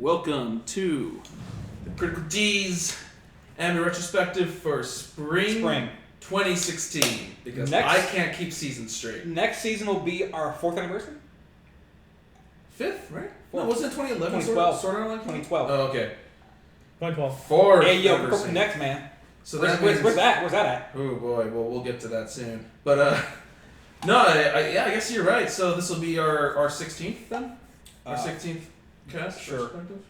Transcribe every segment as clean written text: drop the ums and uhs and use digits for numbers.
Welcome to the Critical D's anime retrospective for spring 2016. Because I can't keep seasons straight. Next season will be our 4th anniversary? 5th, right? No, wasn't it 2011? 2012. Sword Art Online? 2012. Oh, okay. 2012. 4th. Hey, yo, anniversary. next, man. So where's that? Where's that at? Oh boy, well we'll get to that soon. But no, I guess you're right. So this will be our 16th then. Our 16th cast. Sure. Perspective?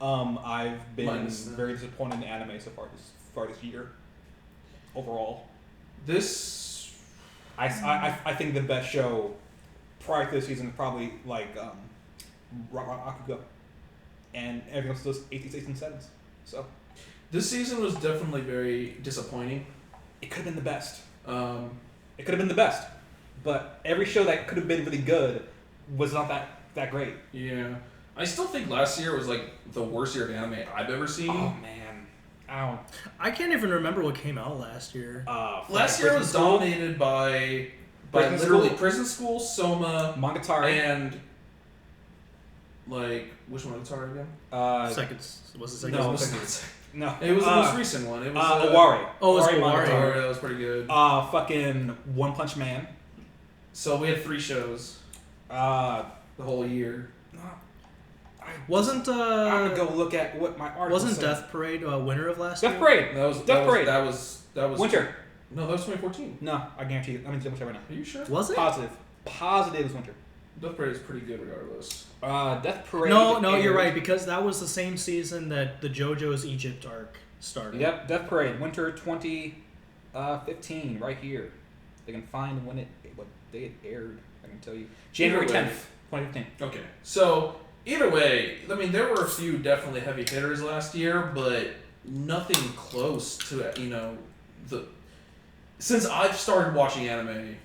I've been Minus very disappointed in anime so far this year. Overall, I think the best show prior to this season is probably like Rakugo, and everything else is 8s and 7s. So. This season was definitely very disappointing. It could have been the best. But every show that could have been really good was not that great. Yeah. I still think last year was like the worst year of anime I've ever seen. Oh man. I can't even remember what came out last year. Last year was dominated by literally Prison School, Soma, Monogatari, and like which Monogatari again? Was it second? No. It was the most recent one. It was Owari. Oh, it was Owari. That was pretty good. Fucking One Punch Man. So we had 3 shows. The whole year. Wasn't I'm gonna go look at what my article Wasn't said. Death Parade winner of last year? Death Parade. That was winter. No, that was 2014. No, I guarantee you. I'm gonna double check right now. Are you sure? Was it? Positive it was winter. Death Parade is pretty good regardless. Death Parade. No, you're right, because that was the same season that the JoJo's Egypt arc started. Yep, Death Parade, winter 2015, right here. They can find what day it aired. I can tell you, January 10th, 2015. Okay, so either way, I mean there were a few definitely heavy hitters last year, but nothing close to Since I've started watching anime,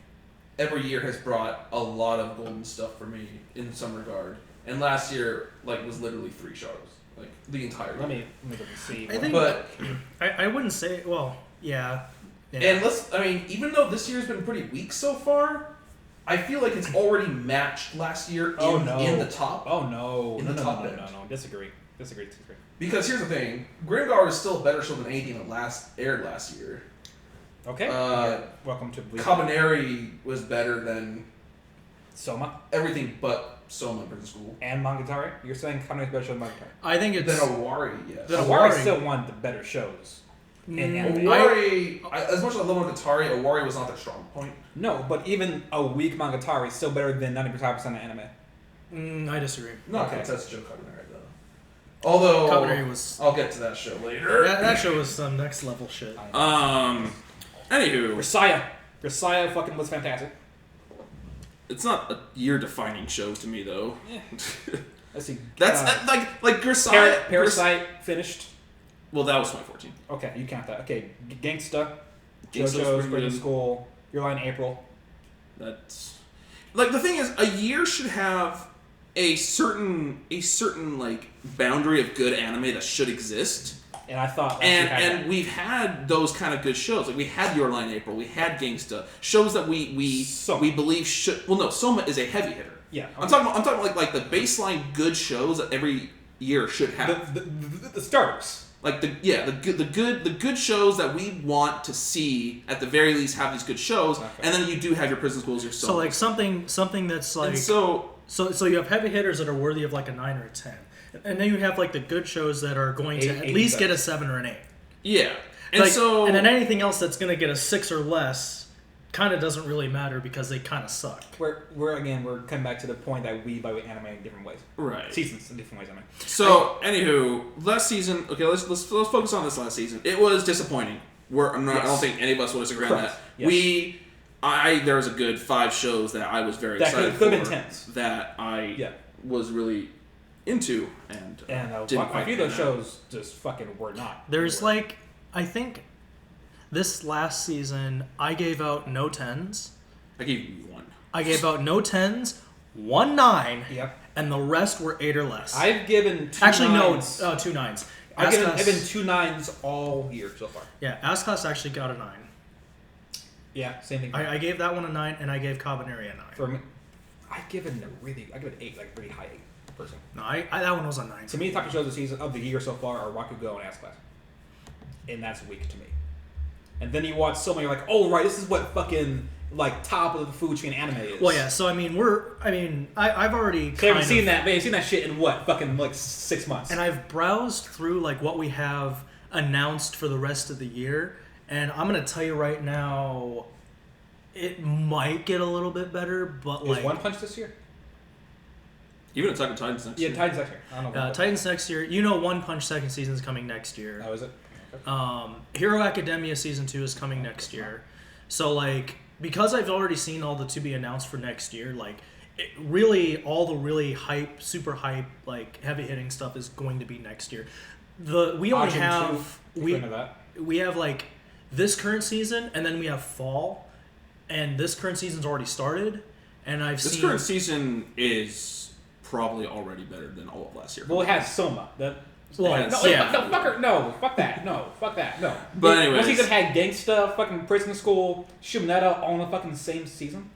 every year has brought a lot of golden stuff for me in some regard. And last year, was literally 3 shows, the entire year. Let me see. I wouldn't say. Well, yeah. And even though this year's been pretty weak so far, I feel like it's already matched last year in the top. Oh no! In the top end. No. Disagree. Because here's the thing: Grimgar is still a better show than anything that aired last year. Okay. Welcome to Kabaneri was better than Soma. Everything but Soma in Prison School. And Monogatari? You're saying Kabaneri is better show than Monogatari? I think it's... Then Owari, yes. Owari is still one of the better shows. Owari, as much as I love Monogatari, Owari was not their strong point. No, but even a weak Monogatari is still better than 95% of anime. I disagree. No, Koutetsujou Kabaneri, though. Although, Kabaneri was... I'll get to that show later. That show was some next level shit. Anywho. Risaya fucking was fantastic. It's not a year-defining show to me, though. Yeah. Let's see. That's like Risaya. Parasite finished. Well, that was 2014. Okay, you count that. Okay, Gangsta, Gangsta's JoJo's Prison School, Your Lie in April. That's the thing is, a year should have a certain boundary of good anime that should exist. And I thought, we've had those kind of good shows. Like we had Your Lie in April, we had Gangsta, shows that we believe should. Well, no, Soma is a heavy hitter. Yeah, okay. I'm talking about like the baseline good shows that every year should have. The starters. The good shows that we want to see at the very least have these good shows, okay. And then you do have your Prison Schools, your Soma. So something that's like so you have heavy hitters that are worthy of like a 9 or a 10. And then you have the good shows that are going to at least get a 7 or an 8. Yeah. And then anything else that's going to get a 6 or less kind of doesn't really matter because they kind of suck. We're coming back to the point that we evaluate anime in different ways. Right. Seasons in different ways, I mean. So, anywho, last season, okay, let's focus on this last season. It was disappointing. I don't think any of us would disagree on that. Yes. There was a good 5 shows that I was very excited for. That could have been 10s. That I was really into and a few of those shows just fucking were not. There's I think this last season I gave out no 10s. I gave you 1. I gave out no 10s, 1 9, yep, and the rest were 8 or less. I've given 2 actually 9s. No, 2 9s. I've given 2 9s all year so far. Yeah, Ascos actually got a 9. Yeah, same thing. I gave that one a 9, and I gave Kabaneri a 9. For me, I've given an 8, like really high 8. person. No, that one was a 9. To me, top shows of the year so far are Rakugo and Class. And that's weak to me. And then you watch so many, you're like, oh, right, this is what fucking, like, top of the food chain anime is. Well, yeah, so, I've already So you haven't seen that, man. You've seen that shit in what? Fucking, like, 6 months. And I've browsed through, like, what we have announced for the rest of the year, and I'm going to tell you right now, it might get a little bit better, but, like... Is One Punch this year? Even Attack on Titan's next year. Yeah, Titan's next year. I don't know. Titan's next year. You know One Punch second season is coming next year. Oh, is it? Hero Academia Season 2 is coming next year. So, like, because I've already seen all the to be announced for next year, like, all the really hype, super hype, like, heavy-hitting stuff is going to be next year. We only have... We have, like, this current season, and then we have fall, and this current season's already started, and This current season is probably already better than all of last year. Well, it has Soma. Fuck that. No. But anyways. One season had Gangsta, fucking Prison School, Shumnetta all in the fucking same season.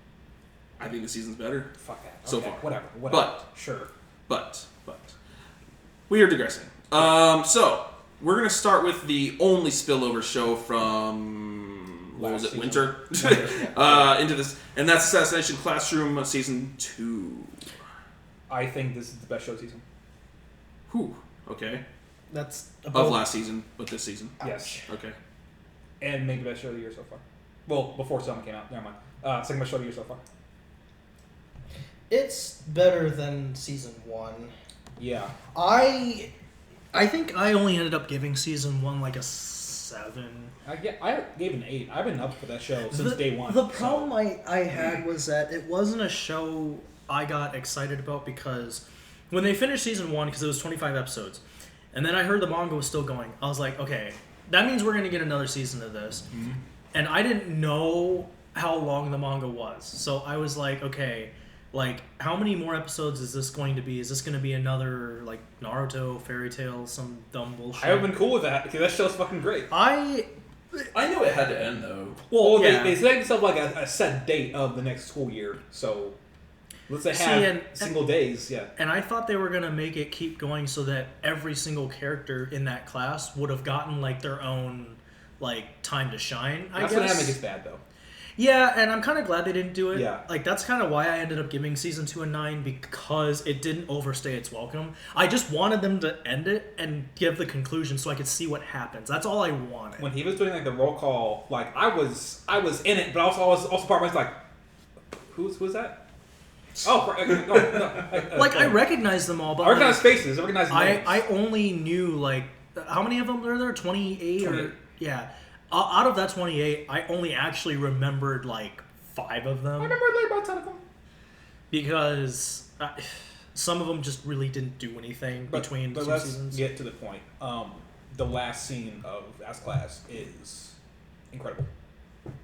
I think the season's better. Fuck that. So okay, far. Whatever. But. Sure. But. We are digressing. So, we're going to start with the only spillover show from... What was it? Winter? Into this. And that's Assassination Classroom Season 2. I think this is the best show season. Whew. Okay. That's of last season, but this season. Yes. Okay. And maybe best show of the year so far. Well, before Summer came out. Never mind. Second best show of the year so far. It's better than season 1. Yeah. I think I only ended up giving season 1 like a 7. I gave an 8. I've been up for that show since day one. The problem I had was that it wasn't a show I got excited about because when they finished season 1, because it was 25 episodes, and then I heard the manga was still going, I was like, okay, that means we're going to get another season of this. Mm-hmm. And I didn't know how long the manga was. So I was like, okay, like, how many more episodes is this going to be? Is this going to be another, like, Naruto, Fairy Tail, some dumb bullshit? I would have been cool with that, because that show's fucking great. I knew it had to end, though. Well, yeah. They set themselves like a set date of the next school year, so... Let's say have single days, yeah. And I thought they were going to make it keep going so that every single character in that class would have gotten, like, their own, like, time to shine, I guess. That's when anime gets bad, though. Yeah, and I'm kind of glad they didn't do it. Yeah. Like, that's kind of why I ended up giving Season 2 a 9, because it didn't overstay its welcome. I just wanted them to end it and give the conclusion so I could see what happens. That's all I wanted. When he was doing, like, the roll call, like, I was in it, but I was also part of it, like, who's that? Oh, no. Like, I recognize them all, but I recognize faces. I recognize names. I only knew, like, how many of them were there? 28? Yeah. Out of that 28, I only actually remembered, like, 5 of them. I remembered, like, about 10 of them. Because some of them just really didn't do anything between two seasons. Let's get to the point. The last scene of As Class is incredible.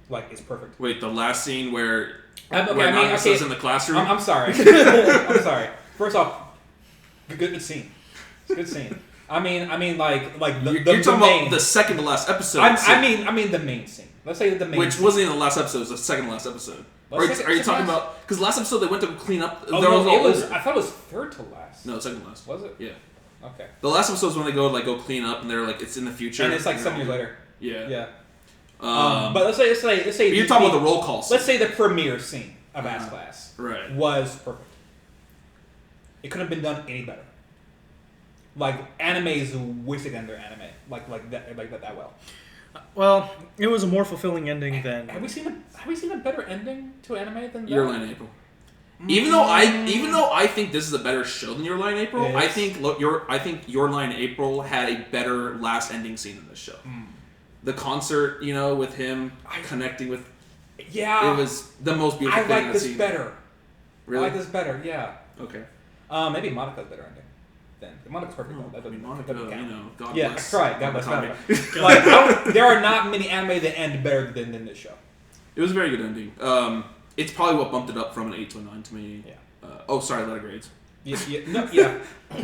Like, it's perfect. Wait, the last scene where... Nagasa's in the classroom? I'm sorry. I'm sorry. First off, good scene. It's a good scene. I mean, like you're talking about the second to last episode. I mean the main scene. Let's say the main. Which wasn't even the last episode. It was the second to last episode. Are you talking about? Because last episode they went to clean up. Oh no, I thought it was third to last. No, second to last. Was it? Yeah. Okay. The last episode is when they go clean up, and they're like, it's in the future, and it's like 7 years later. Yeah. Yeah. But let's say you're talking about the roll call scene. Let's say the premiere scene of As Class was perfect. It couldn't have been done any better. Like, animes wish they could end their anime like that well. Well, it was a more fulfilling ending than. Have we seen a better ending to anime than that? Your Lie in April. Even though I think this is a better show than Your Lie in April, I think Your Lie in April had a better last ending scene in this show. The concert, with him connecting with. Yeah. It was the most beautiful thing I like this better. Really? I like this better. Yeah. Okay. Maybe Monika's better ending. Then Monika's perfect. Monica, God bless. Yeah, that's right. God bless Monica. Like, there are not many anime that end better than this show. It was a very good ending. It's probably what bumped it up from an 8 to a 9 to me. Yeah. Letter grades. Yeah.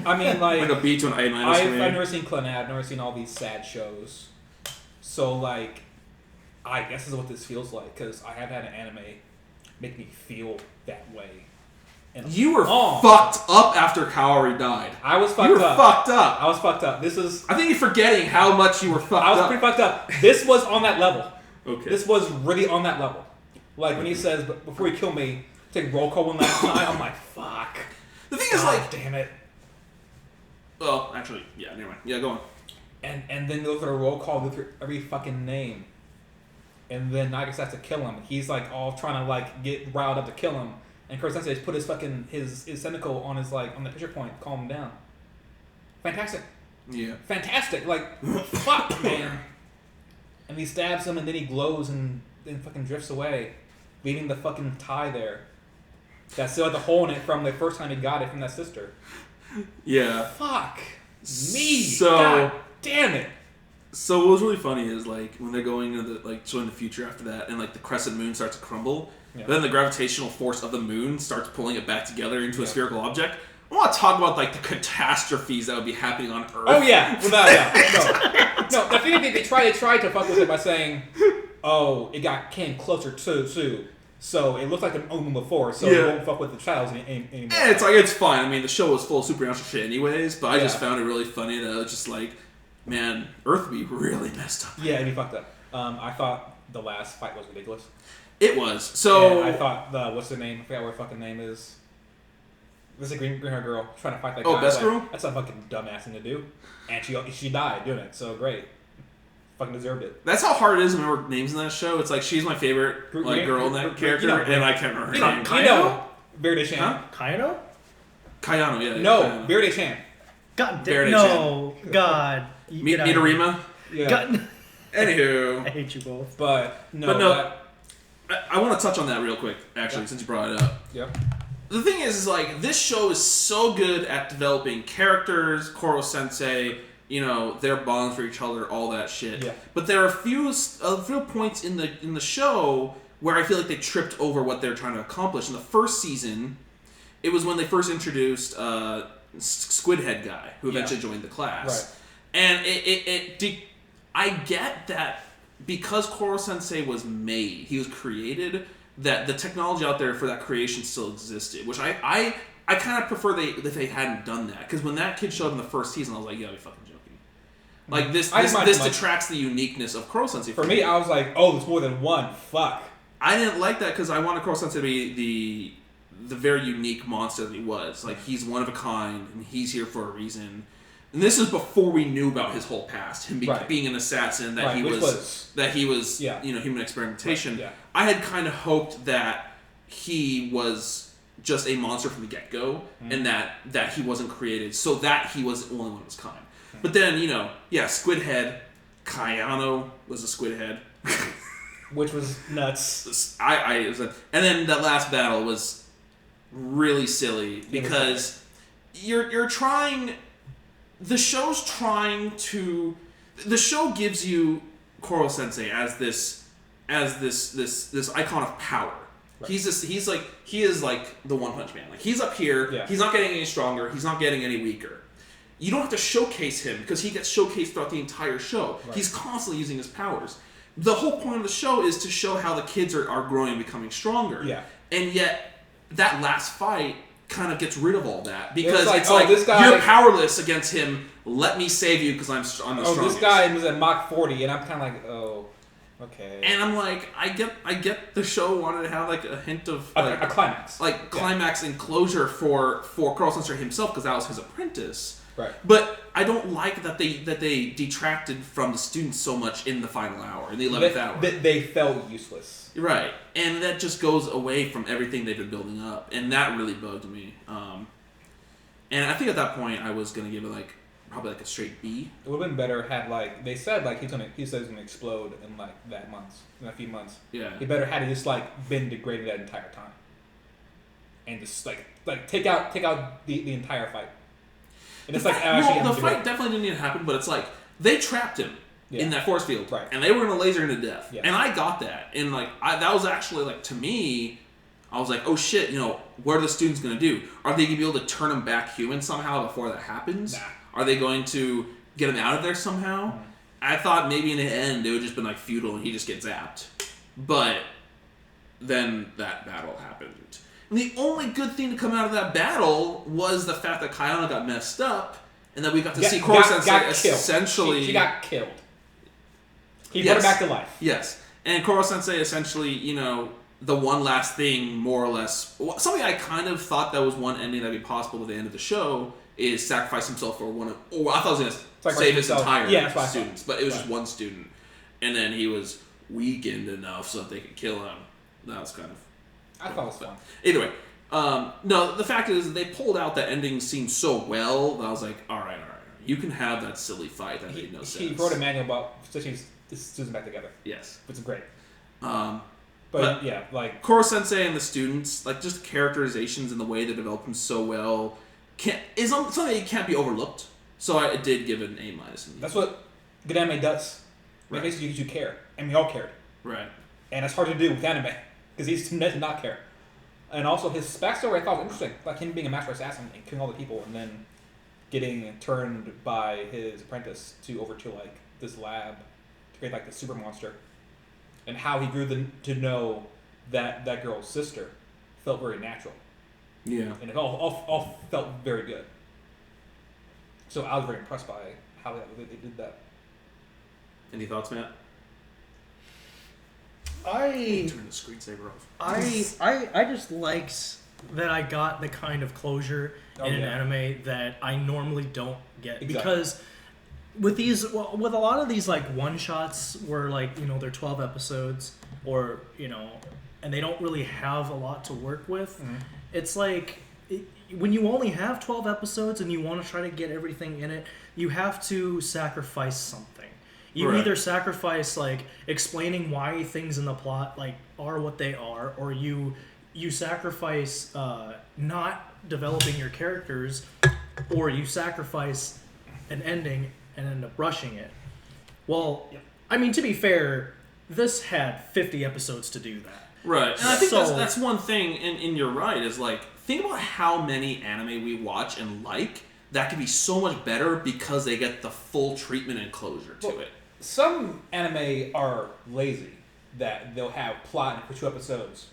I mean, like a B to an A minus. I've never seen Clannad. I've never seen all these sad shows. So, like, I guess this is what this feels like, because I have had an anime make me feel that way You were fucked up after Kaori died. I was fucked up. You were fucked up. I was fucked up. This is. I think you're forgetting how much you were fucked up. I was pretty fucked up. This was on that level. Okay. This was really on that level. Like when he says, "Before you kill me, take roll call one last time." I'm like, "Fuck." The thing is, like, damn it. Well, actually, yeah. Never mind. Yeah, go on. And then goes to a roll call with every fucking name, and then Nagas has to kill him. He's like all trying to like get riled up to kill him. And Kuro Sensei put his fucking his Senoko on his like on the picture point, calm him down. Fantastic. Yeah. Fantastic. Like fuck, man. And he stabs him, and then he glows and then fucking drifts away, leaving the fucking tie there. That still had the hole in it from the first time he got it from that sister. Yeah. Fuck me. So God damn it. So what was really funny is like when they're going into the showing the future after that, and like the crescent moon starts to crumble. Yeah. Then the gravitational force of the moon starts pulling it back together into a spherical object. I want to talk about like the catastrophes that would be happening on Earth. Oh yeah, without doubt. No. I think they tried to fuck with it by saying, "Oh, it came closer to, so it looks like the moon before, so it won't fuck with the shadows anymore." And it's like it's fine. I mean, the show was full of supernatural shit anyways, but I just found it really funny that it was just like, man, Earth would be really messed up. Yeah, it'd be fucked up. I thought the last fight was ridiculous. It was. So I thought what's the name? I forgot what her fucking name is. This is a green hair girl trying to fight that guy. Oh, best girl? That's a fucking dumbass thing to do. And she died doing it, so great. Fucking deserved it. That's how hard it is to remember names in that show. It's like she's my favorite girl in that character, and I can't remember her name. Kayano? Verde Chan. Huh? Kayano? Kayano, yeah. No, Kayano. Verde Chan. God damn. No. God. Midorima? Yeah. God. Anywho. I hate you both. But I want to touch on that real quick, actually, since you brought it up. Yep. The thing is like, this show is so good at developing characters, Koro Sensei, their bonds for each other, all that shit. Yeah. But there are a few points in the show where I feel like they tripped over what they're trying to accomplish. In the first season, it was when they first introduced Squidhead guy, who eventually joined the class. Right. And I get that because Koro Sensei was made, he was created, that the technology out there for that creation still existed, which I kind of prefer that they hadn't done that, because when that kid showed up in the first season, I was like, yeah, you're fucking joking. Like this detracts the uniqueness of Koro Sensei. For me, I was like, oh, there's more than one. Fuck. I didn't like that because I wanted Koro Sensei to be the very unique monster that he was. Like, he's one of a kind, and he's here for a reason. And this is before we knew about his whole past, him being an assassin, that he was human experimentation. Yeah. I had kind of hoped that he was just a monster from the get-go, and that he wasn't created so that he was the only one of his kind. But then, Squidhead, Kayano was a Squidhead. Which was nuts. And then that last battle was really silly, because you're trying... The show gives you Koro Sensei as this icon of power. Right. He is like the One Punch Man. Like, he's up here. Yeah. He's not getting any stronger. He's not getting any weaker. You don't have to showcase him because he gets showcased throughout the entire show. Right. He's constantly using his powers. The whole point of the show is to show how the kids are growing and becoming stronger. Yeah. And yet that last fight kind of gets rid of all that, because this guy, you're powerless against him. Let me save you because I'm the strongest. This guy was at Mach 40, and I'm kind of like, oh, okay. And I'm like, I get the show wanted to have like a hint of a climax, climax and closure for Koro Sensei himself, because that was his apprentice. Right. But I don't like that they detracted from the students so much in the final hour, in the 11th hour. They felt useless. Right. And that just goes away from everything they've been building up, and that really bugged me. And I think at that point I was gonna give it probably a straight B. It would have been better had they said he's gonna explode in a few months. Yeah. He better had just been degraded that entire time, and just take out the entire fight. And it's the fight definitely didn't need to happen, but it's they trapped him in that force field, right? And they were gonna laser him to death. Yeah. And I got that, and that was actually to me, I was like, oh shit, what are the students gonna do? Are they gonna be able to turn him back human somehow before that happens? Nah. Are they going to get him out of there somehow? Mm-hmm. I thought maybe in the end it would just been futile and he just gets zapped, but then that battle happened. And the only good thing to come out of that battle was the fact that Kyoushitsu got messed up, and that we got to see Koro Sensei essentially... She got killed. He Yes. brought her back to life. Yes. And Koro Sensei essentially, the one last thing, more or less... Something I kind of thought that was one ending that would be possible with the end of the show is sacrifice himself for one of... Oh, I thought I was going to save his entire students, but it was just one student. And then he was weakened enough so that they could kill him. That was kind of... I thought it was fun. Either way. No, the fact is they pulled out the ending scene so well that I was like, all right. You can have that silly fight that made no sense. He wrote a manual about stitching the students back together. Yes. Which is great. But yeah, like... Koro Sensei and the students, like just characterizations and the way they develop them so well, is something that can't be overlooked. So I did give it an A-. That's what good anime does. It makes you care. And we all cared. Right. And it's hard to do with anime. Because these did not care. And also his backstory I thought was interesting. Like him being a master assassin and killing all the people and then getting turned by his apprentice over to like this lab to create like the super monster. And how he grew to know that girl's sister felt very natural. Yeah. And it all felt very good. So I was very impressed by how they did that. Any thoughts, Matt? I turn the screensaver off. I just liked that I got the kind of closure in an anime that I normally don't get. Exactly. Because with a lot of these like one shots where like they're 12 episodes or and they don't really have a lot to work with. Mm-hmm. It's like when you only have 12 episodes and you want to try to get everything in it, you have to sacrifice something. You either sacrifice like explaining why things in the plot like are what they are, or you sacrifice not developing your characters, or you sacrifice an ending and end up rushing it. Well, I mean, to be fair, this had 50 episodes to do that. Right. And I think that's one thing, and you're right, is like, think about how many anime we watch and like that could be so much better because they get the full treatment and closure to it. Some anime are lazy, that they'll have plot for 2 episodes,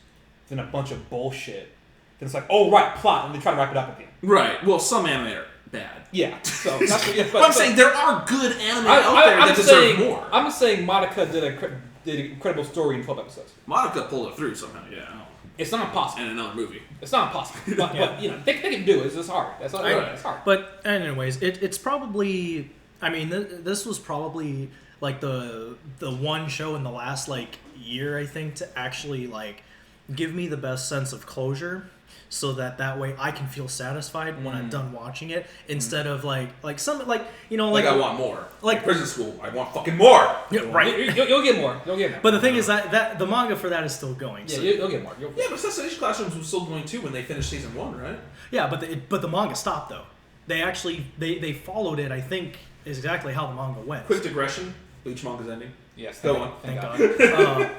then a bunch of bullshit. Then it's like, oh, right, plot, and they try to wrap it up at the end. Right. Well, some anime are bad. Yeah. So but I'm saying there are good anime out there that deserve more. I'm just saying Madoka did an incredible story in 12 episodes. Madoka pulled it through somehow, yeah. It's not impossible. And another movie. It's not impossible. But they can do it. It's just hard. That's all right. It's hard. But anyways, it's probably... I mean, this was probably like the one show in the last like year, I think, to actually like give me the best sense of closure, so that way I can feel satisfied when I'm done watching it, instead of like some like I want more. Like prison school, I want fucking more. Yeah, right. You'll get more. But the thing is that the manga for that is still going. Yeah, so. you'll get more. But Assassination Classrooms was still going too when they finished season 1, right? Yeah, but the manga stopped though. They actually they followed it. I think is exactly how the manga went. Quick digression. Bleach manga's ending. Yes. Go on. Thank God.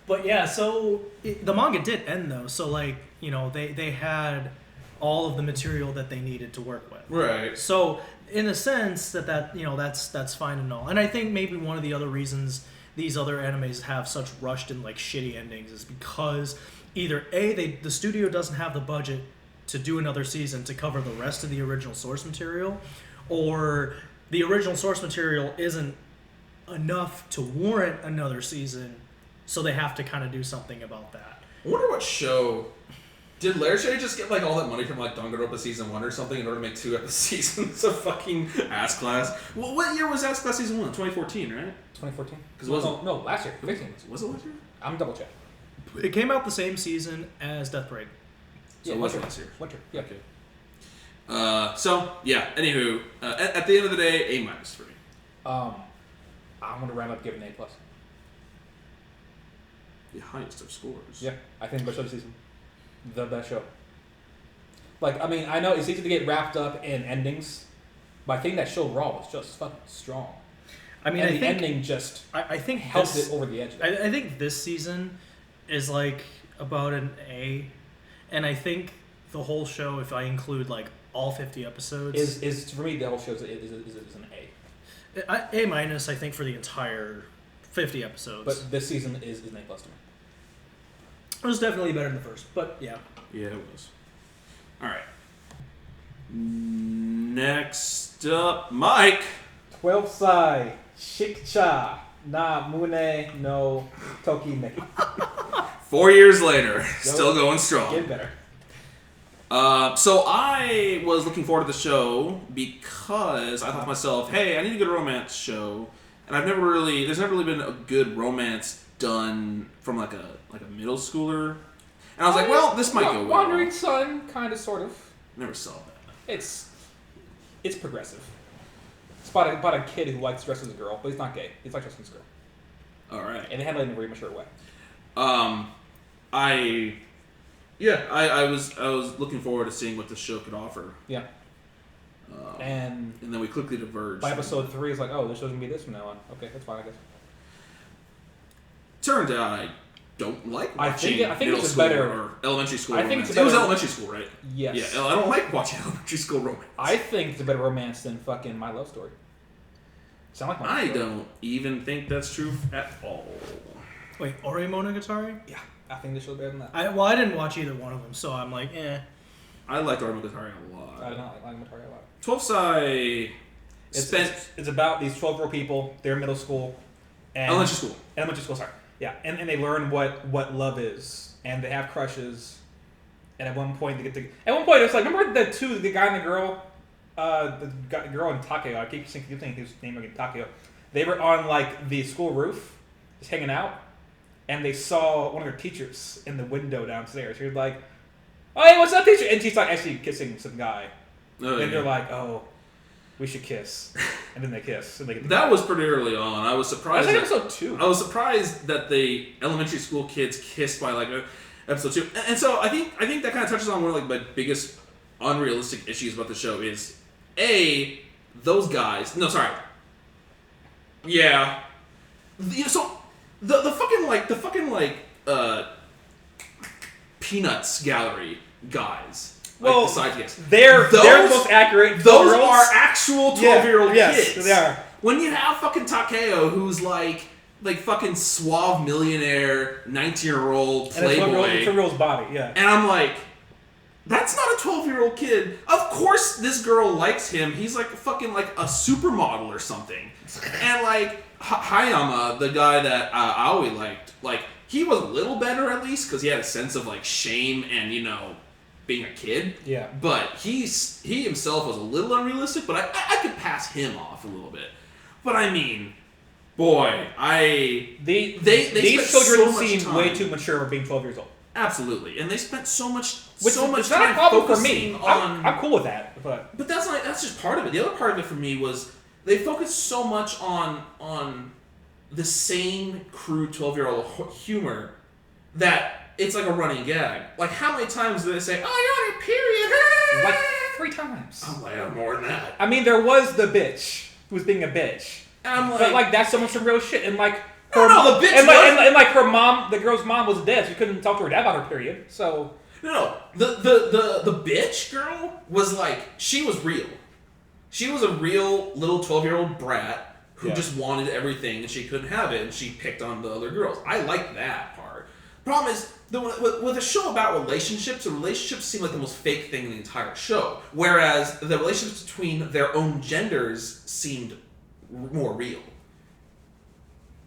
But yeah, so the manga did end though. So like they had all of the material that they needed to work with. Right. So in a sense that's fine and all. And I think maybe one of the other reasons these other animes have such rushed and like shitty endings is because either the studio doesn't have the budget to do another season to cover the rest of the original source material, or the original source material isn't enough to warrant another season, so they have to kind of do something about that. I wonder what show... Did Lair Shade just get like all that money from like Danganronpa season 1 or something in order to make 2 seasons of fucking Ass Class? Well, what year was Ass Class season 1? 2014, right? 2014? Because it wasn't... No, last year. 2015. Was it last year? I'm double check. It came out the same season as Death Parade. So it was last year. Winter. Yeah. Okay. So yeah. Anywho, at the end of the day, A- for me. I'm gonna round up giving A+. The highest of scores. Yeah, I think the best show of the season. The best show. Like, I mean, I know it's easy to get wrapped up in endings, but I think that show Raw was just fucking strong. I mean, and the ending just I think helped it over the edge. I think this season is like about an A, and I think the whole show, if I include like all 50 episodes, is for me the whole show is an A. A-, I think, for the entire 50 episodes. But this season is an A+ to me. It was definitely better than the first, but yeah. Yeah, it was. All right. Next up, Mike. 12 Sai, Chicchana, na Mune no Tokimeki. 4 years later, still going strong. Get better. So I was looking forward to the show because I thought to myself, hey, I need a good romance show. And there's never really been a good romance done from like a middle schooler. And I was like, well, this might go well. Wandering Sun, kind of, sort of. Never saw that. It's progressive. It's about a kid who likes dressing as a girl, but he's not gay. He's like dressing as a girl. All right. And they handle it in a very mature way. I was looking forward to seeing what the show could offer. Yeah. And then we quickly diverged. By episode 3, it's like, oh, this show's gonna be this from now on. Okay, that's fine, I guess. Turned out I don't like watching I think middle it's school better or elementary school I romance. think it's It was better- elementary school, right? Yes. Yeah, I don't like watching elementary school romance. I think it's a better romance than fucking My Love Story. Sound like My Love I Story. don't even think that's true at all. Wait, Ore Monogatari? Yeah, I think this show's better than that. I didn't watch either one of them, so I'm like, eh. I liked Armogatari a lot. I don't like Monogatari a lot. 12 Sai It's about these 12-year-old people. They're in middle school. And Elementary school, sorry. Yeah, and they learn what love is, and they have crushes. And at one point it's like, remember the guy and the girl, the girl and Takeo. I keep thinking his name again, Takeo. They were on like the school roof, just hanging out, and they saw one of their teachers in the window downstairs. She was like, "Oh, hey, what's up, teacher?" And she's like actually kissing some guy, and they're like, "Oh, we should kiss," and then they kiss. And they get that was pretty early on. I was surprised. That's like episode 2. I was surprised that the elementary school kids kissed by like episode 2, and so I think that kind of touches on one of like my biggest unrealistic issues about the show is those guys. No, sorry. Yeah. So the fucking Peanuts gallery guys. Well, like the sidekicks. They're the most accurate. Those girls. are actual 12-year-old yes, kids. They are. When you have fucking Takeo, who's like fucking suave millionaire, 19-year-old playboy, it's a girl's body, yeah. and I'm like, that's not a 12-year-old kid. Of course, this girl likes him. He's like fucking like a supermodel or something. And like Hayama, the guy that Aoi liked, like he was a little better at least because he had a sense of like shame and being a kid. Yeah. But he himself was a little unrealistic, but I could pass him off a little bit. But I mean, boy, these spent children so much seem time. way too mature for being 12 years old. Absolutely, and they spent so much It's time not a problem for me. focusing on. I'm cool with that, but That's just part of it. The other part of it for me was they focused so much on the same crude 12-year-old humor that it's like a running gag. Like, how many times do they say, "Oh, you're on your period"? like 3 times. I'm like, more than that. I mean, there was the bitch who was being a bitch, And I'm like, but like that's some real shit. And like the bitch and like her mom, the girl's mom was dead. So she couldn't talk to her dad about her period. So no, the bitch girl was like, she was real. She was a real little 12-year-old brat who just wanted everything and she couldn't have it, and she picked on the other girls. I like that part. Problem is, with a show about relationships, the relationships seem like the most fake thing in the entire show, whereas the relationships between their own genders seemed more real.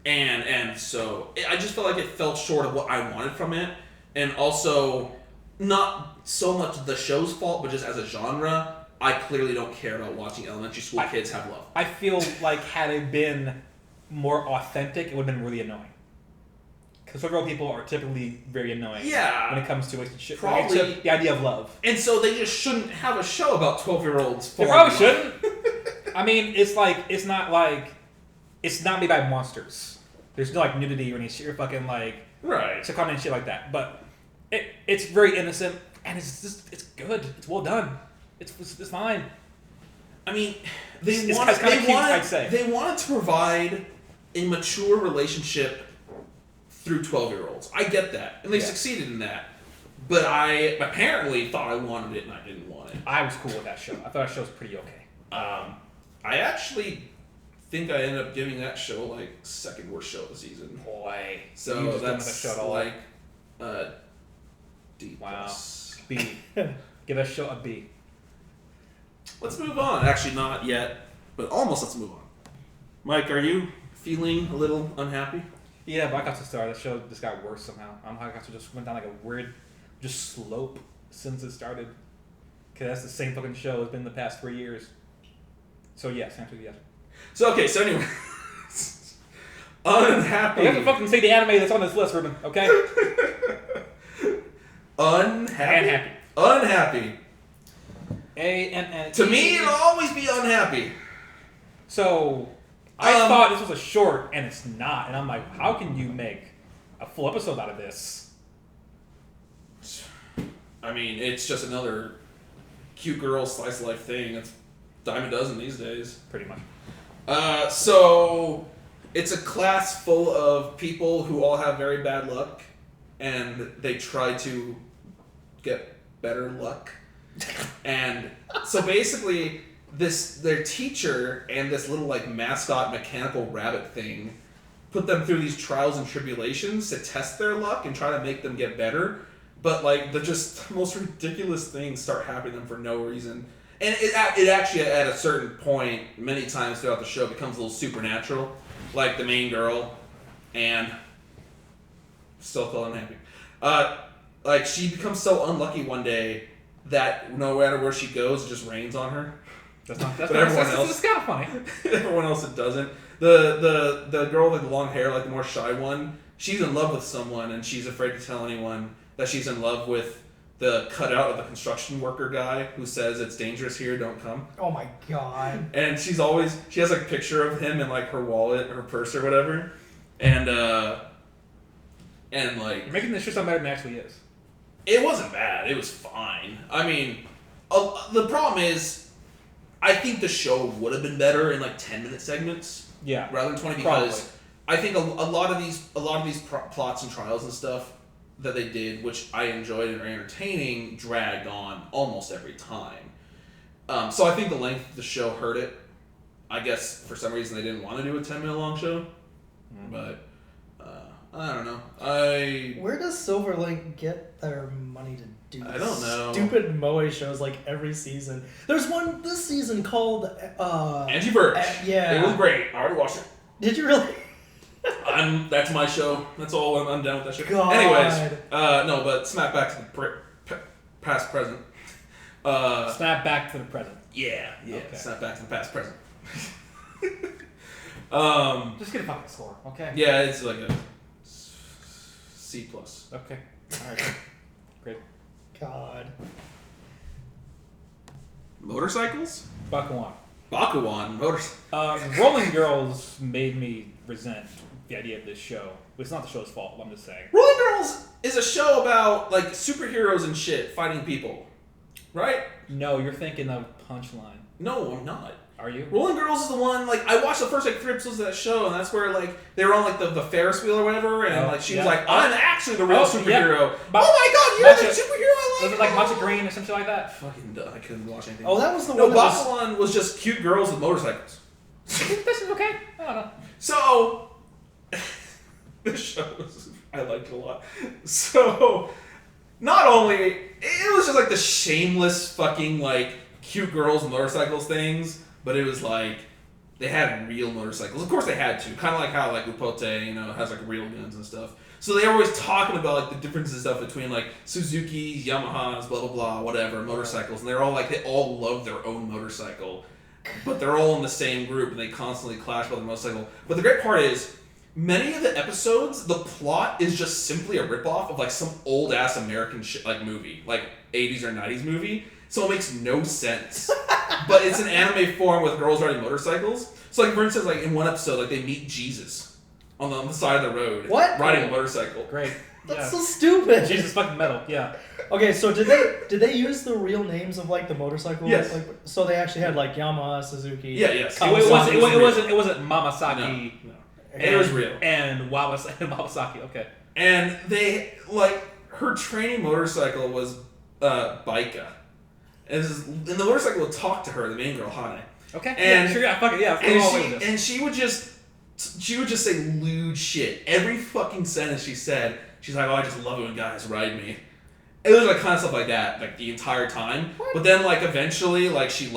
And so I just felt like it fell short of what I wanted from it, and also not so much the show's fault, but just as a genre, I clearly don't care about watching elementary school kids have love. I feel like had it been more authentic, it would have been really annoying. Because 12-year-old people are typically very annoying. Yeah. When it comes to relationship, Probably. the idea of love. And so they just shouldn't have a show about 12-year-olds. They probably shouldn't. I mean, it's not made by monsters. There's no like nudity or any shit or fucking like right. Chicchana and shit like that. But it's very innocent and it's good. It's well done. It's fine. I mean, It's kinda cute, I'd say. They wanted to provide a mature relationship through 12-year-olds. I get that. And they succeeded in that. But I apparently thought I wanted it and I didn't want it. I was cool with that show. I thought that show was pretty okay. I actually think I ended up giving that show like second worst show of the season. Boy. So that's that's like D+. Wow. B. Give that show a B. Let's move on. Actually, not yet, but almost. Let's move on. Mike, are you feeling a little unhappy? Yeah, but I got to start. The show just got worse somehow. I got to just went down like a weird, just slope since it started. Because that's the same fucking show it's been the past 3 years. So yes, answer yes. So anyway. Unhappy. You have to fucking say the anime that's on this list, Ruben, okay? Unhappy. Unhappy. A-N-N-E. To me, it'll always be unhappy. So, I thought this was a short, and it's not. And I'm like, how can you make a full episode out of this? I mean, it's just another cute girl slice of life thing. It's dime a dozen these days. Pretty much. So it's a class full of people who all have very bad luck, and they try to get better luck. And so basically, their teacher and this little like mascot mechanical rabbit thing put them through these trials and tribulations to test their luck and try to make them get better. But like the most ridiculous things start happening to them for no reason. And it actually, at a certain point, many times throughout the show, becomes a little supernatural. Like the main girl, and still feel unhappy. Like she becomes so unlucky one day that no matter where she goes, it just rains on her. That's kind of funny. Everyone else it doesn't. The girl with the long hair, like the more shy one, she's in love with someone, and she's afraid to tell anyone that she's in love with the cutout of the construction worker guy who says it's dangerous here, don't come. Oh my god. And she has like a picture of him in like her wallet, her purse or whatever. And like... You're making this shit sound better than it actually is. It wasn't bad. It was fine. I mean, the problem is, I think the show would have been better in like 10-minute segments. Yeah. Rather than 20 because I think a lot of these plots and trials and stuff that they did, which I enjoyed and are entertaining, dragged on almost every time. So I think the length of the show hurt it. I guess for some reason they didn't want to do a 10-minute long show. Mm-hmm. But I don't know. Where does Silverlink get their money to do I don't know. Stupid moe shows like every season? There's one this season called Angie Birch. Yeah. It was great. I already watched it. Did you really? That's my show. That's all. I'm done with that shit. God. Anyways, no, but snap back to the past, present. Snap back to the present. Yeah. Okay. Snap back to the past, present. Just get a fucking score, okay? Yeah, it's like a C+. Okay. All right. Great. God. Motorcycles? Bakuon. Rolling Girls made me resent the idea of this show. It's not the show's fault, I'm just saying. Rolling Girls is a show about like superheroes and shit fighting people, right? No, you're thinking of Punchline. No, I'm not. Are you? Rolling Girls is the one, like, I watched the first, like, 3 episodes of that show, and that's where, like, they were on, like, the Ferris wheel or whatever, and, like, she was like, I'm actually the real superhero. Yeah. Oh my god, you're the superhero I like! Was it, like, Matcha Green or something like that? Fucking duh, I couldn't watch anything. Oh, that was the no, one that Bakuon was just cute girls with motorcycles. This is okay. I don't know. So, this show I liked it a lot. So, not only, it was just, like, the shameless fucking, like, cute girls with motorcycles things, but it was, like, they had real motorcycles. Of course they had to. Kind of like how, like, Upote, has, like, real guns and stuff. So they were always talking about, like, the differences and stuff between, like, Suzuki's, Yamahas, blah, blah, blah, whatever, motorcycles. And they're all, like, they all love their own motorcycle. But they're all in the same group, and they constantly clash about their motorcycle. But the great part is, many of the episodes, the plot is just simply a ripoff of, like, some old-ass American movie. Like, 80s or 90s movie. So it makes no sense. But it's an anime form with girls riding motorcycles. So, like, for instance, like, in one episode, like, they meet Jesus on the side of the road. What? Riding a motorcycle. Great. That's so stupid. Jesus fucking metal, yeah. Okay, so did they use the real names of like the motorcycles? Yes. Like, so they actually had like Yamaha, Suzuki. Yeah, yes. It wasn't Mamasaki. No. It was real. And Wawasaki, okay. And they, like, her training motorcycle was Baika. And the motorcycle would talk to her, the main girl, Hane. Okay. And, yeah, sure, yeah, fuck it, yeah. And she would just say lewd shit. Every fucking sentence she said, she's like, oh, I just love it when guys ride me. It was like kind of stuff like that, like the entire time. What? But then like eventually, like she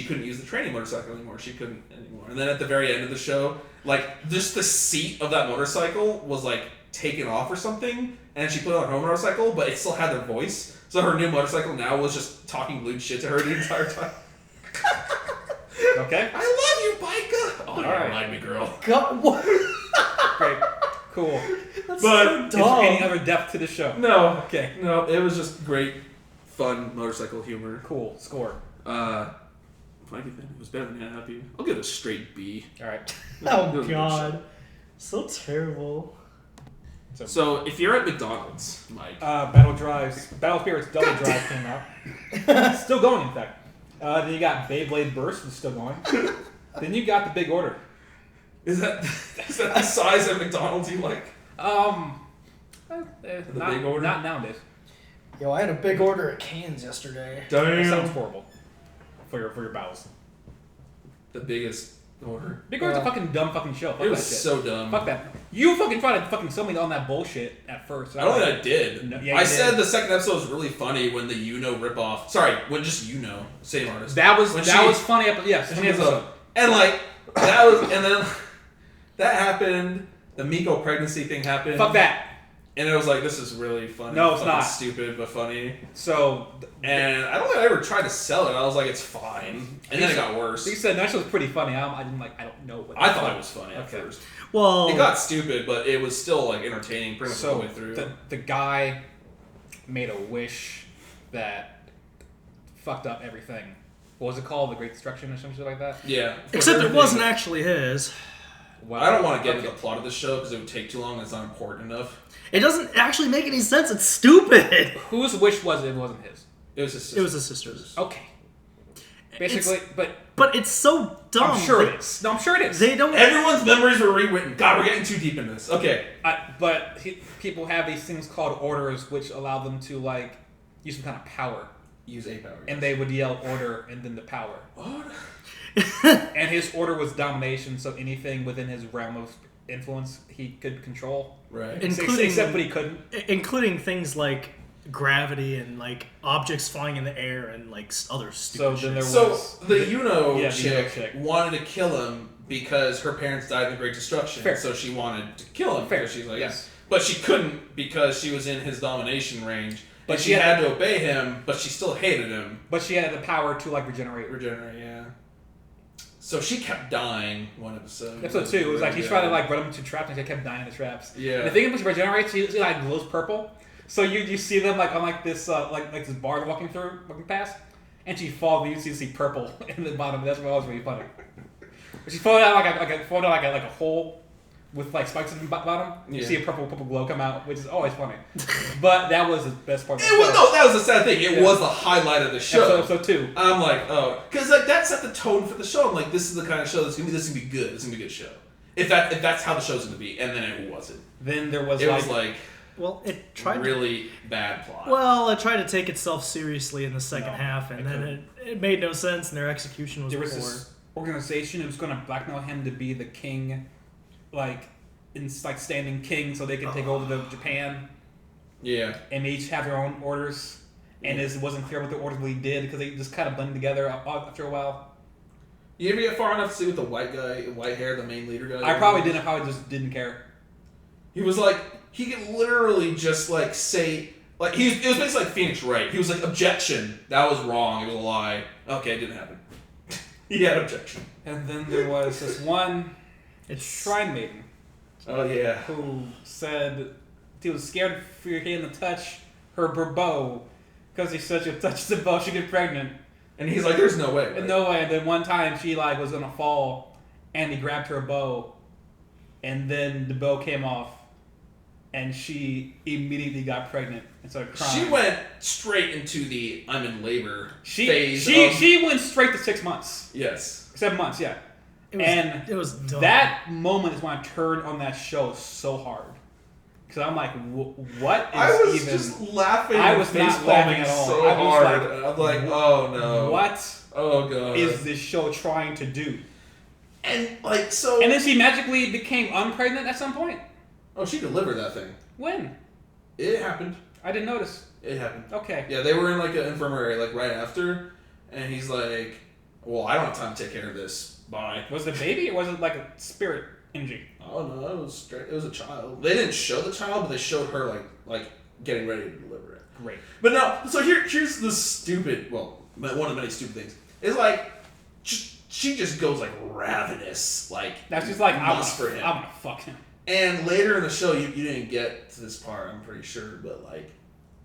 couldn't use the training motorcycle anymore. She couldn't anymore. And then at the very end of the show, like just the seat of that motorcycle was like taken off or something, and she put on her own motorcycle, but it still had their voice. So her new motorcycle now was just talking lewd shit to her the entire time. Okay. I love you, Bika. Oh, you right. remind me, girl. God, what? Great. Cool. That's But so Is there dumb. any other depth to the show? No. Okay. No, it was just great, fun motorcycle humor. Cool. Score. It was better than Happy. I'll give it a straight B. All right. Oh God, so terrible. So if you're at McDonald's, Mike, Battle Spirits Double Drive came out. Still going, in fact. Then you got Beyblade Burst, is still going. Then you got the Big Order. is that the size of McDonald's you like? Big Order? Not nowadays. Yo, I had a big order at Cairns yesterday. That sounds horrible for your bowels. The biggest order. Big Order's a fucking dumb fucking show. Fuck It was that shit. so dumb. Fuck that. You fucking tried to fucking sell me on that bullshit at first. I don't think I did. No, yeah, I you said did. the second episode was really funny when the ripoff. Sorry, when just same artist. That was When was funny. Yes, funny episode. And like that was, and then that happened. The Miko pregnancy thing happened. Fuck that. And it was like, this is really funny. No, it's fucking not. Stupid, but funny. So, And I don't think I ever tried to sell it. I was like, it's fine. And then it got worse. he said that shit was pretty funny. I didn't like. I don't know what. I thought it was funny at first. Well, It got stupid, but it was still like entertaining pretty much all the way through. The guy made a wish that fucked up everything. What was it called? The Great Destruction or something like that? Yeah. except it wasn't actually his. Well, I don't want to get into the plot of the show because it would take too long and it's not important enough. It doesn't actually make any sense. It's stupid. Whose wish was it? It wasn't his. It was his sister. It was his sister's. Okay. Basically, But it's so dumb. I'm sure it is. No, I'm sure it is. They don't. Everyone's memories were rewritten. God, we're getting too deep into this. Okay. People have these things called orders, which allow them to like use some kind of power, Use A power. and they would yell order and then the power. What? And his order was domination, so anything within his realm of influence he could control. Right. Except what he couldn't. Including things like gravity and like objects flying in the air and like other stupid So then there shit. So was- the Yuno Yeah, the chick, Yuno chick. wanted to kill him because her parents died in the Great Destruction. Fair. So she wanted to kill him. Fair. Because she's like, Yes. But she couldn't because she was in his domination range. But But she she had- had to obey him, but she still hated him. But she had the power to like regenerate. Regenerate, yeah. So she kept dying one episode. Episode 2, it was like he tried to like run him into traps and she kept dying in the traps. Yeah. And the thing is when she regenerates, she like glows purple. So you see them like on like this like this bar they're walking past, and she falls and you see purple in the bottom. That's what was really funny. But she falls down like a hole with like spikes in the bottom. You Yeah. see a purple glow come out, which is always funny. But that was the best part of the It was, show. no, that was the sad thing. It Yeah. was the highlight of the show. Episode 2. I'm like, oh, because like that set the tone for the show. I'm like, this is the kind of show that's gonna be. This is gonna be good. This is gonna be a good show. If that's how the show's gonna be, and then it wasn't. Then there was It like, was like Well, it tried. really bad plot. Well, it tried to take itself seriously in the second No, half, and it then it made no sense, and their execution was there was poor. this organization that was going to blackmail him to be the king, like standing king, so they could take over the Japan, yeah. and they each have their own orders. And it wasn't clear what the orders really did because they just kind of blended together after a while. You ever get far enough to see what the white guy, white hair, the main leader guy? I probably didn't. I probably just didn't care. He was like, he could literally just like say, like it was basically like Phoenix Wright. He was like, objection, that was wrong, it was a lie. Okay, it didn't happen. He had objection. And then there was this one It's shrine maiden Oh yeah. who said he was scared for your hand to touch her bow because he said she'll touch the bow, she'll get pregnant. And he's like, there's no way. Right? And no way. And then one time she like was gonna fall, and he grabbed her bow, and then the bow came off, and she immediately got pregnant and started crying. She went straight into the I'm in labor She phase. she went straight to 6 months, Yes. 7 months, yeah. it was dumb. That moment is when I turned on that show so hard, because I'm like, what is I was even? just laughing. I was and not face laughing palming at all. so I was hard. like, I'm like, oh no. What Oh god. is this show trying to do? And like so. And then she magically became unpregnant at some point. Oh, she delivered that thing. When? It happened. I didn't notice. It happened. Okay. Yeah, they were in like an infirmary like right after, and he's like, "Well, I don't have time to take care of this. Bye." Was it a baby or was it like a spirit injury? Oh no, it was straight. It was a child. They didn't show the child, but they showed her like getting ready to deliver it. Great. But no, so here's the stupid. Well, one of the many stupid things is like, she just goes like ravenous, like that's just like lust for him. I'm gonna fuck him. And later in the show, you didn't get to this part, I'm pretty sure, but like,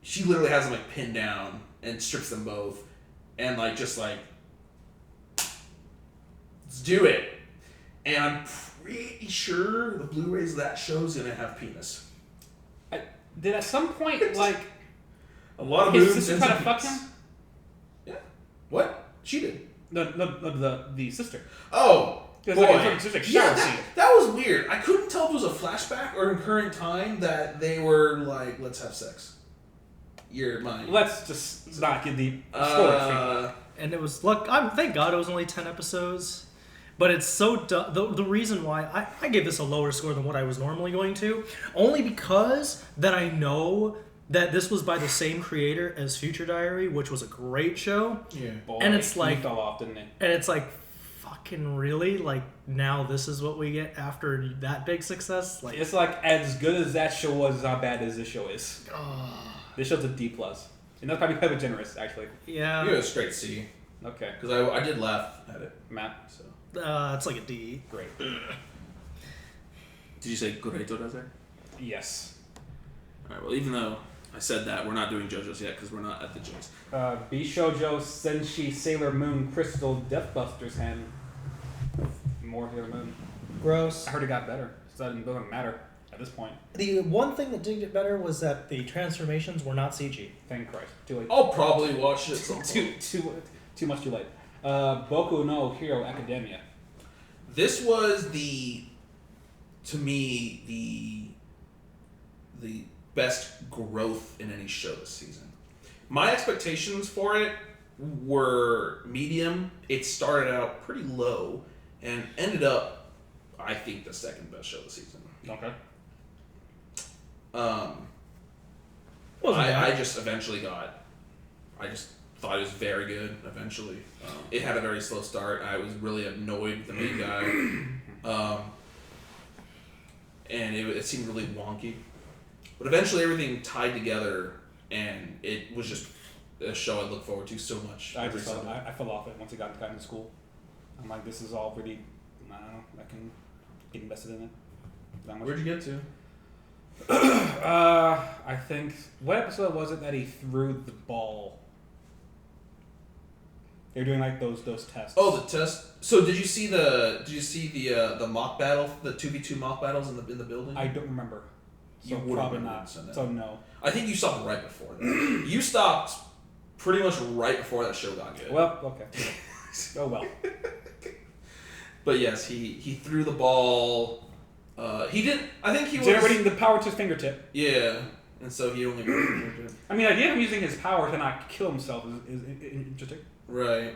she literally has them like pinned down and strips them both, and like just like, let's do it. And I'm pretty sure the Blu-rays of that show is gonna have penis. Did at some point like a lot of his boobs sister and try to some fuck penis. him? Yeah. What? She did. The sister. Oh. It was boy. like a specific shower scene. That was weird. I couldn't tell if it was a flashback or in current time that they were like, let's have sex. You're mine. Let's just not get the story. And it was thank God it was only 10 episodes. But it's so the reason why I gave this a lower score than what I was normally going to, only because that I know that this was by the same creator as Future Diary, which was a great show. Yeah. Boy, and it's like he fell off, didn't he? And it's like, fucking really? Like now this is what we get after that big success? Like it's like as good as that show was, how bad as this show is. This show's a D+. And that's probably kind of generous, actually. Yeah. You a straight C. Okay. Because I did laugh at it. Matt. So. It's like a D. Great. Did you say Goreito does it? Yes. Alright, well, even though I said that, we're not doing JoJo's yet because we're not at the Jo's. Bishoujo, Senshi, Sailor Moon, Crystal, Deathbusters, and more Sailor Moon. Gross. I heard it got better, so that doesn't matter at this point. The one thing that did get better was that the transformations were not CG. Thank Christ. Too late. I'll probably watch it some point. Too much too late. Boku no Hero Academia. This was to me, the best growth in any show this season. My expectations for it were medium. It started out pretty low and ended up, I think, the second best show this season. Okay. I just eventually I just thought it was very good eventually. It had a very slow start. I was really annoyed with the main guy. And it seemed really wonky. But eventually everything tied together, and it was just a show I look forward to so much. I fell off it once it got into school. I'm like, this is all pretty, I don't know, I can get invested in it. Where'd you get to? I think, what episode was it that he threw the ball? They were doing like those tests. Oh, the test. So did you see the mock battle, the 2v2 mock battles in the building? I don't remember. So You would've probably been not. so So no. I think you stopped right before that. You stopped pretty much right before that show got good. Well, okay. Oh well. But yes, he threw the ball. He didn't. I think he was Generating the power to his fingertip. Yeah, and so he only. I mean, the idea of him using his power to not kill himself is interesting. Right.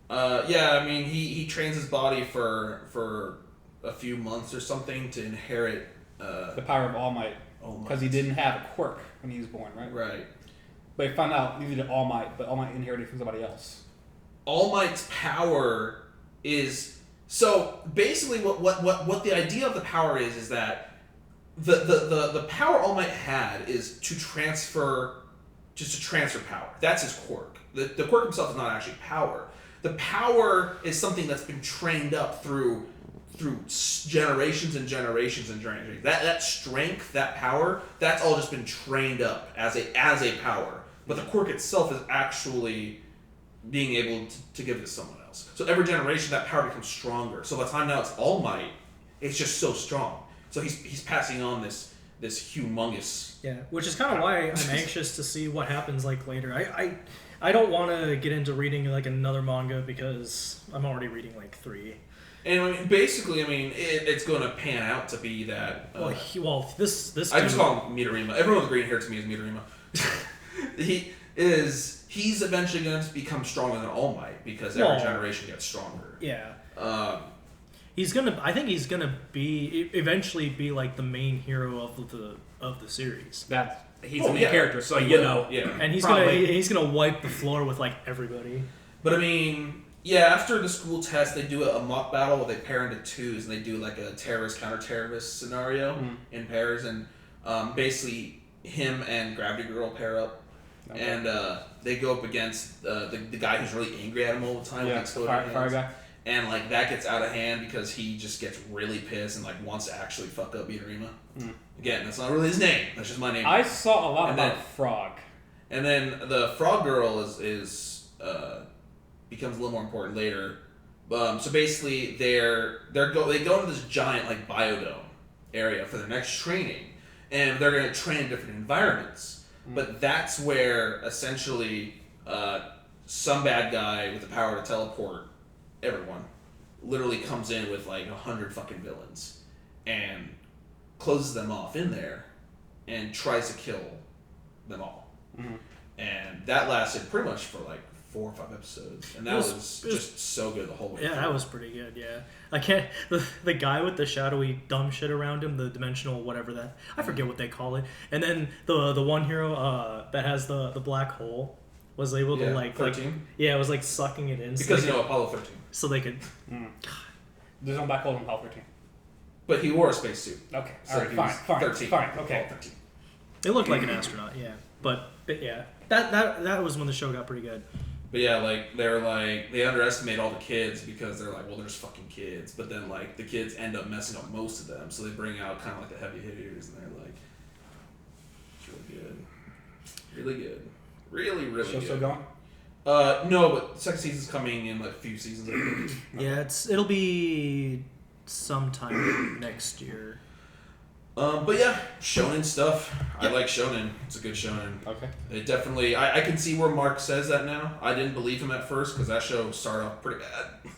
Yeah, I mean, he trains his body for a few months or something to inherit The power of All Might. Because he didn't have a quirk when he was born, right? Right. But he found out he needed All Might, but All Might inherited from somebody else. All Might's power is so basically what the idea of the power is that the power All Might had is to transfer power. That's his quirk. The quirk himself is not actually power. The power is something that's been trained up through generations and generations and generations. That strength, that power, that's all just been trained up as a power. But the quirk itself is actually being able to give it to someone else. So every generation, that power becomes stronger. So by the time now it's All Might, it's just so strong. So he's passing on this humongous. Yeah, which is kind of why I'm anxious to see what happens like later. I don't want to get into reading like another manga because I'm already reading like 3. And I mean, basically, it's going to pan out to be that. This. I just call him Midorima. Everyone with green hair to me is Midorima. He's eventually going to become stronger than All Might because every generation gets stronger. Yeah. I think he's gonna eventually be like the main hero of the series. That's he's the main character, so you know. Yeah. And he's Probably. gonna wipe the floor with like everybody. But I mean, yeah, after the school test, they do a mock battle where they pair into twos and they do like a terrorist counter-terrorist scenario in pairs, and basically him and Gravity Girl pair up, and they go up against the guy who's really angry at him all the time. Yeah, with exploding fire hands. guy. And like that gets out of hand because he just gets really pissed and like wants to actually fuck up Midorima. Again, that's not really his name. That's just my name. I saw a lot And about then- Frog. And then the frog girl is becomes a little more important later. So basically, they go into this giant like biodome area for their next training, and they're going to train in different environments. But that's where essentially some bad guy with the power to teleport everyone literally comes in with like 100 fucking villains and closes them off in there and tries to kill them all. And that lasted pretty much for like 4 or 5 episodes, and that was just so good the whole way. Yeah, through. that was pretty good. Yeah, I can't. The guy with the shadowy dumb shit around him, the dimensional whatever that I forget what they call it. And then the one hero that has the black hole was able to like 13. It was like sucking it in Because Apollo 13. so they could. There's no black hole in Apollo 13. But he wore a spacesuit. Okay, So alright, he was fine, 13. okay. Apollo 13. It looked like an astronaut, yeah. But yeah, that was when the show got pretty good. But yeah, like they underestimate all the kids because they're like, well, there's fucking kids. But then like the kids end up messing up most of them, so they bring out kind of like the heavy hitters, and they're like, it's really good, really good, really Show good. still going? No, but the second season's coming in like a few seasons. I think. Yeah, it'll be sometime next year. But yeah, shonen stuff. I like shonen. It's a good shonen. Okay. It definitely. I can see where Mark says that now. I didn't believe him at first because that show started off pretty bad.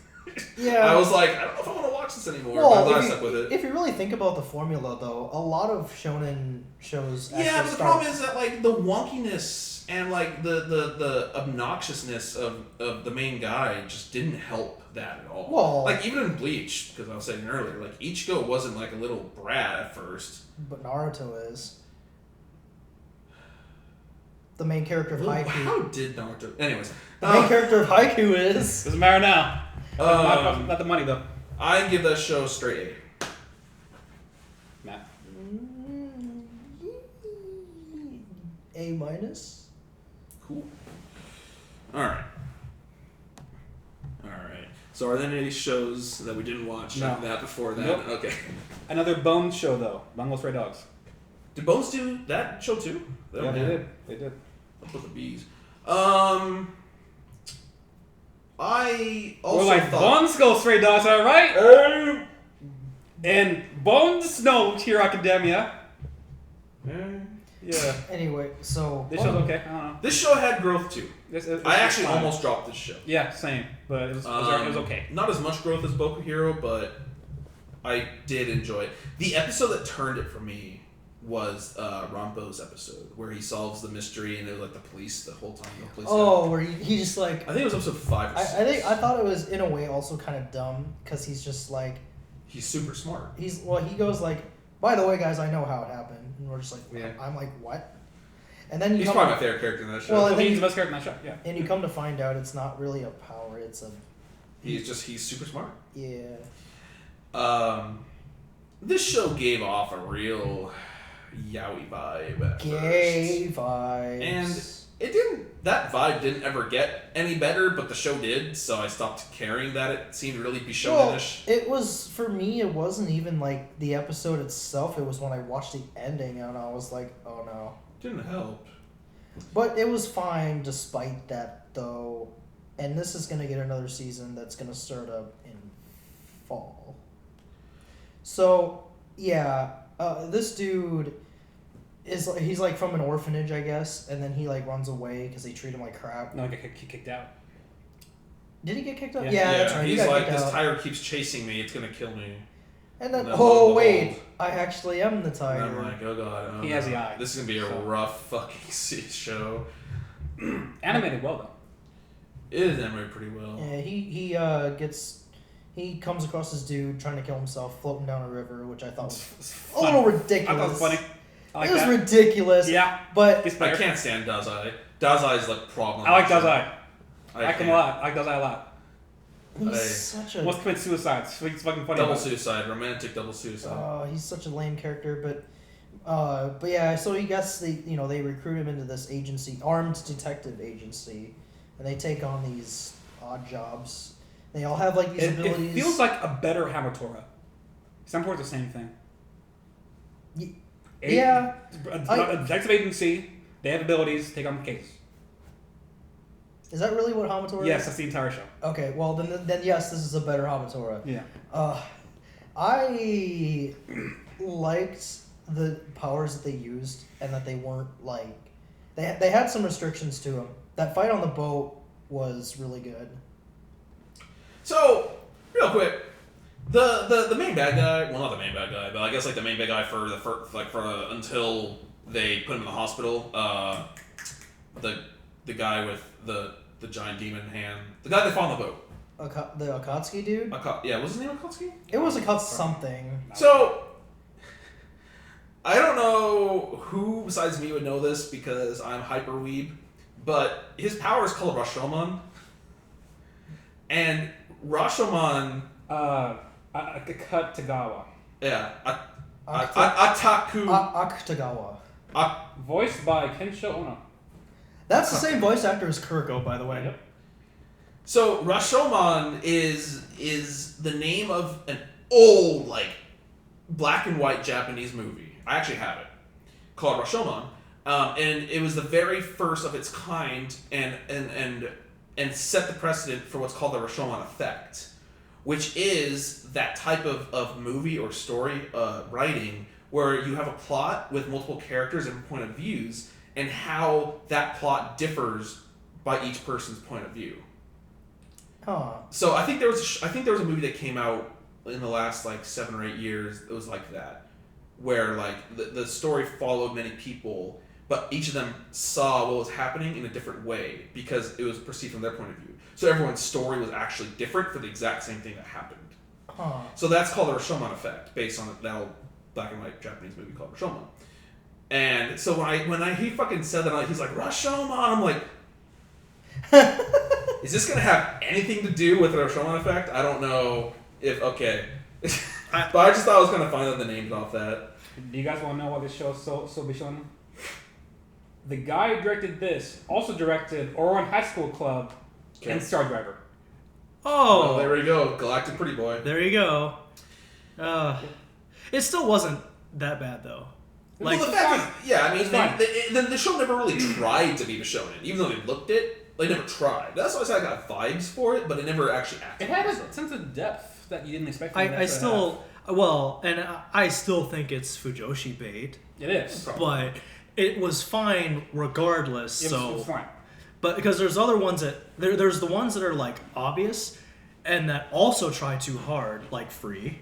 Yeah. I was like, I don't know if I want to watch this anymore. Well, but I if stuck with it. if you really think about the formula, though, a lot of shonen shows. Yeah, actually but the start- problem is that like the wonkiness and like the obnoxiousness of the main guy just didn't help that at all. Well- like even in Bleach, because I was saying earlier, like Ichigo wasn't like a little brat at first. But Naruto is. The main character of Well, Haikyuu. how did Naruto? Anyways, The main character of Haikyuu is. Doesn't matter now. Not the money though. I give that show a straight Matt. A minus. A. Cool. All right. So are there any shows that we didn't watch No. after that before that? Nope. Okay. Another Bones show though. Bungou Stray Dogs. Did Bones do that show too? Yeah, they did. They did. Up with the bees. I also We're like thought. Bones go Stray Dogs, alright? And Bones no Hero Academia. Yeah. Anyway, so. This show's okay. I don't know. This show had growth too. It's I actually fine. almost dropped this show. Yeah, same. But it was okay. Not as much growth as Boku Hero, but I did enjoy it. The episode that turned it for me was Rampo's episode, where he solves the mystery and it was like the police the whole time. The police Oh, where he just like. I think it was episode 5 or 6. I thought it was in a way also kind of dumb because he's just like He's super smart. he goes like, by the way guys, I know how it happened, and we're just like, Yeah. I'm like, what? And then you He's come, probably my favorite character in that show. Well, Well, and then he's you- the best character in that show. Yeah. and you come to find out it's not really a power, it's a he's super smart. yeah. This show gave off a real yaoi vibe at Gay first. vibes. And it didn't. That vibe didn't ever get any better, but the show did. So I stopped caring that it seemed to really be well, shonenish. it was for me. It wasn't even like the episode itself. It was when I watched the ending, and I was like, "Oh no!" Didn't help. But it was fine despite that, though. And this is gonna get another season that's gonna start up in fall. So yeah, this dude is he's like from an orphanage, I guess, and then he like runs away because they treat him like crap. No, he kicked out. Did he get kicked out? Yeah. Yeah, that's right. He He's got like, kicked this out. tiger keeps chasing me. It's gonna kill me. And then, And then oh lo and wait, behold. I actually am the And tiger. I'm like, oh god. Oh He has no. the eye. This is gonna be a So- rough fucking show. Animated well though. It is animated pretty well. Yeah, he comes across this dude trying to kill himself, floating down a river, which I thought was It's a little fun. ridiculous. I thought it was funny. I like it was that. ridiculous. Yeah. But He's I better. can't stand Dazai. Dazai's like problem. I like Dazai. I like him a can't. lot. I like Dazai a lot. he's such a Wants to commit suicide. So he's fucking funny. Double about it. suicide, romantic double suicide. he's such a lame character, but yeah, so he gets they recruit him into this agency, armed detective agency, and they take on these odd jobs. They all have like these abilities. It feels like a better Hamatora. Some parts the same thing. Yeah. A detective agency. They have abilities. Take on the case. Is that really what Hamatora is? Yes, that's the entire show. Okay, well then yes, this is a better Hamatora. Yeah. I liked the powers that they used and that they weren't like they had some restrictions to them. That fight on the boat was really good. So, real quick, the main bad guy, well not the main bad guy, but I guess like the main bad guy for until they put him in the hospital, the guy with the giant demon hand, the guy that fought on the boat. The Akatsuki dude? Yeah, was his name Akatsuki? It was Akatsuki something. So, I don't know who besides me would know this because I'm hyper weeb, but his power is called Rashomon. And Rashomon... Kudakenai. Yeah. Ataku... Akutagawa. Voiced by Kensho Ono. That's the same voice actor as Kuroko, by the way. Yep. So Rashomon is the name of an old like black and white Japanese movie. I actually have it called Rashomon, and it was the very first of its kind, and set the precedent for what's called the Rashomon effect, which is that type of movie or story writing where you have a plot with multiple characters and point of views, and how that plot differs by each person's point of view. Huh. So I think there was a movie that came out in the last like 7 or 8 years. It was like that, where like the story followed many people, but each of them saw what was happening in a different way because it was perceived from their point of view. So everyone's story was actually different for the exact same thing that happened. Huh. So that's called the Rashomon effect, based on that old black and white Japanese movie called Rashomon. And so when he fucking said that, he's like Rashomon. I'm like, is this gonna have anything to do with the Rashomon effect? I don't know if okay, but I just thought it was kind of fun that the names off that. Do you guys want to know why this show is so be shown? The guy who directed this also directed Ouran High School Club and Star Driver. Oh, Oh, there we go, Galactic Pretty Boy. there you go. It still wasn't that bad though. Like, Well, the fact is, yeah, I mean, It's fine. the show never really tried to be shonen, even though they looked it. They never tried. That's why I said I got vibes for it, but it never actually acted. It had a sense of depth that you didn't expect. From I still, well, and I still think it's Fujoshi bait, It is. but it was fine regardless. It was fine. But because there's other ones that there's the ones that are like obvious, and that also try too hard, like Free.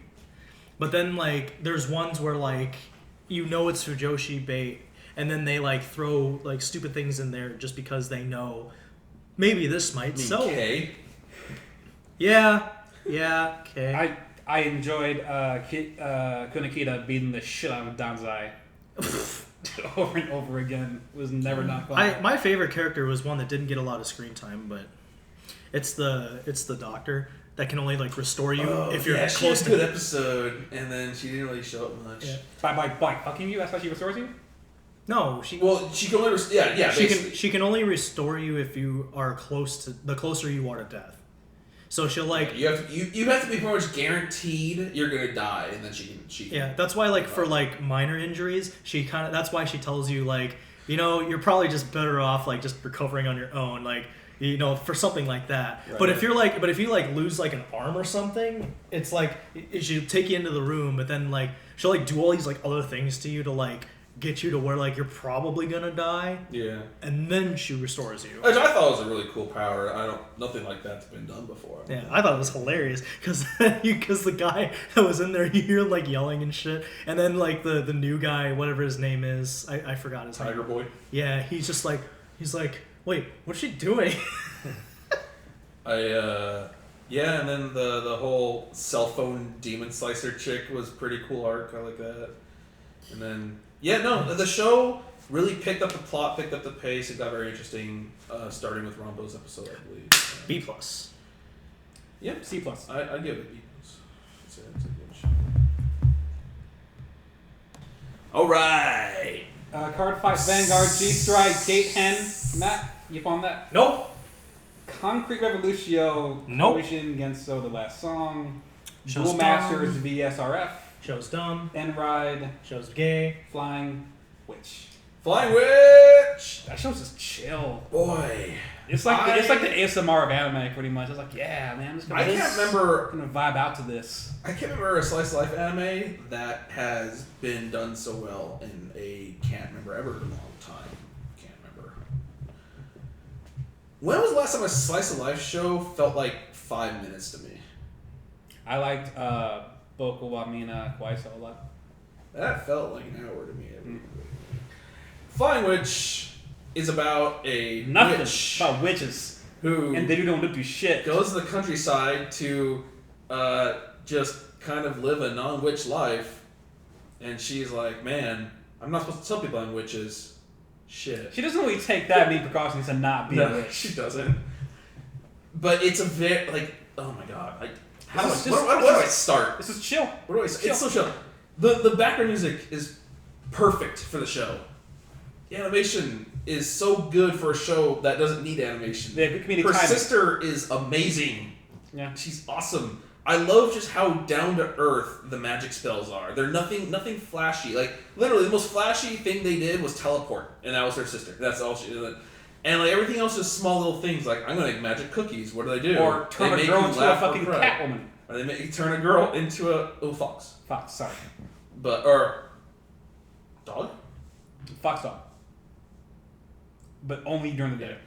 But then like there's ones where like you know it's Fujoshi bait, and then they like throw like stupid things in there just because they know maybe this might sell. Okay. Yeah. Okay. I enjoyed Kunakita beating the shit out of Danzai over and over again. It was never not fun. My favorite character was one that didn't get a lot of screen time, but it's the doctor that can only like restore you if you're she close had a to good episode, and then she didn't really show up much. Yeah. By fucking you, that's why she restores you? No, She can only she can only restore you if you are close to the closer you are to death. So she'll like you have to be pretty much guaranteed you're gonna die, and then she can. Yeah, that's why like for like minor injuries, that's why she tells you like, you know, you're probably just better off like just recovering on your own, like, you know, for something like that. Right. But if you like lose like an arm or something, it's like she'll take you into the room, but then like she'll like do all these like other things to you to like get you to where like you're probably gonna die. Yeah. And then she restores you. Which I thought was a really cool power. Nothing like that's been done before. Yeah, I thought it was hilarious because the guy that was in there, you hear like yelling and shit, and then like the new guy, whatever his name is, I forgot his name. Tiger Boy. Yeah, he's like, wait, what's she doing? Yeah, and then the whole cell phone demon slicer chick was pretty cool arc. I like that. And then Yeah, no, the show really picked up the plot, picked up the pace. It got very interesting, starting with Rambo's episode, I believe. B plus. Yep. C plus. I give it B plus. It's a good show. All right. Card Fight Vanguard, G-Strike, Gate Hen. Matt, you found that? Nope. Concrete Revolutio, Nope. Collision Genso, The Last Song, Show's Duel Masters dumb. VSRF, Show's dumb. N-Ride, Show's gay. Flying Witch. Flying Witch! That show's just chill. Boy. It's like the ASMR of anime, pretty much. It's like, yeah, man, I'm just gonna, I can't remember. gonna vibe out to this. I can't remember a slice of life anime that has been done so well in a can't remember ever in a long time. Can't remember. When was the last time a slice of life show felt like 5 minutes to me? I liked Boku wa Mina Kwaiso a lot. That felt like an hour to me. Flying Witch is about a Nothing witch about witches. who And they don't do shit. goes to the countryside to just kind of live a non-witch life, and she's like, man, I'm not supposed to tell people I'm witches. Shit. She doesn't really take that many precautions to not be a No, witch. she doesn't. But it's a very, like, oh my god. Like, how do I, This is where just- do I start? This is chill. Where do I start? It's so chill. The background music is perfect for the show. The animation is so good for a show that doesn't need animation. Yeah, good comedic Her timing. sister is amazing. Yeah. She's awesome. I love just how down to earth the magic spells are. They're nothing flashy. Like literally, the most flashy thing they did was teleport, and that was her sister. That's all she did. And like everything else is small little things. Like I'm gonna make magic cookies. What do? Or turn They a make girl you into a laugh or fucking cry. Catwoman. Or they make you turn a girl into a fox. Fox, sorry. Or dog. Fox dog. But only during the day.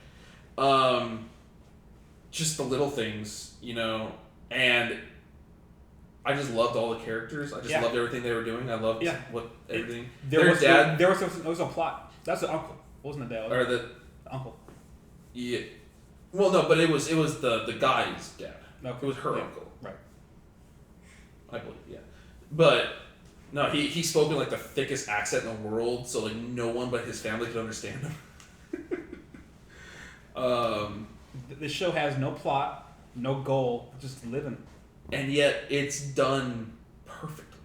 Just the little things, you know, and I just loved all the characters. I just loved everything they were doing. I loved what everything. There Their was a plot. That's the uncle. It wasn't the dad. or The uncle. yeah. Well, no, but it was the guy's dad. Okay. It was her Yeah. uncle, Right. I believe. Yeah, but no, he spoke in like the thickest accent in the world, so like no one but his family could understand him. This show has no plot, no goal, just living. And yet it's done perfectly.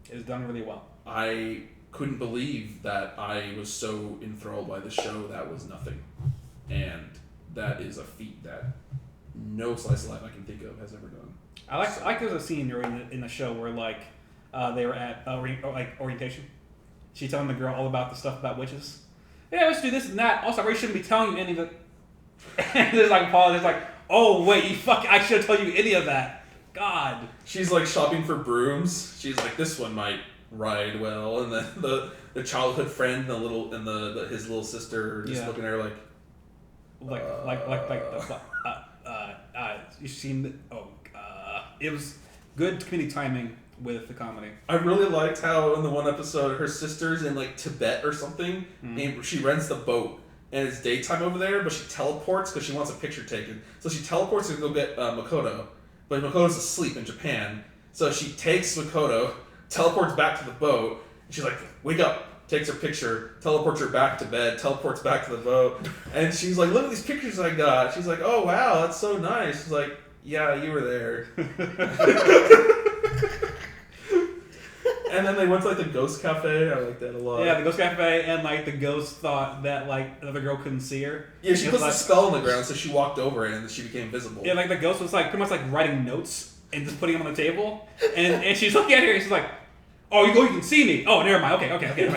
It's done really well. I couldn't believe that I was so enthralled by the show that was nothing. And that is a feat that no slice of life I can think of has ever done. I like there's a scene in the show where like they were at orientation. She's telling the girl all about the stuff about witches. Yeah, let's do this and that. Also, I really shouldn't be telling you any of it. And there's like Paul is like, oh wait, I should have told you any of that. God. She's like shopping for brooms. She's like, this one might ride well, and then the childhood friend and his little sister are just looking at her like you've seen it was good comedic timing with the comedy. I really liked how in the one episode her sister's in like Tibet or something, and she rents the boat, and it's daytime over there, but she teleports because she wants a picture taken. So she teleports to go get Makoto, but Makoto's asleep in Japan. So she takes Makoto, teleports back to the boat, and she's like, wake up, takes her picture, teleports her back to bed, teleports back to the boat, and she's like, look at these pictures I got. She's like, oh wow, that's so nice. She's like, yeah, you were there. And then they went to like the ghost cafe. I like that a lot. Yeah, the ghost cafe, and like the ghost thought that like another girl couldn't see her. Yeah, she It puts was, the spell on the ground, so she walked over it, and then she became visible. Yeah, like the ghost was like pretty much like writing notes and just putting them on the table, and she's looking at her and she's like, "Oh, you can see me. Oh, never mind. Okay.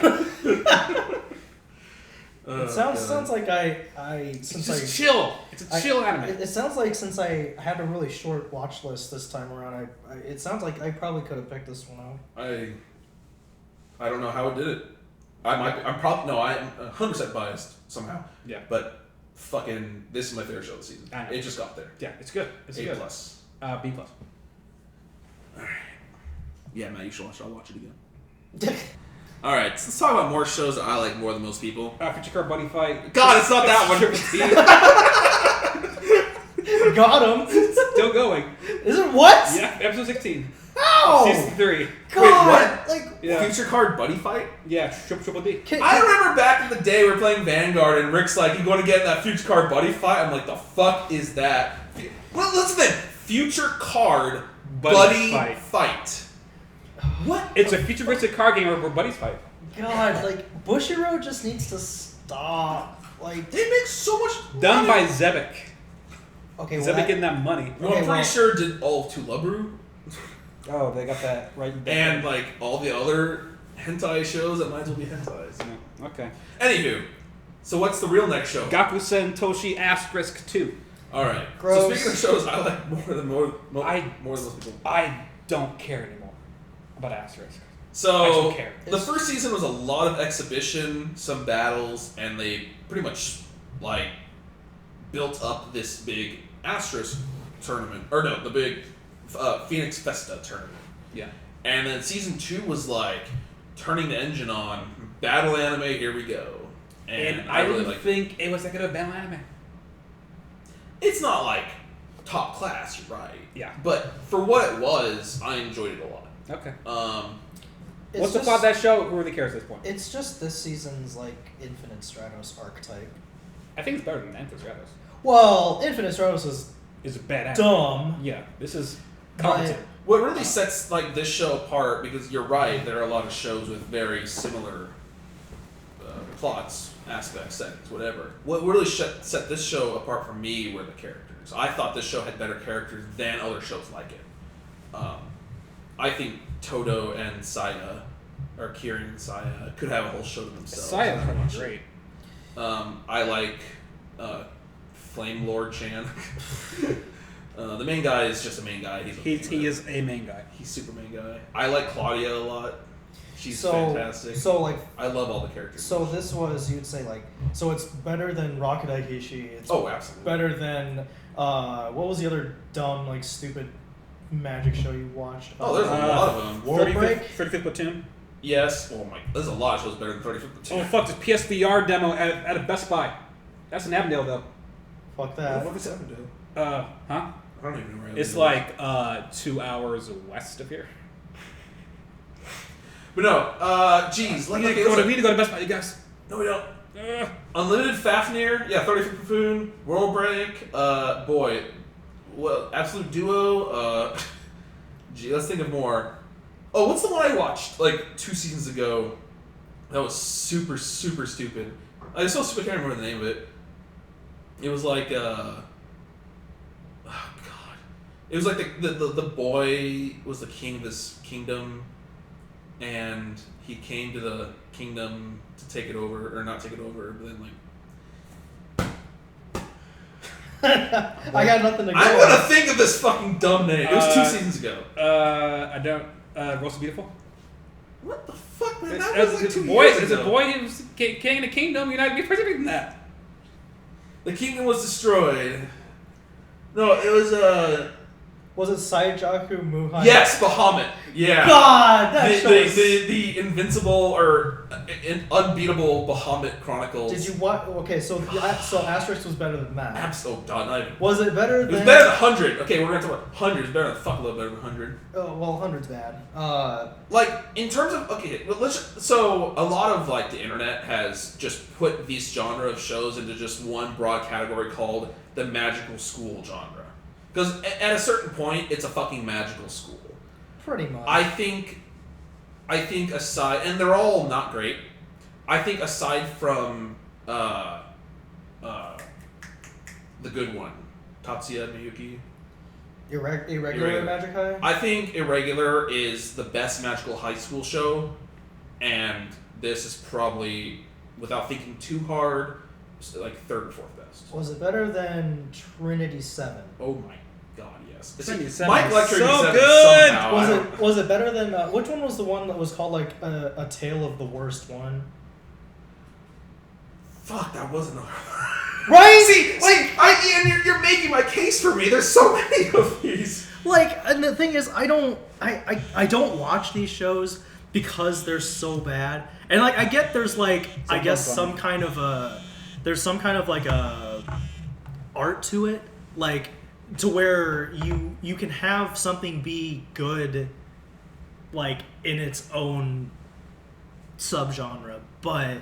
It sounds like It's just chill. It's a chill anime. It sounds like since I had a really short watch list this time around, it sounds like I probably could have picked this one out. I don't know how it did it. I'm 100% biased somehow. Yeah. But fucking, this is my favorite show of the season. I know. It just got there. Yeah, it's good. It's A+. good. B+. Alright. Yeah, Matt, you should watch it. I'll watch it again. Alright, so let's talk about more shows that I like more than most people. Future Car Buddy Fight. God, it's not that one. Got him. Still going. Is it what? Yeah, episode 16. How? Season 3. God, like Yeah. Future Card Buddy Fight? Yeah, Triple D. I remember back in the day we were playing Vanguard and Rick's like, you going to get in that Future Card Buddy Fight? I'm like, the fuck is that? Well, listen, Future Card Buddy Fight. What? It's a futuristic card game where buddies fight. God, like Bushiroad just needs to stop. Like They make so much Done by money. Zebek. okay, Zebek well, getting that money. Well, I'm pretty sure did all of Tulabru Oh, they got that right. and like all the other hentai shows that might as well be hentais. Yeah, okay. Anywho, so what's the real next show? Gakusen Toshi Asterisk 2. All right. Gross. So speaking of shows, I like more than most people. I don't care anymore about Asterisk. I So don't care. the first season was a lot of exhibition, some battles, and they pretty much like built up this big Asterisk tournament, or no, the big Phoenix Festa tournament. Yeah. And then season 2 was like turning the engine on, battle anime, here we go. And I really didn't like. think it was that good of a battle anime. It's not like top class, you're right. Yeah. But for what it was, I enjoyed it a lot. Okay. it's What's the just- plot of that show? Who really cares at this point? It's just this season's like Infinite Stratos archetype. I think it's better than Anthos Stratos. Well, Infinite Stratos is It's badass. dumb. Yeah, this is But competent. What really sets like this show apart, because you're right, there are a lot of shows with very similar plots, aspects, settings, whatever. What really set this show apart from me were the characters. I thought this show had better characters than other shows like it. I think Todo and Saya, or Kirin and Saya, could have a whole show to themselves. Saya's fucking great. I like Flame Lord Chan. The main guy is just a main guy. He is a main guy. He's super main guy. I like Claudia a lot. She's so fantastic. so like I love all the characters. so this was you'd say like so it's better than Rocket Aikishi. It's Oh, absolutely. better than what was the other dumb like stupid magic show you watched? Oh, there's a lot of them. World Break? 35th Platoon. Yes. Oh my. There's a lot of shows better than 35th Platoon. Oh fuck, this PSVR demo at a Best Buy. That's in Avondale though. Fuck What that. the fuck is Avondale? Huh? I don't even know where It's Avondale like 2 hours west of here. is. But no. Geez. We need to go to Best Buy, you guys. No, we don't. Unlimited Fafnir. Yeah. 35th Platoon. World Break. Boy. Well, Absolute Duo. Gee, let's think of more. Oh, what's the one I watched like 2 seasons ago? That was super, super stupid. I was so stupid I can't remember the name of it. It was like oh god. It was like the boy was the king of this kingdom, and he came to the kingdom to take it over, or not take it over, but then like I got nothing to go. I'm gonna think of this fucking dumb name. It was 2 seasons ago. I don't. Roast Beautiful. What the fuck, man? It's, That was like it's 2 a boy. years It's ago. a boy who's king of the kingdom. You're not be president than that. The kingdom was destroyed. No, it was Was it Saijaku Muhan? yes, Bahamut. Yeah. God, that show is- the invincible or unbeatable Bahamut Chronicles. Did you watch? Okay, so Asterisk was better than that. Oh, God, not even. Was it better It was than? better than 100. Okay, we're gonna talk about 100. It's better than fuck a little better than 100. Oh, well, 100's bad. Like in terms of okay, well, so a lot of like the internet has just put these genre of shows into just one broad category called the magical school genre. Because at a certain point, it's a fucking magical school. Pretty much. I think aside, and they're all not great. I think aside from the good one, Tatsuya Miyuki, Irregular Magic High? I think Irregular is the best magical high school show, and this is probably, without thinking too hard, like 3rd or 4th best. Was it better than Trinity 7? Oh my god, yes. Trinity See, 7 Mike is Lecter so 7 good! somehow, I don't- Was it better than which one was the one that was called like a Tale of the Worst One? Fuck, that was another Right? See, like, and you're making my case for me. There's so many of these. Like, and the thing is, I don't watch these shows because they're so bad. And like, I get there's like, I guess some kind of like a art to it, like to where you can have something be good like in its own subgenre, but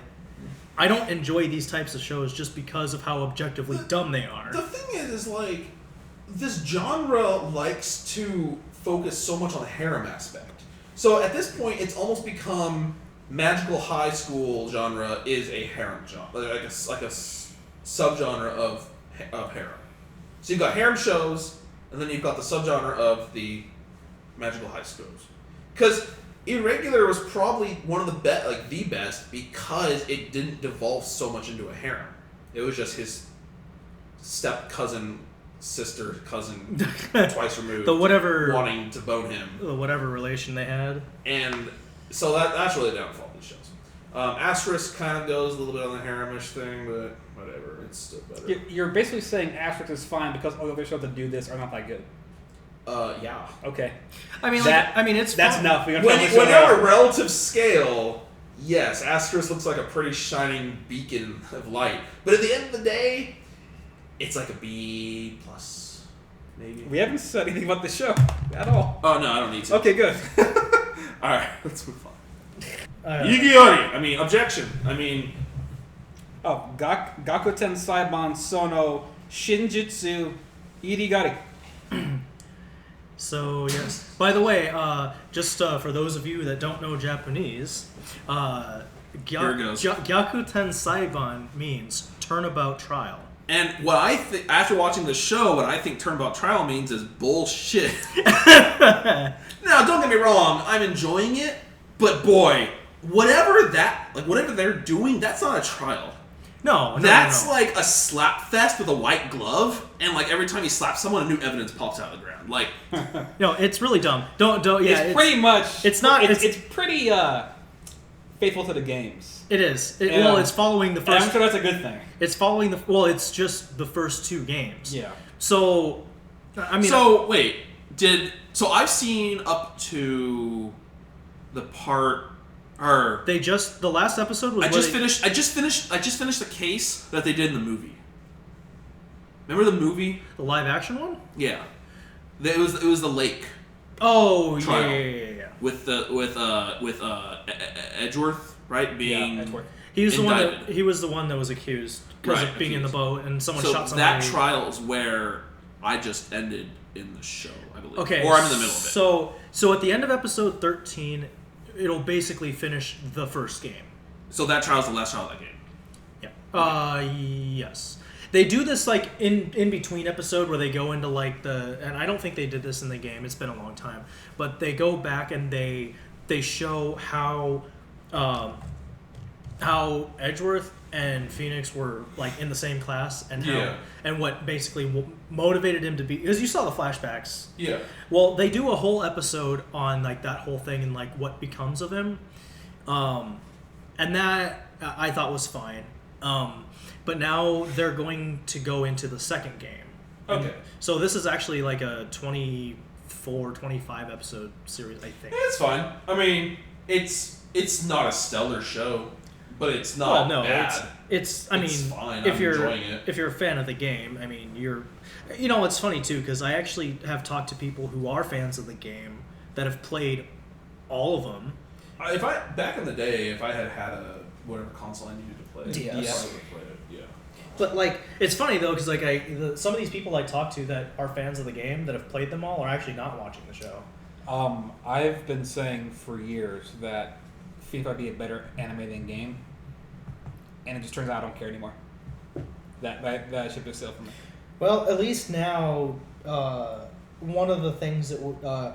I don't enjoy these types of shows just because of how objectively dumb they are. The thing is like, this genre likes to focus so much on the harem aspect. So at this point, it's almost become magical high school genre is a harem genre, like a subgenre of harem. So you've got harem shows, and then you've got the subgenre of the magical high schools. Because Irregular was probably one of the the best because it didn't devolve so much into a harem. It was just his step cousin, sister, cousin, twice removed, the whatever wanting to bone him, the whatever relation they had, and so that's really the downfall of these shows. Asterisk kind of goes a little bit on the haremish thing, but whatever, it's still better. You're basically saying Asterisk is fine because all the other shows that do this are not that good. Yeah. Okay. I mean, it's that's fun. enough. When on a relative scale, yes, Asterisk looks like a pretty shining beacon of light. But at the end of the day, it's like a B+, maybe. We haven't said anything about the show at all. Oh, no, I don't need to. Okay, good. Alright, let's move on. Yugiori! Objection. Gakuten, Saiban, Sono, Shinjitsu, Irigari. So, yes. By the way, just for those of you that don't know Japanese, Here it goes. Gyakuten Saiban means turnabout trial. And what I think, after watching the show, what I think turnabout trial means is bullshit. Now, don't get me wrong, I'm enjoying it, but boy, whatever they're doing, that's not a trial. No. Like a slap fest with a white glove, and like every time you slap someone, a new evidence pops out of the ground. Like, no, it's really dumb. Don't. Yeah, it's pretty much. It's not. It's pretty faithful to the games. It is. Well, it's following the first. And I'm sure that's a good thing. It's following the. Well, it's just the first two games. Yeah. So, I mean. So I've seen up to the part. Or the last episode was. I just finished the case that they did in the movie. Remember the movie? The live action one? Yeah. It was the lake. Oh trial yeah. With Edgeworth, right? Being Edgeworth. He was indicted. he was the one that was accused because of being in the boat and someone shot somebody. That trial is where I just ended in the show, I believe. Okay. Or I'm in the middle of it. So at the end of episode 13, it'll basically finish the first game. So that trial's the last trial of that game. Yeah. Yes. They do this like in between episode where they go into like and I don't think they did this in the game. It's been a long time, but they go back and they show how Edgeworth and Phoenix were like in the same class and and what basically motivated him to be, because you saw the flashbacks. Yeah. Well, they do a whole episode on like that whole thing and like what becomes of him, and that I thought was fine. But now they're going to go into the second game. Okay. And so this is actually like a 24, 25 episode series, I think. It's fine. I mean, it's not a stellar show, but it's not bad. It's fine. If I'm you're enjoying it. If you're a fan of the game, I mean, it's funny too because I actually have talked to people who are fans of the game that have played all of them. Back in the day, if I had a whatever console I needed to play, DS. I would have played it. Yeah. But like, it's funny though because like some of these people I talk to that are fans of the game that have played them all are actually not watching the show. I've been saying for years that FIFA would be a better anime than game, and it just turns out I don't care anymore. That ship is sailed for me. Well, at least now, one of the things that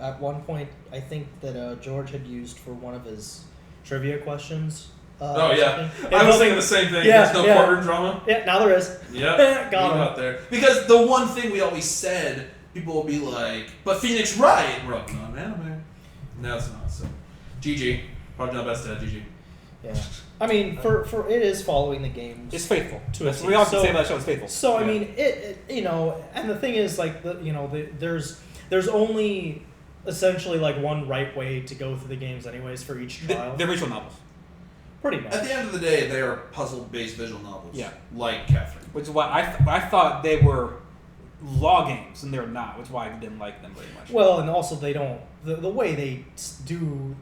at one point I think that George had used for one of his trivia questions. I was thinking the same thing. Yeah, There's no courtroom drama. Yeah, now there is. Yeah, got him out there. Because the one thing we always said, people will be like, "But Phoenix Wright." We're like, "Not an anime." No, it's not. So, GG. Probably not best to have GG. Yeah. I mean, for it is following the games. It's faithful. To a We all can say about that show. It's faithful. So I mean, it and the thing is like there's only essentially like one right way to go through the games anyways for each trial. They're visual novels. Pretty much. At the end of the day, they are puzzle-based visual novels. Yeah. Like Catherine. Which is why I thought they were law games, and they're not, which is why I didn't like them very much. Well, and also they don't the way they do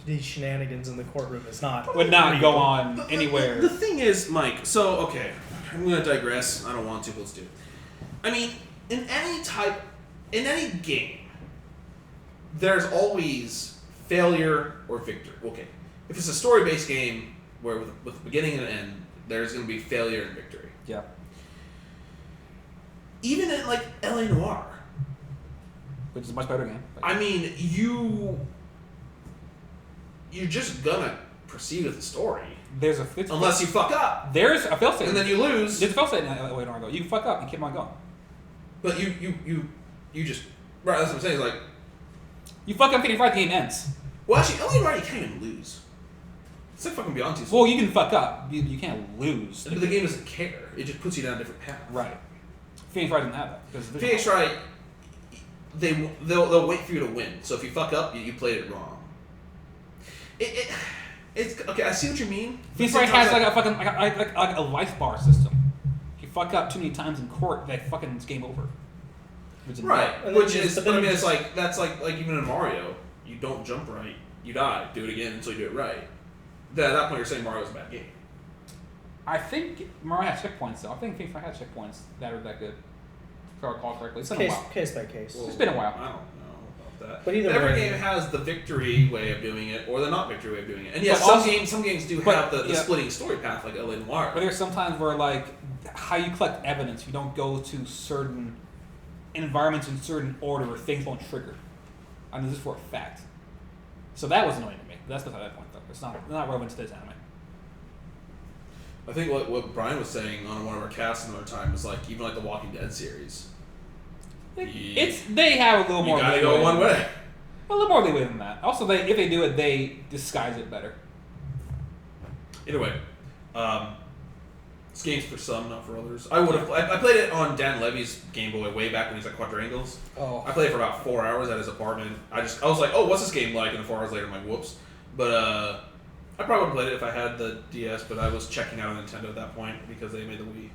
these shenanigans in the courtroom is not would not go on anywhere. The thing is, Mike. So okay, I'm gonna digress. I don't want to, but let's do it. I mean, in any game, there's always failure or victory. Okay, if it's a story-based game where with a beginning and an end, there's going to be failure and victory. Yeah. Even in like LA Noire, Which is a much better game. I mean, you're just gonna proceed with the story There's unless you fuck up, There's a fail state. and then you lose. There's a fail state in LA Noire, though. You can fuck up and keep on going. But you just right. That's what I'm saying. Is like, You fuck up and you fight, the game ends. well, actually, LA Noire you can't even lose. It's like fucking Beyond 2. Well, you can fuck up. You can't lose. But the game doesn't care. It just puts you down a different path. Right. Phoenix Wright doesn't have that. Because Phoenix Wright, they'll wait for you to win. So if you fuck up, you played it wrong. It's okay. I see what you mean. Phoenix Wright has like a fucking like a life bar system. If you fuck up too many times in court, that fucking it's game over. Right. And Which then is, just- but I mean, it's like that's like even in Mario, you don't jump right, you die. Do it again until you do it right. Then at that point, you're saying Mario's a bad game. I think Mario has checkpoints though. I think Phoenix Wright has checkpoints that are that good. If I recall correctly, it's been a while. case by case. Well, It's been a while. I don't know about that. But either every way- game has the victory way of doing it or the not victory way of doing it. And yes, But also- some games do but, have the yeah. splitting story path like LA Noire. But there's sometimes where like how you collect evidence, you don't go to certain environments in certain order, or things won't trigger. I know this for a fact. So that was annoying to me. That's beside that point though. It's not relevant to this anime. I think what Brian was saying on one of our casts another time was like even like the Walking Dead series. They have a little more. You gotta leeway go one than that. way. A little more leeway than that. Also, if they do it, they disguise it better. Either way, this game's for some, not for others. I played it on Dan Levy's Game Boy way back when he was at Quadrangles. Oh. I played it for about 4 hours at his apartment. I was like, oh, what's this game like? And 4 hours later, I'm like, whoops. But I probably would have played it if I had the DS, but I was checking out on Nintendo at that point because they made the Wii.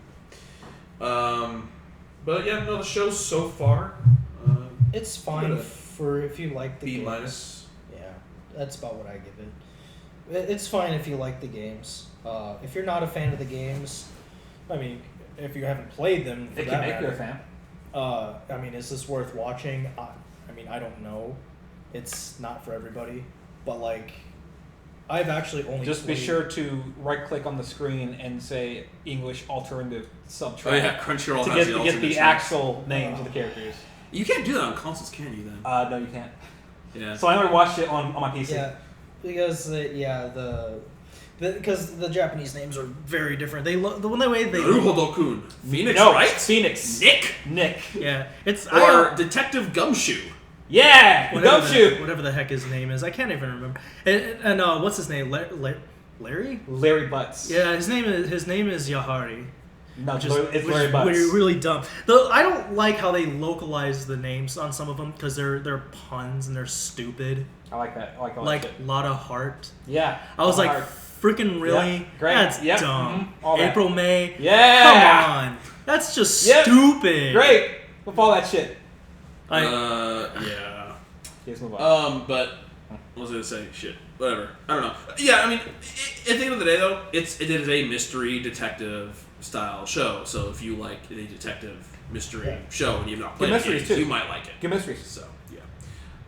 But yeah, no, the show so far. It's fine for if you like the B games. minus. Yeah, that's about what I give it. It's fine if you like the games. If you're not a fan of the games, I mean, if you haven't played them, for They that can make matter, you a fan. I mean, is this worth watching? I mean, I don't know. It's not for everybody, but like, I've actually only Just be played- sure to right-click on the screen and say English alternative subtract Oh yeah, Crunchyroll to has get the the alternate actual names of the characters. You can't do that on consoles, can you? Then. No, you can't. Yeah. So I only watched it on my PC. yeah, because because the Japanese names are very different. They look the way they Naruhodokun. Phoenix No, Wright? Phoenix. Nick? yeah, it's Or Detective Gumshoe. Yeah, whatever whatever the heck his name is. I can't even remember. And what's his name? Larry? Larry Butts. Yeah, his name is Yahari. No, Which it's Larry Butts. really dumb. Though I don't like how they localize the names on some of them because they're puns and they're stupid. I like that. I like all Like that shit. Lotta Heart. Yeah. I was like, Hard. freaking really? Yeah, great. That's Yep, dumb. all that. April May. Yeah. Come on. That's just Yep. stupid. Great. With all that shit. Yeah. Let's move on. But what was I gonna say? Shit. Whatever. I don't know. Yeah, I mean, at the end of the day, though, it is a mystery detective style show. So if you like a detective mystery show and you've not played mysteries, games, too. you might like it. Good mysteries. So yeah.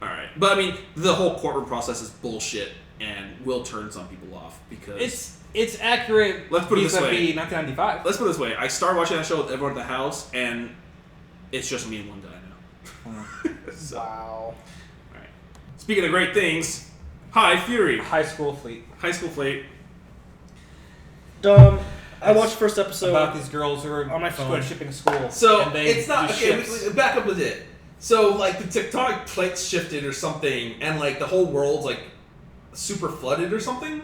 All right. But I mean, the whole courtroom process is bullshit and will turn some people off because It's accurate. Let's put it this way. vis-a-vis 1995. let's put it this way: I started watching that show with everyone at the house, and it's just me and one guy now. So, wow. all right. Speaking of great things, High Fury, High School Fleet. High School Fleet. Dumb. I watched first episode. About these girls who are on my phone. shipping school. So and they it's not do okay. ships. Back up with it. So like the tectonic plates shifted or something, and like the whole world's like super flooded or something,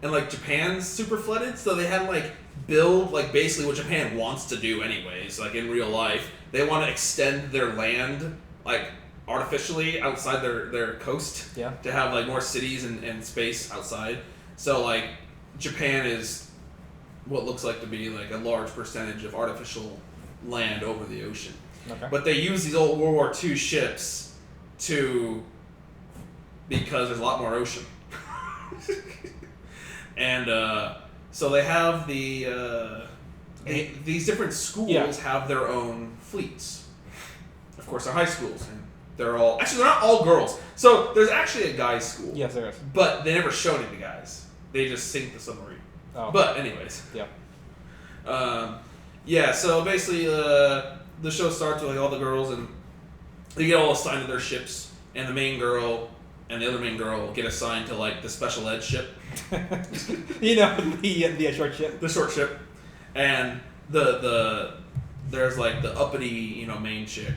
and like Japan's super flooded. So they had to like build like basically what Japan wants to do anyways. Like in real life, they want to extend their land like artificially outside their coast. Yeah. To have like more cities and space outside. So like Japan is what looks like to be like a large percentage of artificial land over the ocean. Okay. But they use these old World War II ships because there's a lot more ocean. And so they have these different schools have their own fleets. Of course, they're high schools. And they're not all girls. So there's actually a guys' school. Yes, there is. But they never showed any guys. They just sink the submarine. Oh. But anyways. Yeah. So basically the show starts with like all the girls and they get all assigned to their ships, and the main girl and the other main girl get assigned to like the special ed ship. the short ship. The short ship. And there's like the uppity, main chick.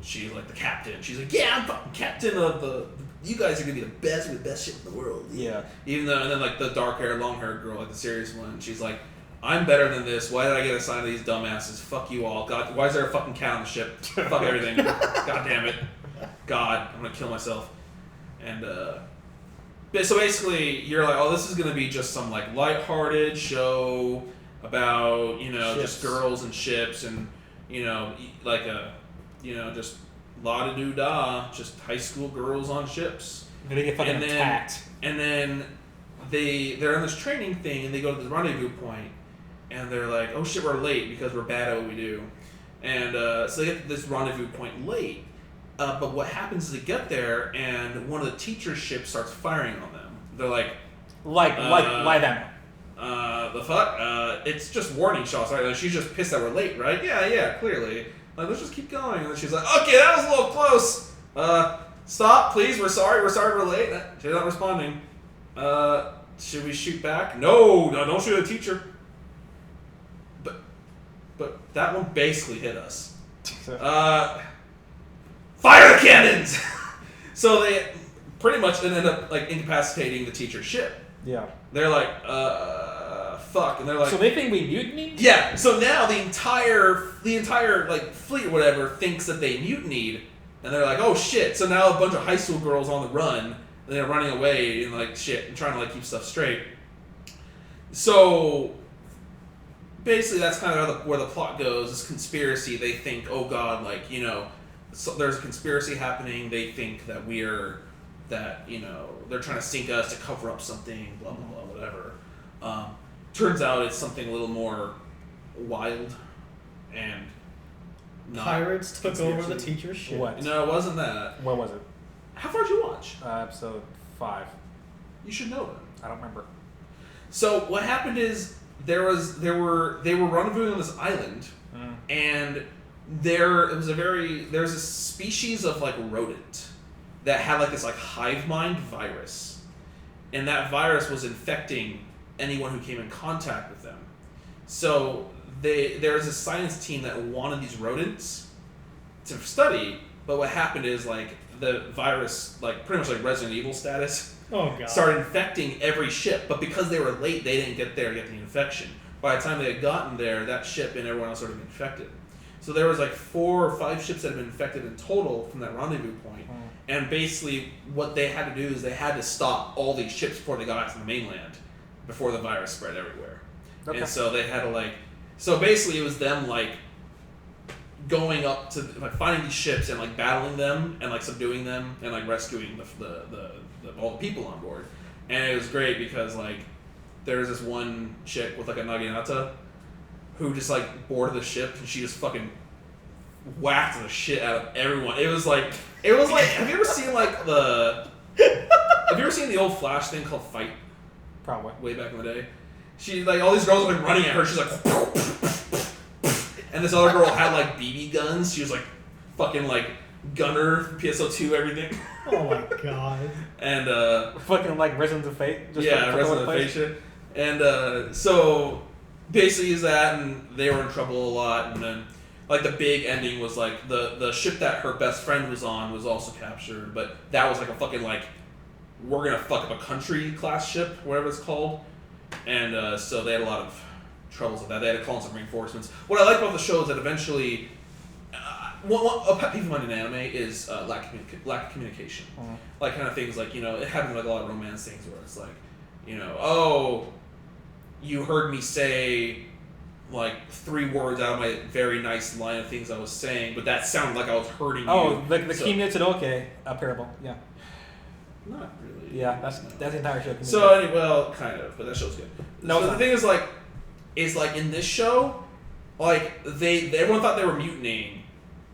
She's like the captain. She's like, yeah, I'm fucking captain of you guys are gonna be the best with the best ship in the world. Yeah. And then like the dark haired, long haired girl, like the serious one, she's like, I'm better than this. Why did I get assigned to these dumbasses? Fuck you all. God, why is there a fucking cat on the ship? Fuck everything. God damn it. God, I'm gonna kill myself. And so basically, you're like, oh, this is gonna be just some like lighthearted show about just girls and ships and like a just la da doo da, just high school girls on ships. They get fucking attacked. And then they're on this training thing and they go to the rendezvous point and they're like, oh shit, we're late because we're bad at what we do. And so they get to this rendezvous point late. But what happens is they get there and one of the teacher's ships starts firing on them. They're like live ammo. The fuck? It's just warning shots, right? Like, she's just pissed that we're late, right? Yeah, clearly. Like, let's just keep going. And then she's like, okay, that was a little close. Stop, please. We're sorry we're late. She's not responding. Should we shoot back? No, don't shoot at the teacher. But that one basically hit us. Fire the cannons! So they pretty much end up like incapacitating the teacher's ship. Yeah. They're like, fuck, and they're like. So they think we mutinied? Yeah. So now the entire like fleet or whatever thinks that they mutinied, and they're like, oh shit. So now a bunch of high school girls on the run, and they're running away and like shit and trying to like keep stuff straight. So basically, that's kind of where the plot goes. This conspiracy. They think, oh god, like so there's a conspiracy happening. They think that they're trying to sink us to cover up something. Blah blah blah, whatever. Turns out it's something a little more wild and not Pirates took conspiracy. over the teacher's ship. What? No, it wasn't that. When was it? How far did you watch? Episode 5. You should know that. I don't remember. So what happened is they were rendezvousing on this island, and there's a species of like rodent that had like this like hive mind virus, and that virus was infecting anyone who came in contact with them. So there's a science team that wanted these rodents to study, but what happened is like the virus, like pretty much like Resident Evil status, started infecting every ship, but because they were late, they didn't get there to get the infection. By the time they had gotten there, that ship and everyone else had been infected. So there was like 4 or 5 ships that had been infected in total from that rendezvous point. And basically what they had to do is they had to stop all these ships before they got back to the mainland, before the virus spread everywhere. Okay. And so they had to so basically it was them like going up to like finding these ships and like battling them and like subduing them and like rescuing all the people on board. And it was great because like there was this one chick with like a naginata who just like boarded the ship and she just fucking whacked the shit out of everyone. It was like have you ever seen the old Flash thing called Fight? Probably. Way back in the day. She like all these girls were like running at her, she's like and this other girl had like BB guns. She was like fucking like gunner, PSO2, everything. Oh my god. And fucking like Resident of Fate. Just Resident of Fate shit. And so basically is that, and they were in trouble a lot, and then like the big ending was like the ship that her best friend was on was also captured, but that was like a fucking like we're gonna fuck up a country class ship, whatever it's called, and so they had a lot of troubles with that. They had to call in some reinforcements. What I like about the show is that eventually, a pet peeve of mine in anime is lack of communication. Mm-hmm. Like kind of things like it happens like a lot of romance things where it's like oh, you heard me say like 3 words out of my very nice line of things I was saying, but that sounded like I was hurting you. Oh, the Kimyou parable. Yeah. Not really. Yeah, that's the entire show. So anyway, well, kind of, but that show's good. No, so the thing is like in this show, like everyone thought they were mutinying,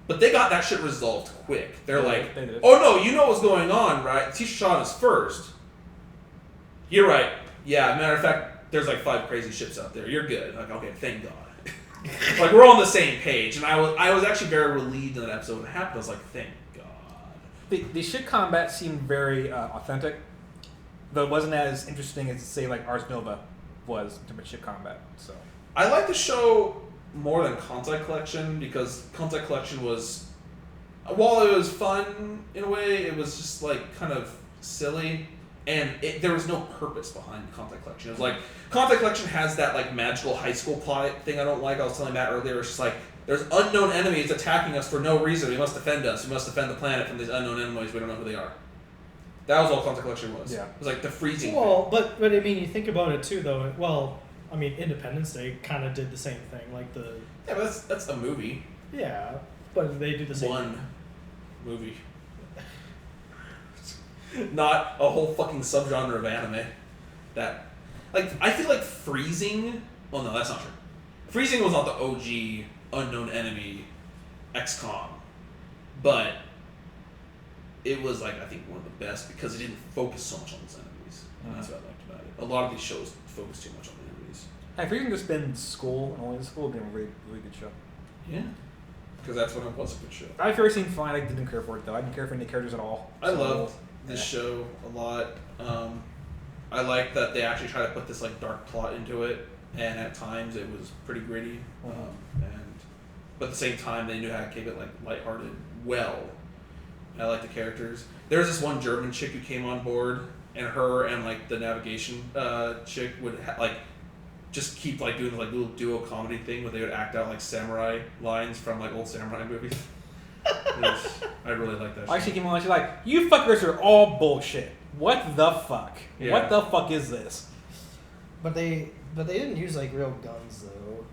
but they got that shit resolved quick. They're like, they did. oh no, you know what's going on, right? Chicchana is first. You're right. Yeah, matter of fact, there's like 5 crazy ships out there. You're good. Like, okay, thank God. Like, we're on the same page, and I was actually very relieved in that episode when it happened. I was like, thank God. The ship combat seemed very authentic, though it wasn't as interesting as, say, like Ars Nova was in terms of ship combat. So I like the show more than Contact Collection, because Contact Collection was, while it was fun in a way, it was just like kind of silly, and there was no purpose behind Contact Collection. It was like, Contact Collection has that like magical high school plot thing I don't like. I was telling Matt earlier, it's just like, there's unknown enemies attacking us for no reason. We must defend us. We must defend the planet from these unknown enemies. We don't know who they are. That was all Contact Collection was. Yeah. It was like the freezing. Well, but I mean, you think about it too, though. Well, I mean, Independence Day kind of did the same thing, like the. Yeah, but that's a movie. Yeah, but they do the same. One movie. Not a whole fucking subgenre of anime. That, like, I feel like Freezing. Well, no, that's not true. Freezing was not the OG unknown enemy XCOM, but it was like, I think, one of the best because it didn't focus so much on those enemies. And that's what I liked about it. A lot of these shows focus too much on the enemies. if you can just been school and only in school, it'd be a really, really good show. Yeah. Because that's when it was a good show. I've ever seen fine. I didn't care for it though. I didn't care for any characters at all. I loved this show a lot. I like that they actually try to put this like dark plot into it, and at times it was pretty gritty. But at the same time, they knew how to keep it like lighthearted. Well, I like the characters. There's this one German chick who came on board, and her and like the navigation chick would like just keep like doing like little duo comedy thing where they would act out like samurai lines from like old samurai movies. I really like that. I actually came on. She's like, "You fuckers are all bullshit. What the fuck? Yeah. What the fuck is this?" But they didn't use like real guns though.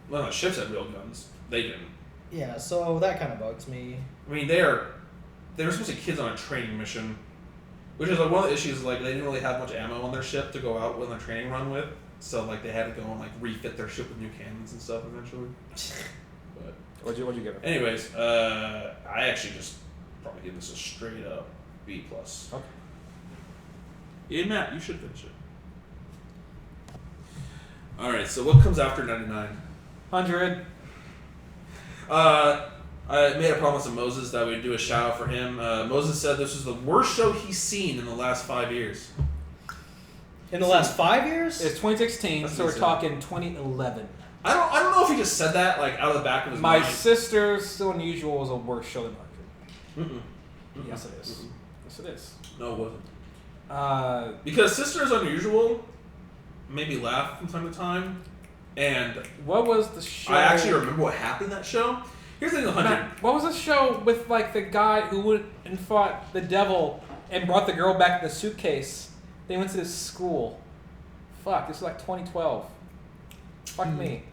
Well, no, ships had real guns. They didn't. Yeah, so that kind of bugs me. I mean, they were supposed to be kids on a training mission, which is like one of the issues. Like they didn't really have much ammo on their ship to go out on a training run with, so like they had to go and like refit their ship with new cannons and stuff eventually. But What'd you give it? anyways, I actually just probably give this a straight up B+. Okay. Yeah, Matt, you should finish it. All right, so what comes after 99? 100. I made a promise to Moses that we'd do a shout out for him. Moses said this was the worst show he's seen in the last 5 years. In the last 5 years? It's 2016, That's so what we're he said. talking 2011. I don't know if he just said that like out of the back of his My mind. Sister's Still Unusual is a worse show than 100. Mm-mm. Yes, it is. Mm-mm. Yes, it is. No, it wasn't. Because Sisters Unusual made me laugh from time to time, and what was the show? I actually remember what happened in that show. Here's the thing, 100. Matt, what was the show with like the guy who went and fought the devil and brought the girl back in the suitcase? They went to this school. Fuck, this was like 2012. Fuck me.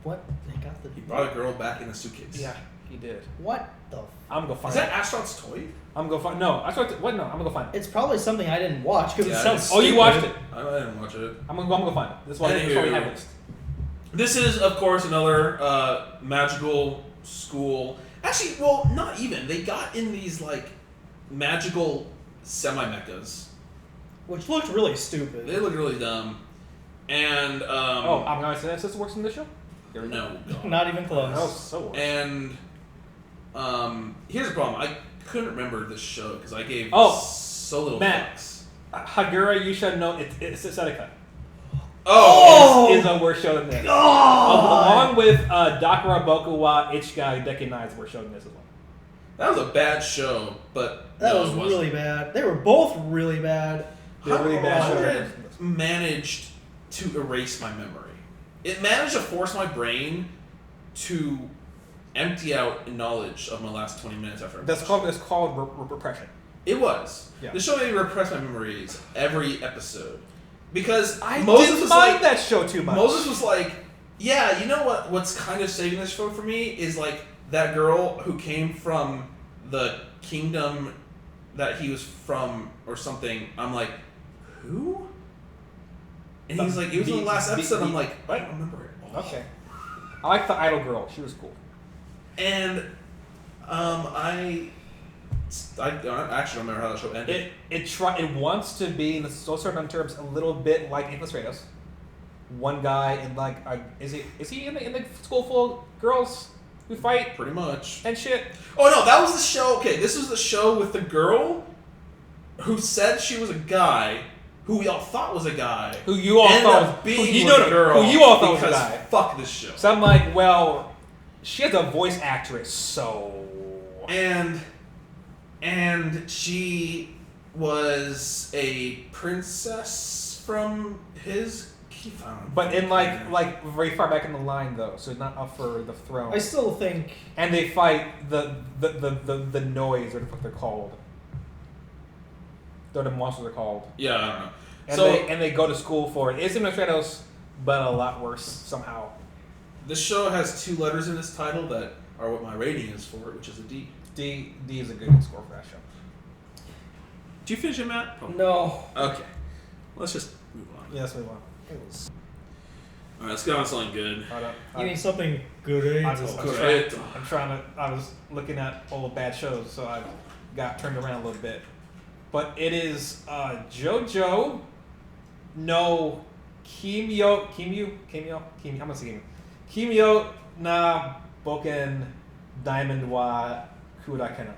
What? He got the. He brought a girl back in a suitcase. Yeah, he did. What the? I'm gonna go find Is that it. Astronaut's toy? I'm gonna go find. No, I started. What? No, I'm gonna go find it. It's probably something I didn't watch because Yeah, it sounds. Oh, you stupid. watched it. I didn't watch it. I'm gonna go find it. This is why we have this. This is, of course, another magical school. Actually, well, not even. They got in these, like, magical semi-mechas. Which looked really stupid. They look really dumb. And, Oh, I'm gonna say that sister works in this show. Here we go. no. God. Not even close. That was so worse. And, here's the problem. I couldn't remember this show because I gave Oh, so little Matt. fucks. Hagura, you should know it's Seneca. Oh! Is a worse show than this. God. Along with Dakara Boku wa Ichigai Dekinai is a worse show than this as well. That was a bad show, but That no, was it wasn't. really bad. They were both really bad. They're really bad shows. 100 managed to erase my memory. It managed to force my brain to empty out knowledge of my last 20 minutes after I That's watched called repression. it. It was. Yeah. The show made me repress my memories every episode. because I Moses didn't was mind like, that show too much. Moses was like, yeah, you know what? What's kind of saving this show for me is like that girl who came from the kingdom that he was from or something. I'm like, who? And he's like, it was in the last episode. I'm like, I don't remember it. Okay. I like the idol girl. She was cool. And I actually don't remember how that show ended. It wants to be, in certain terms, a little bit like Infiltrados. One guy in like, is he in the school full of girls who fight Pretty much. and shit? Oh no, that was the show. Okay, this was the show with the girl who said she was a guy, who we all thought was a guy, Who you all ended thought up was being a girl. Who you all thought was a because guy? Fuck this show. So I'm like, well, she has a voice actress, so. And she was a princess from his. But in like very far back in the line though, so not up for the throne. I still think. And they fight the noise, or the fuck they're called. They're the monsters are called. Yeah, I don't know. And they go to school for it. It's Infiltrados, but a lot worse somehow. This show has 2 letters in its title that are what my rating is for it, which is a D. D is a good score for that show. Do you finish it, Matt? Oh. No. Okay. Let's just move on. Yeah, that's what we want. Alright, let's get on something good. You need something good. I was looking at old bad shows, so I got turned around a little bit. But it is JoJo no Kimyou, I'm gonna say Kimyou na Bouken Diamond wa Kudakenai.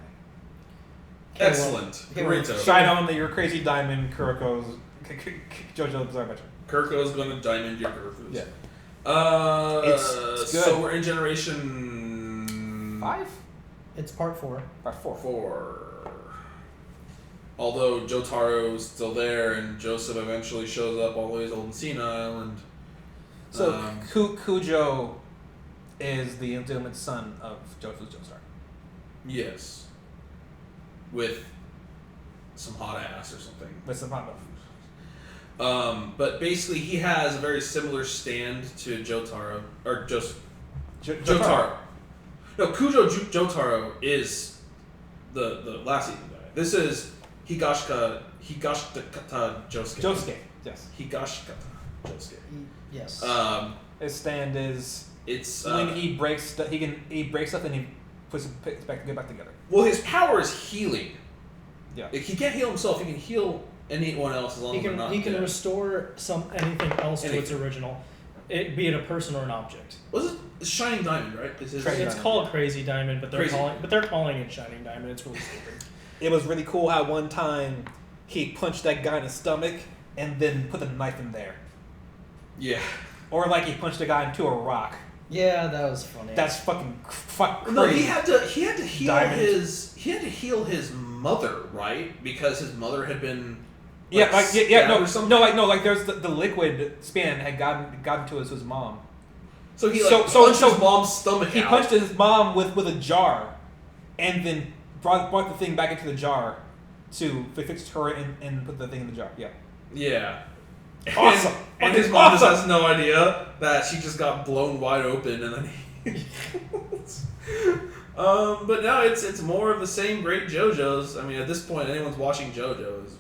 Excellent. Great. Shine on your crazy diamond Kuroko's JoJo Bizarre Adventure. Kirko's gonna diamond your Kurofus. Yeah. It's good. So we're in generation 5? It's part 4. Part 4. 4. Although Jotaro's still there and Joseph eventually shows up all the way old and senile and So Kujo is the illegitimate son of Joseph's Joestar. yes. With some hot ass or something. With some hot But basically he has a very similar stand to Jotaro or Jotaro. No, Jotaro is the last season guy. This is Higashikata Josuke. Josuke, yes. Higashikata Josuke. Yes. His stand is It's when he breaks stuff. He breaks stuff and he puts it back together. well, his power is healing. Yeah. Like, he can't heal himself. He can heal anyone else as long as they're not he can dead. restore anything else to its Anything. original, be it a person or an object. Was it Shining Diamond, right? Is his Shining It's Diamond. called Crazy Diamond, but they're Crazy. calling it Shining Diamond. It's really stupid. It was really cool how one time he punched that guy in the stomach and then put the knife in there, Yeah. or like he punched a guy into a rock. Yeah, that was funny. That's fucking crazy. No, he had to heal Diamond. his mother, right? Because his mother had been stabbed no, there's the liquid span had gotten to his mom. So he So punched his mom's stomach He out. punched his mom with a jar, and then brought the thing back into the jar to fix her and put the thing in the jar. Yeah. Yeah. Awesome. And his mom just has no idea that she just got blown wide open, and then he. But now it's more of the same great JoJo's. I mean, at this point, anyone's watching JoJo is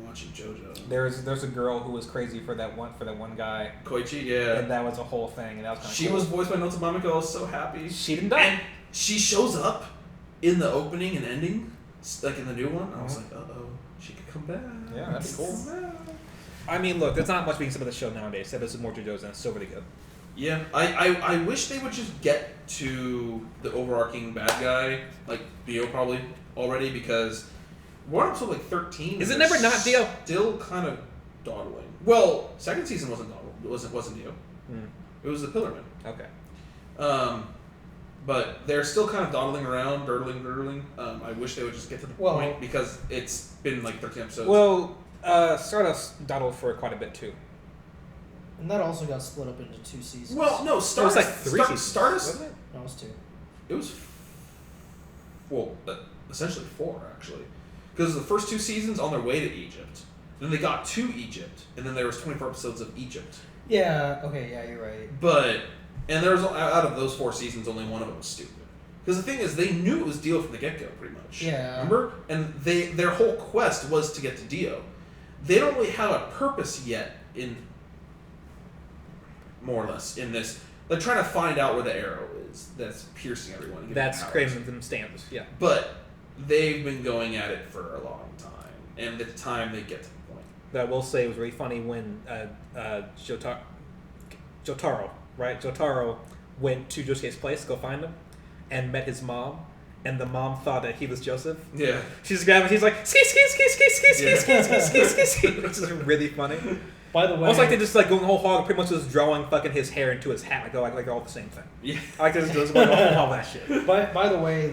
watching JoJo. There's a girl who was crazy for that one guy, Koichi, yeah. and that was a whole thing, and that was kind of She cool. was voiced by Kuma Miko. I was so happy. She didn't die. And she shows up in the opening and ending, like in the new one. I was like, she could come back. Yeah, that'd be cool. Come back. I mean, look, there's not much being said about the show nowadays. This is more JoJo's, and it's still really good. Yeah, I wish they would just get to the overarching bad guy, like Dio probably already, because we're up to like 13. Is it they're never not Dio? Still kind of dawdling. Well, second season wasn't wasn't Dio. It was the Pillarman. Okay. But they're still kind of dawdling around, durdling. I wish they would just get to the point, because it's been like 13 episodes. Well, Stardust dawdled for quite a bit too. And that also got split up into 2 seasons. Well, no, Stardust. It was like 3 seasons. Stardust. Wasn't it? No, it was 2. It was, essentially 4 actually, because the first 2 seasons on their way to Egypt, Then they got to Egypt, and then there was 24 episodes of Egypt. Yeah. Okay. Yeah, you're right. And there was, out of those 4 seasons, only one of them was stupid. Because the thing is, they knew it was Dio from the get-go, pretty much. Yeah. Remember? And their whole quest was to get to Dio. They don't really have a purpose yet more or less, in this. They're trying to find out where the arrow is that's piercing everyone. And That's powers. creating them stands. Yeah. But they've been going at it for a long time. And the time they get to the point. That I will say was really funny when Jotaro, right? Jotaro went to Josuke's place to go find him and met his mom. And the mom thought that he was Joseph. Yeah. She's grabbing. He's like ski, which is really funny. By the way, Almost like they're just like going whole hog, pretty much just drawing fucking his hair into his hat, like they're all the same thing. Yeah. I like this just going whole hog that shit. By the way,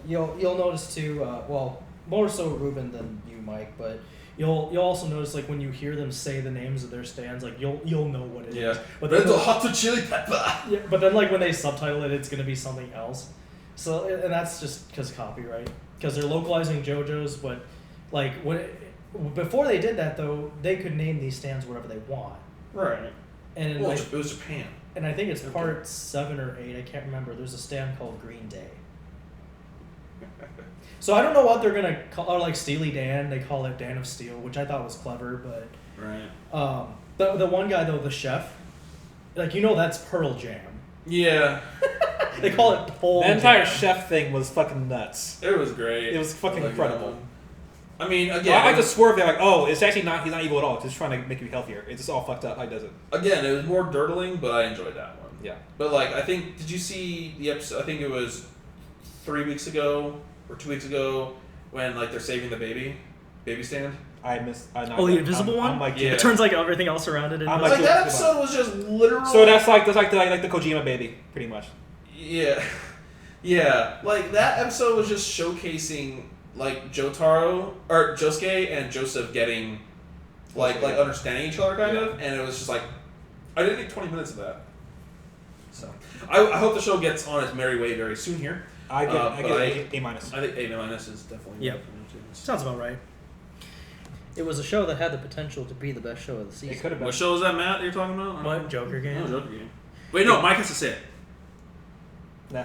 you'll notice too. Well, more so Ruben than you, Mike, but you'll also notice like when you hear them say the names of their stands, like you'll know what it is. But then hot chili pepper. Yeah, but then like when they subtitle it, it's gonna be something else. So and that's just because copyright, because they're localizing JoJo's, but like before they did that though, they could name these stands whatever they want. Right. And Well, like, it was Japan. and I think it's part 7 or 8. I can't remember. There's a stand called Green Day. So I don't know what they're gonna call, or like Steely Dan. They call it Dan of Steel, which I thought was clever. But Right. the one guy though, the chef, like that's Pearl Jam. Yeah. They call it Pearl That entire Jam. chef thing was fucking nuts. It was great. It was fucking incredible. I mean, again, I like to swerve there, like, oh, it's actually not. He's not evil at all. It's just trying to make you healthier. It's just all fucked up how he does it. Again, it was more dirtling, but I enjoyed that one. Yeah. But like, I think, did you see the episode? I think it was 3 weeks ago or 2 weeks ago when like they're saving the baby stand. I missed. Oh, the invisible one. I'm like, Yeah. It turns like everything else around it. I'm Like like, that episode was just literal. So that's like the Kojima baby, pretty much. Yeah, yeah. Like that episode was just showcasing like Jotaro or Josuke and Joseph getting like understanding each other kind of, and it was just like I didn't need 20 minutes of that. So I hope the show gets on its merry way very soon here. I get A-. I think A- is definitely. Yep. Sounds about right. It was a show that had the potential to be the best show of the season. It could have been. What show is that, Matt? You're talking about? What? Joker game? Oh, Joker game. Wait, no, Mike has to say it. Nah.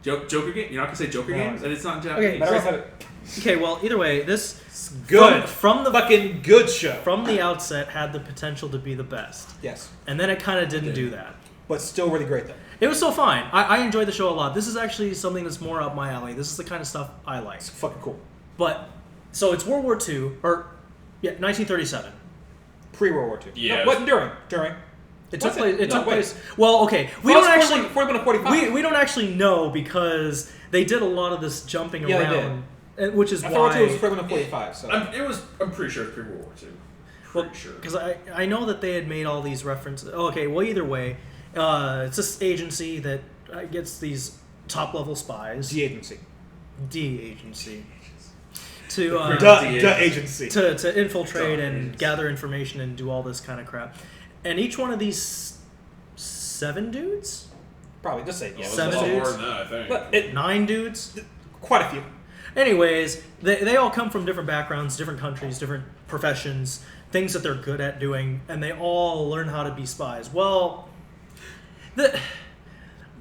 Joker game? You're not gonna say Joker No. game? And it's not in Japanese. But I said it. Okay, well, either way, this Good. from the Fucking good show. from the outset had the potential to be the best, Yes. and then it kind of didn't do that. But still really great though. It was still fine. I enjoyed the show a lot. This is actually something that's more up my alley. This is the kind of stuff I like. It's fucking cool. But so it's World War II, or 1937. Pre-World War II. Yes. No, wasn't during. During. It took Was place. It No, took wait. place. Well, okay, we Well, don't it's actually 41 to 45. we don't actually know because they did a lot of this jumping Yeah, they around, which is I thought why. it was 41 to 45. So. I'm pretty sure it's pre-World War II. Pretty sure. Because I know that they had made all these references. Okay, well, either way, it's this agency that gets these top level spies. The agency. D agency. To The agency. to infiltrate Duh, and agency. gather information and do all this kind of crap. And each one of these 7 dudes, Probably just say yeah. Well, Seven it's a lot dudes? more than that, I think. But it 9 dudes. quite a few. Anyways, they all come from different backgrounds, different countries, different professions, things that they're good at doing, and they all learn how to be spies. Well,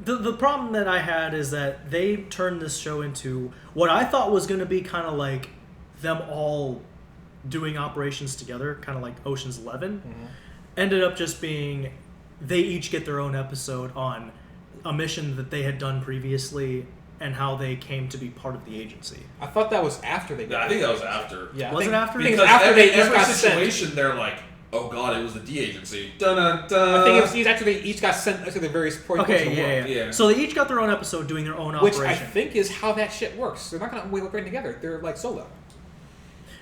the problem that I had is that they turned this show into what I thought was going to be kind of like them all doing operations together, kind of like Ocean's 11. Mm-hmm. Ended up just being they each get their own episode on a mission that they had done previously and how they came to be part of the agency. I thought that was after they. Yeah, I think that was after. Yeah, I Was think- it after? I think it Because was after they every got sent. situation, they're like, oh god, it was the D agency. Dun-dun-dun. I think it was after they each got sent to the various points Okay, of the world. yeah. Yeah. So they each got their own episode doing their own Which operation. I think is how that shit works. They're not going to work right together. They're like solo.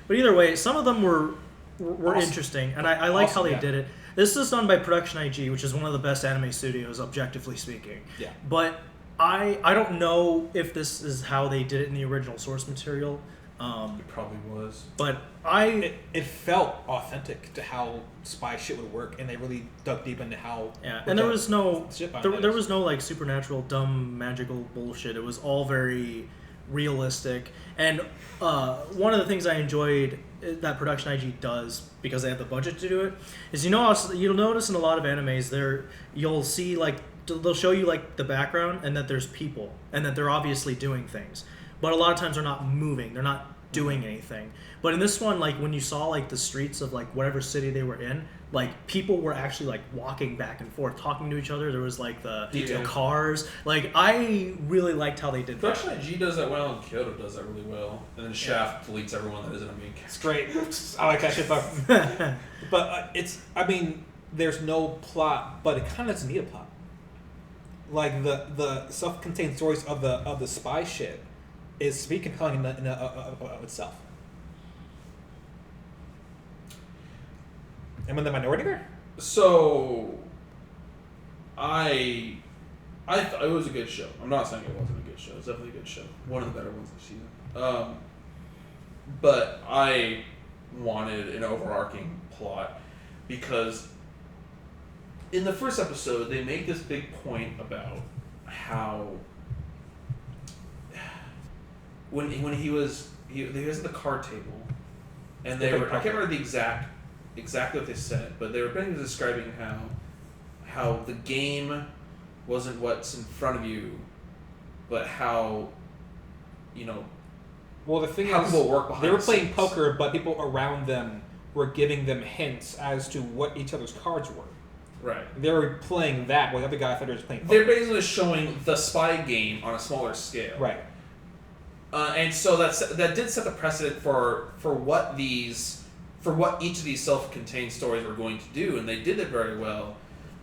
But either way, some of them were Awesome. interesting, and I like how Awesome, they yeah. did it. This is done by Production IG, which is one of the best anime studios, objectively speaking. Yeah. But I don't know if this is how they did it in the original source material. It probably was. But It felt authentic to how spy shit would work, and they really dug deep into how. yeah, what and there the was no shit behind there that there is. was no like supernatural dumb magical bullshit. It was all very realistic. And one of the things I enjoyed that Production IG does, because they have the budget to do it, is you'll notice in a lot of animes you'll see like they'll show you like the background and that there's people and that they're obviously doing things, but a lot of times they're not moving, they're not doing anything. But in this one, like when you saw like the streets of like whatever city they were in, like people were actually like walking back and forth, talking to each other. There was like the cars. Like I really liked how they did that. Production IG does that well, and Kyoto does that really well. And then Shaft deletes everyone that isn't a main character. It's great. I like that shit. But there's no plot, but it kind of doesn't need a plot. Like the self-contained stories of the spy shit is to be compelling of itself. Am I the minority there? So, I thought it was a good show. I'm not saying it wasn't a good show. It's definitely a good show. One of the better ones this season. But I wanted an overarching plot because in the first episode they make this big point about how when he was at the card table and they were, I can't remember exactly what they said, but they were basically describing how the game wasn't what's in front of you, but how, well, the thing how is, people work behind they were the playing scenes. poker, but people around them were giving them hints as to what each other's cards were. Right. They were playing that while the other guy thought he was playing poker. They're basically showing the spy game on a smaller scale. Right. And so that did set the precedent for what each of these self-contained stories were going to do, and they did it very well.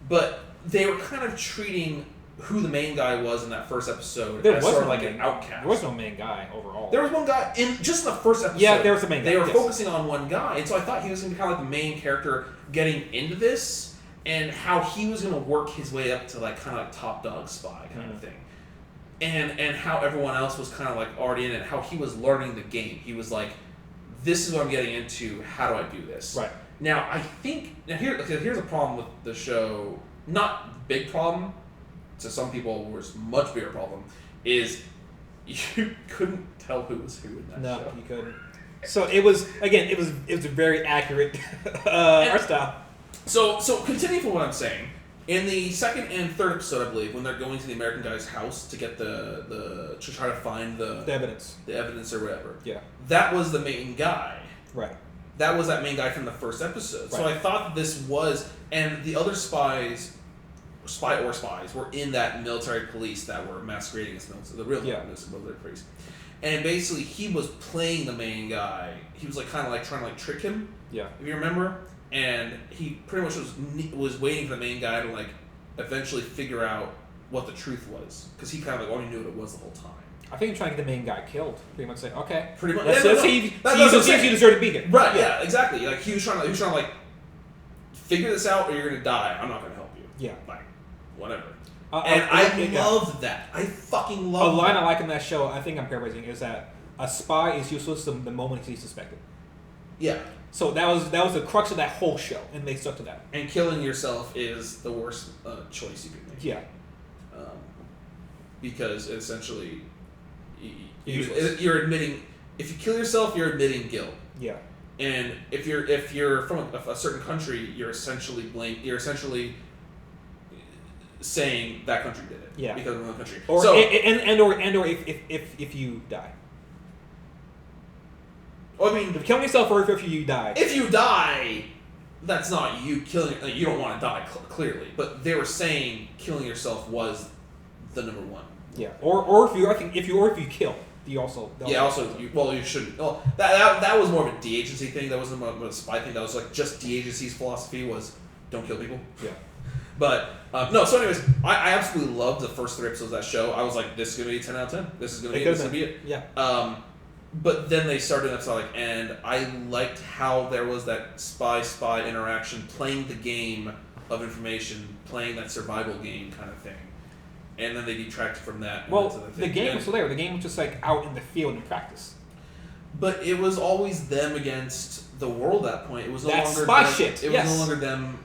But they were kind of treating who the main guy was in that first episode as sort of like an outcast. There was no main guy overall. There was one guy in just in the first episode. Yeah, there was a main guy. They were focusing on one guy, and so I thought he was going to be kind of like the main character getting into this, and how he was going to work his way up to like kind of like top dog spy kind of thing. And how everyone else was kind of like already in it, how he was learning the game. He was like, this is what I'm getting into, how do I do this? Right. Now, I think, here's a problem with the show, not big problem, to some people was much bigger problem, is you couldn't tell who was who in that show. No, you couldn't. So it was a very accurate art style. So continuing from what I'm saying, in the second and third episode, I believe, when they're going to the American guy's house to get to try to find the evidence or whatever. Yeah. That was the main guy. Right. That was that main guy from the first episode. Right. So I thought that this was, and the other spies were in that military police that were masquerading as the real military police. And basically, he was playing the main guy. He was like kind of like trying to like trick him. Yeah. If you remember. And he pretty much was waiting for the main guy to like eventually figure out what the truth was, because he kind of like already knew what it was the whole time. I think you're trying to get the main guy killed. Pretty much saying, okay, pretty much. Let's see if you deserve to be here. Right? Yeah, exactly. Like he was trying to like figure this out, or you're gonna die. I'm not gonna help you. Yeah. Like whatever. And I loved that. I fucking loved a line that. I like in that show. I think I'm paraphrasing. Is that a spy is useless the moment he's suspected. Yeah. So that was the crux of that whole show, and they stuck to that. And killing yourself is the worst choice you can make. Yeah. Because essentially, you're admitting, if you kill yourself, you're admitting guilt. Yeah. And if you're from a certain country, you're essentially saying that country did it. Yeah. Because of another country. Or so, or if you die. I mean, killing yourself, or if you die. If you die, that's not you killing. Like, you don't want to die clearly, but they were saying killing yourself was the number one. Yeah. Or if you kill, you also. You shouldn't. Well, that was more of a de-agency thing. That wasn't a spy thing. That was like just de-agency's philosophy was don't kill people. Yeah. But no. So, anyways, I absolutely loved the first 3 episodes of that show. I was like, this is gonna be a 10 out of 10. This is gonna be it. Yeah. But then they started an episode and I liked how there was that spy interaction, playing the game of information, playing that survival game kind of thing. And then they detracted from that. Well, the game was still there. The game was just like out in the field in practice. But it was always them against the world at that point. It was no longer spy them, shit. It was no longer them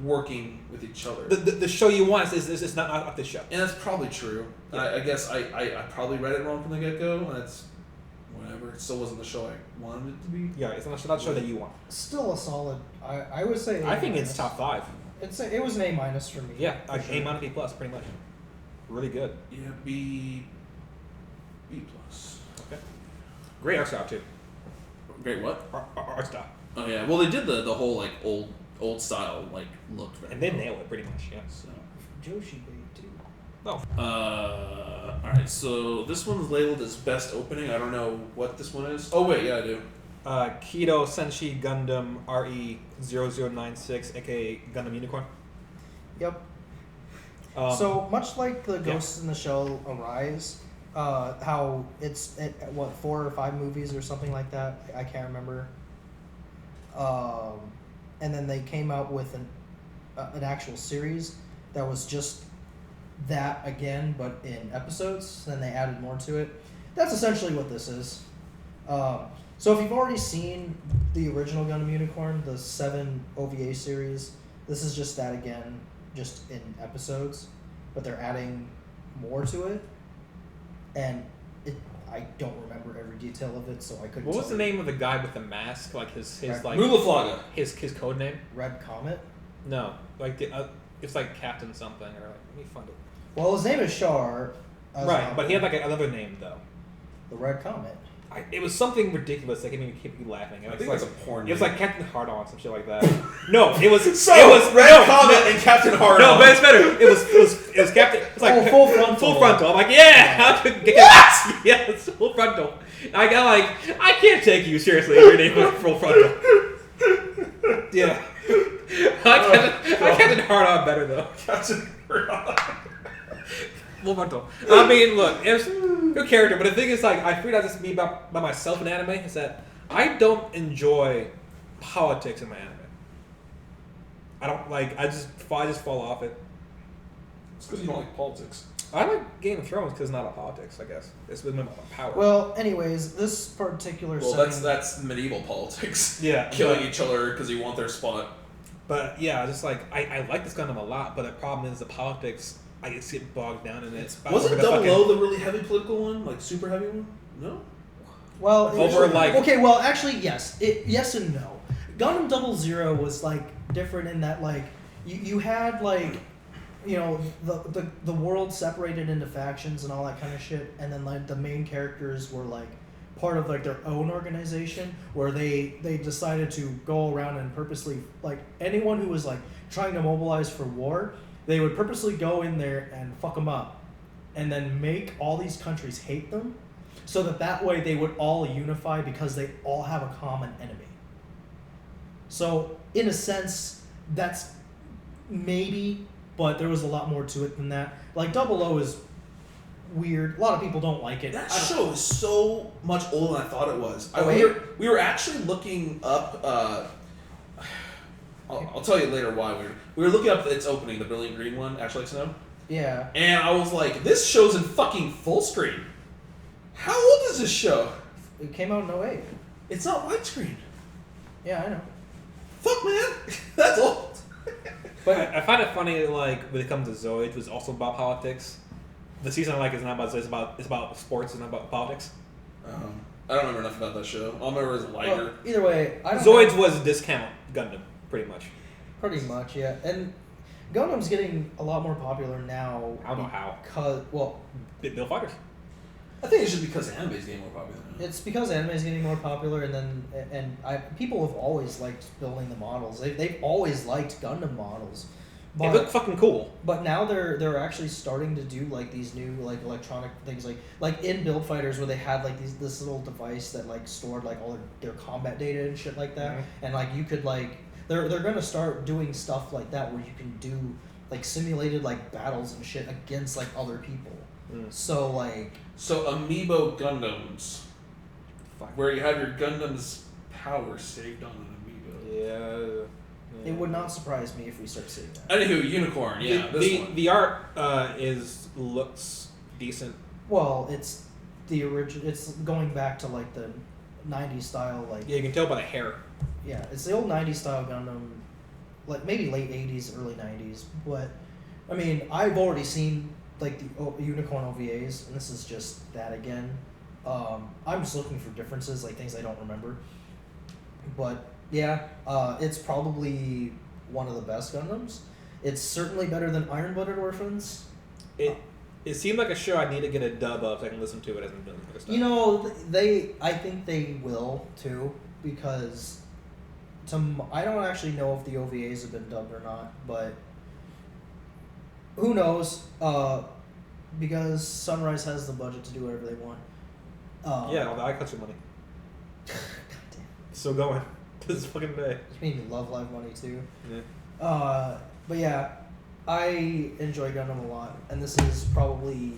working with each other. The show you want is not this show. And that's probably true. Yeah. I guess I probably read it wrong from the get-go, and that's whatever. It still wasn't the show I wanted it to be. Yeah, it's not the show that you want. Still a solid. I would say. I think it's top 5. It was an A- for me. Yeah, like sure. A-, B+, pretty much. Really good. Yeah, B+. Okay. Great art style too. Great what? Art style. Oh yeah. Well, they did the whole like old style like look. And they nail it pretty much. Yeah. So. Joshi Bay too. Oh. All right. So this one's labeled as best opening. I don't know what this one is. Oh wait, yeah, I do. Kidou Senshi Gundam RE0096, aka Gundam Unicorn. Yep. So much like the Ghost in the Shell Arise, how it's 4 or 5 movies or something like that. I can't remember. And then they came out with an actual series that was just that again, but in episodes. Then they added more to it. That's essentially what this is. So if you've already seen the original Gundam Unicorn, the 7 OVA series, this is just that again, just in episodes, but they're adding more to it, and I don't remember every detail of it, so I couldn't. What was the name of the guy with the mask? Like his like Mulaflaga. his code name? Red Comet? No, like it's like Captain something or like let me find it. Well, his name is Char. Right, but he had like another name though. The Red Comet. It was something ridiculous. I can't keep laughing. I think it's a porn. It was like Captain Hard-On, some shit like that. No, it was. So it was Red Comet and Captain Hard-On. No, but it's better. It was Captain. It's like full frontal. Full frontal. I'm like, yeah, yeah, it's full frontal. I got like, I can't take you seriously if your name was full frontal. Yeah, I Captain Hard-On better though. Captain Hard-On. Full frontal. I mean, look, it was good character, but the thing is, like, I figured out this to be about myself in anime is that I don't enjoy politics in my anime. I don't like. I just fall off it. It's because you don't like politics. I like Game of Thrones because it's not about politics. I guess it's been about power. Well, anyways, this particular. Well, setting, that's medieval politics. Yeah, killing each other because you want their spot. But yeah, just like I like this Gundam a lot, but the problem is the politics. I just get bogged down in it. Wasn't Double O the really heavy political one? Like, super heavy one? No? Well, over like... Okay, well, actually, yes. Yes and no. Gundam 00 was, like, different in that, like, you had, like, you know, the world separated into factions and all that kind of shit, and then, like, the main characters were, like, part of, like, their own organization, where they decided to go around and purposely, like, anyone who was, like, trying to mobilize for war... They would purposely go in there and fuck them up, and then make all these countries hate them, so that way they would all unify because they all have a common enemy. So, in a sense, that's maybe, but there was a lot more to it than that. Like, Double O is weird. A lot of people don't like it. That show is so much older than I thought it was. We were actually looking up... I'll tell you later why we were looking up its opening, the Brilliant Green one, Actually Like Snow. Yeah. And I was like, this show's in fucking full screen. How old is this show? It came out in 08. It's not widescreen. Yeah, I know. Fuck, man. That's old. But I find it funny, like, when it comes to Zoid, it was also about politics. The season I like is not about Zoid, it's about sports, it's not about politics. I don't remember enough about that show. All I remember is Liger. Well, either way, I don't Zoids was a discount Gundam, pretty much. Pretty much, yeah. And Gundam's getting a lot more popular now. I don't know how. Because, well... Build fighters. I think it's just because anime's getting more popular now. It's because anime is getting more popular, and people have always liked building the models. They've always liked Gundam models. They look fucking cool. But now they're actually starting to do like these new like electronic things like in Build Fighters where they had like this little device that like stored like all their combat data and shit like that, and like you could like they're gonna start doing stuff like that where you can do like simulated like battles and shit against like other people. So Amiibo Gundams, where you have your Gundam's power saved on an Amiibo. Yeah. It would not surprise me if we start seeing that. Anywho, Unicorn, yeah. The art looks decent. Well, it's the original. It's going back to like the '90s style, like yeah, you can tell by the hair. Yeah, it's the old '90s style Gundam. like maybe late 80s, early 90s. But I mean, I've already seen like the Unicorn OVAs, and this is just that again. I'm just looking for differences, like things I don't remember. But yeah, it's probably one of the best Gundams. It's certainly better than Iron Blooded Orphans. It seemed like a show I need to get a dub of so I can listen to it as I'm doing other stuff. You know, I think they will too, because I don't actually know if the OVAs have been dubbed or not, but who knows? Because Sunrise has the budget to do whatever they want. Yeah, all the Aikatsu money. God damn. Still going to this fucking day. Which made me love Live Money too. Yeah. But yeah, I enjoy Gundam a lot, and this is probably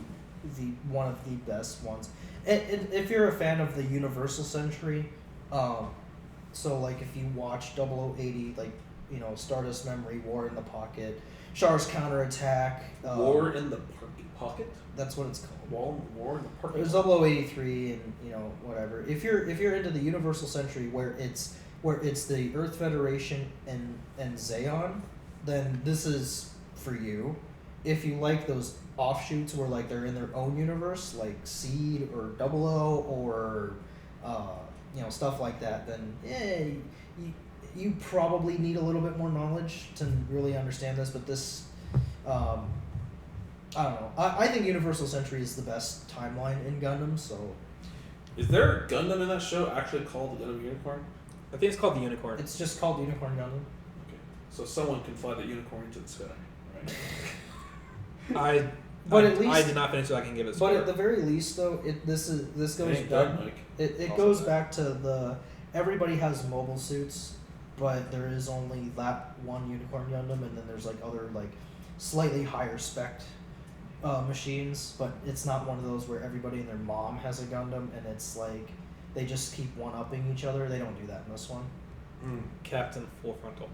one of the best ones. And if you're a fan of the Universal Century, so like if you watch 0080, like, you know, Stardust Memory, War in the Pocket, Char's Counterattack. War in the Pocket? That's what it's called. War in the Pocket. There's 0083 and, you know, whatever. If you're into the Universal Century where it's the Earth Federation and Zeon, then this is for you. If you like those offshoots where like they're in their own universe, like Seed or 00 or you know, stuff like that, then yeah, you probably need a little bit more knowledge to really understand this. But this, I don't know. I think Universal Century is the best timeline in Gundam. So, is there a Gundam in that show actually called the Gundam Unicorn? I think it's called the Unicorn. It's just called the Unicorn Gundam. Okay, so someone can fly the unicorn into the sky, right? I did not finish, so I can give it a score. But at the very least, though, this goes back. It goes back to everybody has mobile suits, but there is only that one Unicorn Gundam, and then there's like other like slightly higher spec machines, but it's not one of those where everybody and their mom has a Gundam, and it's like they just keep one-upping each other. They don't do that in this one. Captain Full Frontal.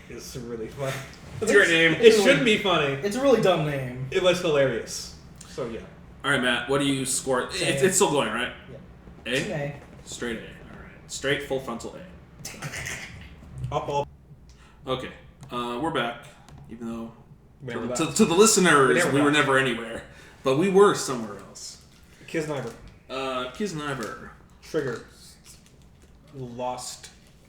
It's really funny. That's a great name. It shouldn't be funny. It's a really dumb name. It was hilarious. So yeah. All right, Matt. What do you score? It's still going, right? Yeah. A. Straight A. All right. Straight full frontal A. Up. Okay. We're back. Even though Remember to the listeners, we were never anywhere, but we were somewhere else. Kiznaiver. Kiznaiver. Trigger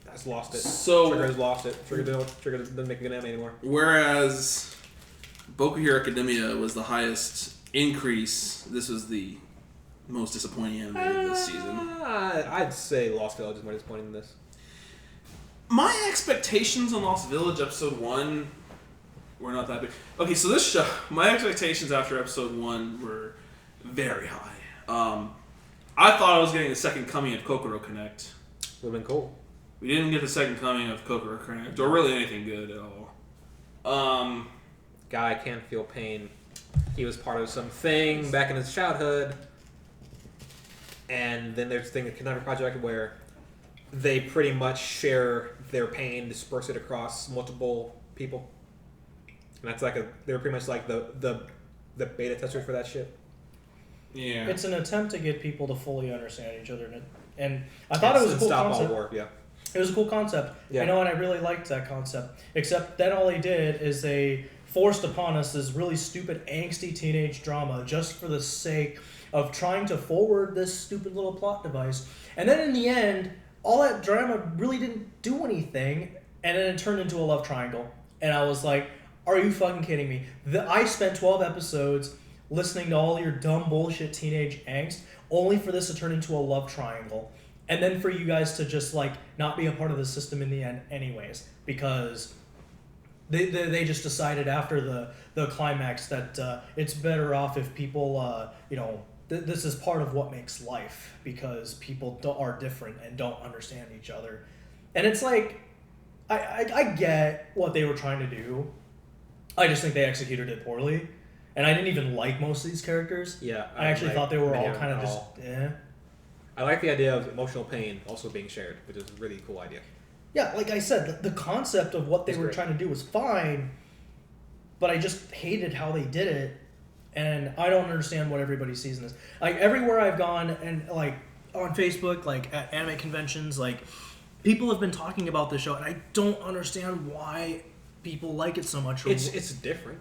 has lost it. So Trigger has lost it. Trigger doesn't make a good anime anymore. Whereas Boku Hero Academia was the highest increase, this was the most disappointing anime of this season. I'd say Lost Village is more disappointing than this. My expectations on Lost Village episode 1 were not that big. Okay, so this show, my expectations after episode 1 were very high. I thought I was getting the second coming of Kokoro Connect. Would have been cool. We didn't get the second coming of Kokoro Connect, or really anything good at all. Guy can't feel pain. He was part of something back in his childhood. And then there's the thing, the Kiznaiver Project, where they pretty much share their pain, disperse it across multiple people. And that's like they're pretty much like the beta testers for that shit. Yeah. It's an attempt to get people to fully understand each other, and I thought it was a cool concept. All war, yeah. It was a cool concept. Yeah. You know, and I really liked that concept. Except then all they did is they forced upon us this really stupid, angsty teenage drama just for the sake of trying to forward this stupid little plot device. And then in the end, all that drama really didn't do anything, and then it turned into a love triangle. And I was like, are you fucking kidding me? I spent 12 episodes listening to all your dumb bullshit teenage angst, only for this to turn into a love triangle. And then for you guys to just like not be a part of the system in the end anyways, because they just decided after the climax that it's better off if people, this is part of what makes life, because people are different and don't understand each other. And it's like, I get what they were trying to do. I just think they executed it poorly. And I didn't even like most of these characters. Yeah. I actually thought they were all kind of just, I like the idea of emotional pain also being shared, which is a really cool idea. Yeah, like I said, the concept of what they were trying to do was fine, but I just hated how they did it, and I don't understand what everybody sees in this. Like, everywhere I've gone, and like on Facebook, like at anime conventions, like people have been talking about this show, and I don't understand why people like it so much. It's different.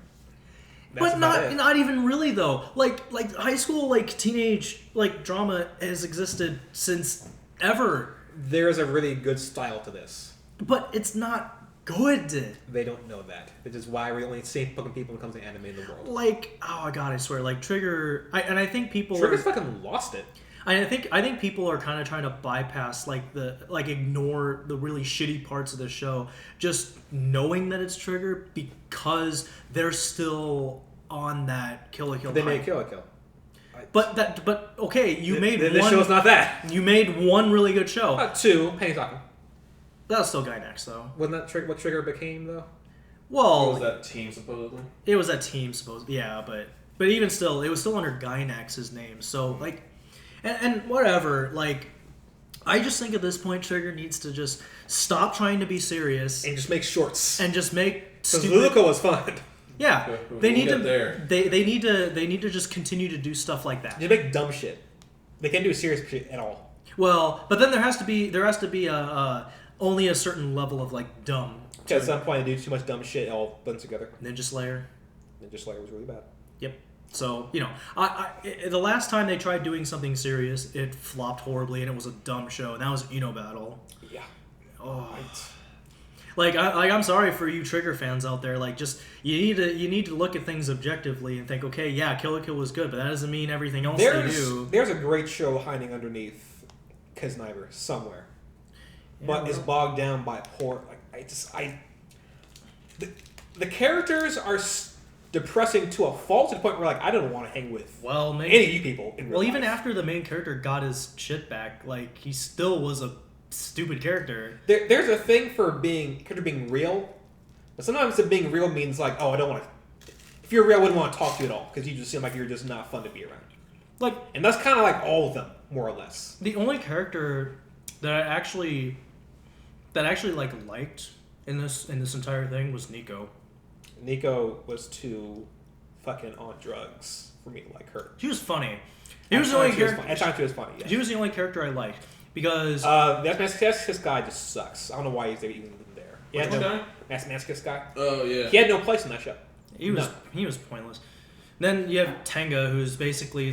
But not even really though. Like high school, like teenage, like drama has existed since ever. There's a really good style to this. But it's not good. They don't know that. Which is why we're the only sane fucking people when it comes to anime in the world. Like, oh god, I swear, like Trigger, I think people Trigger's fucking lost it. I think people are kind of trying to bypass ignore the really shitty parts of the show, just knowing that it's Trigger because they're still on that Kill la Kill. They made Kill la Kill. But okay, you made this one. show's not that. You made one really good show. Two, Penny Talking. That was still Gainax though. Wasn't that what Trigger became though? Well, was that team supposedly? It was that team supposedly. Yeah, but even still, it was still under Gainax's name. So like. And whatever, like, I just think at this point Trigger needs to just stop trying to be serious and just make shorts and just make stupid. Luluko was fun. Yeah, they need to. There. They need to just continue to do stuff like that. Just make dumb shit. They can't do serious shit at all. Well, but then there has to be only a certain level of like dumb. At some point, they do too much dumb shit. It all blends together. Ninja Slayer. Ninja Slayer was really bad. Yep. So, the last time they tried doing something serious, it flopped horribly, and it was a dumb show, and that was Ino Battle. Yeah. Oh. Right. I'm sorry for you Trigger fans out there. Like, just you need to look at things objectively and think, okay, yeah, Kill la Kill was good, but that doesn't mean everything else they do. There's a great show hiding underneath Kiznaiver somewhere, but it's bogged down by poor. The characters are depressing to a fault, to the point where like I don't want to hang with any of you people in real life. Even after the main character got his shit back, like he still was a stupid character. There's a thing for character being real, but sometimes the being real means like, oh, I don't want to. If you're real, I wouldn't want to talk to you at all because you just seem like you're just not fun to be around. And that's kind of like all of them, more or less. The only character that I actually like liked in this entire thing was Nico. Nico was too fucking on drugs for me to like her. She was funny. He was the only character. At times, she was funny. Yeah. She was the only character I liked because this guy just sucks. I don't know why he's even there. Which guy? Masochist guy. Oh yeah. He had no place in that show. He was pointless. Then you have Tenga, who's basically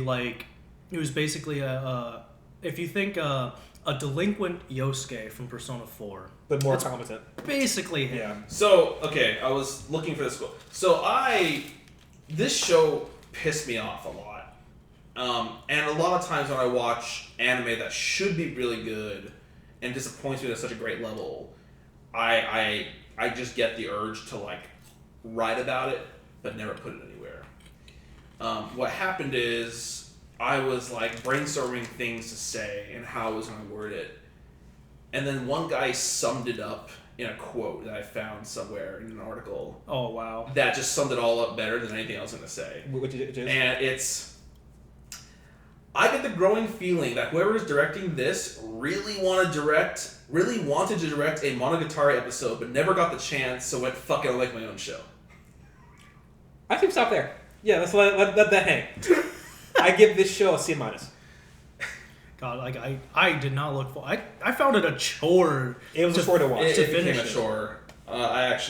if you think a delinquent Yosuke from Persona 4. But more competent. Basically him. Yeah. So, okay, I was looking for this quote. So this show pissed me off a lot. And a lot of times when I watch anime that should be really good and disappoints me at such a great level, I just get the urge to like write about it, but never put it anywhere. What happened is I was like brainstorming things to say and how I was going to word it. And then one guy summed it up in a quote that I found somewhere in an article. Oh, wow. That just summed it all up better than anything I was going to say. Which is? And it's... I get the growing feeling that whoever is directing this really wanted to direct a Monogatari episode, but never got the chance, so went, fuck it, I'll make my own show. I think stop there. Yeah, let's let that hang. I give this show a C-. God, like I did not look for. I found it a chore. It was a chore to watch. It became a chore. I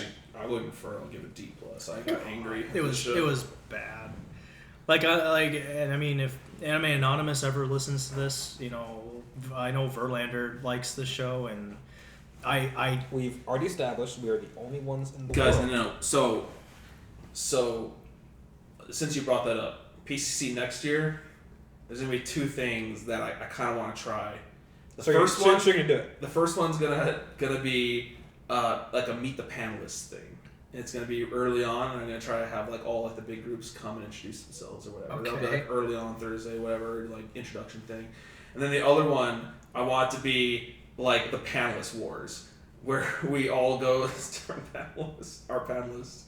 wouldn't I'll give it D+. I got angry. It was bad. I mean, if Anime Anonymous ever listens to this, I know Verlander likes this show, and we've already established we are the only ones in the world. Guys, no. So since you brought that up, PCC next year. There's gonna be two things that I kind of want to try. The first one's gonna be like a meet the panelists thing. And it's gonna be early on, and I'm gonna try to have like all like the big groups come and introduce themselves or whatever. Okay. That'll be like early on Thursday, whatever, like introduction thing. And then the other one I want it to be like the panelist wars, where we all go as our panelists,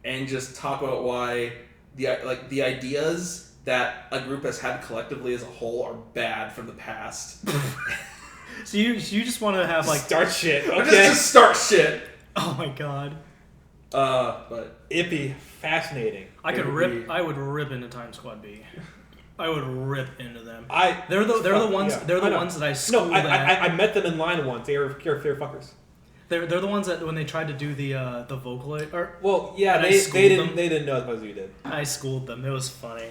and just talk about why the ideas that a group has had collectively as a whole are bad from the past. So you just want to have like start shit, okay? Just start shit. Oh my god. But it'd be fascinating. I would rip into Time Squad B. I would rip into them. They're the ones that I schooled No, I met them in line once. They were pure fuckers. They're the ones that when they tried to do the Vocaloid art. Well, yeah, they didn't know as much as you did. I schooled them. It was funny.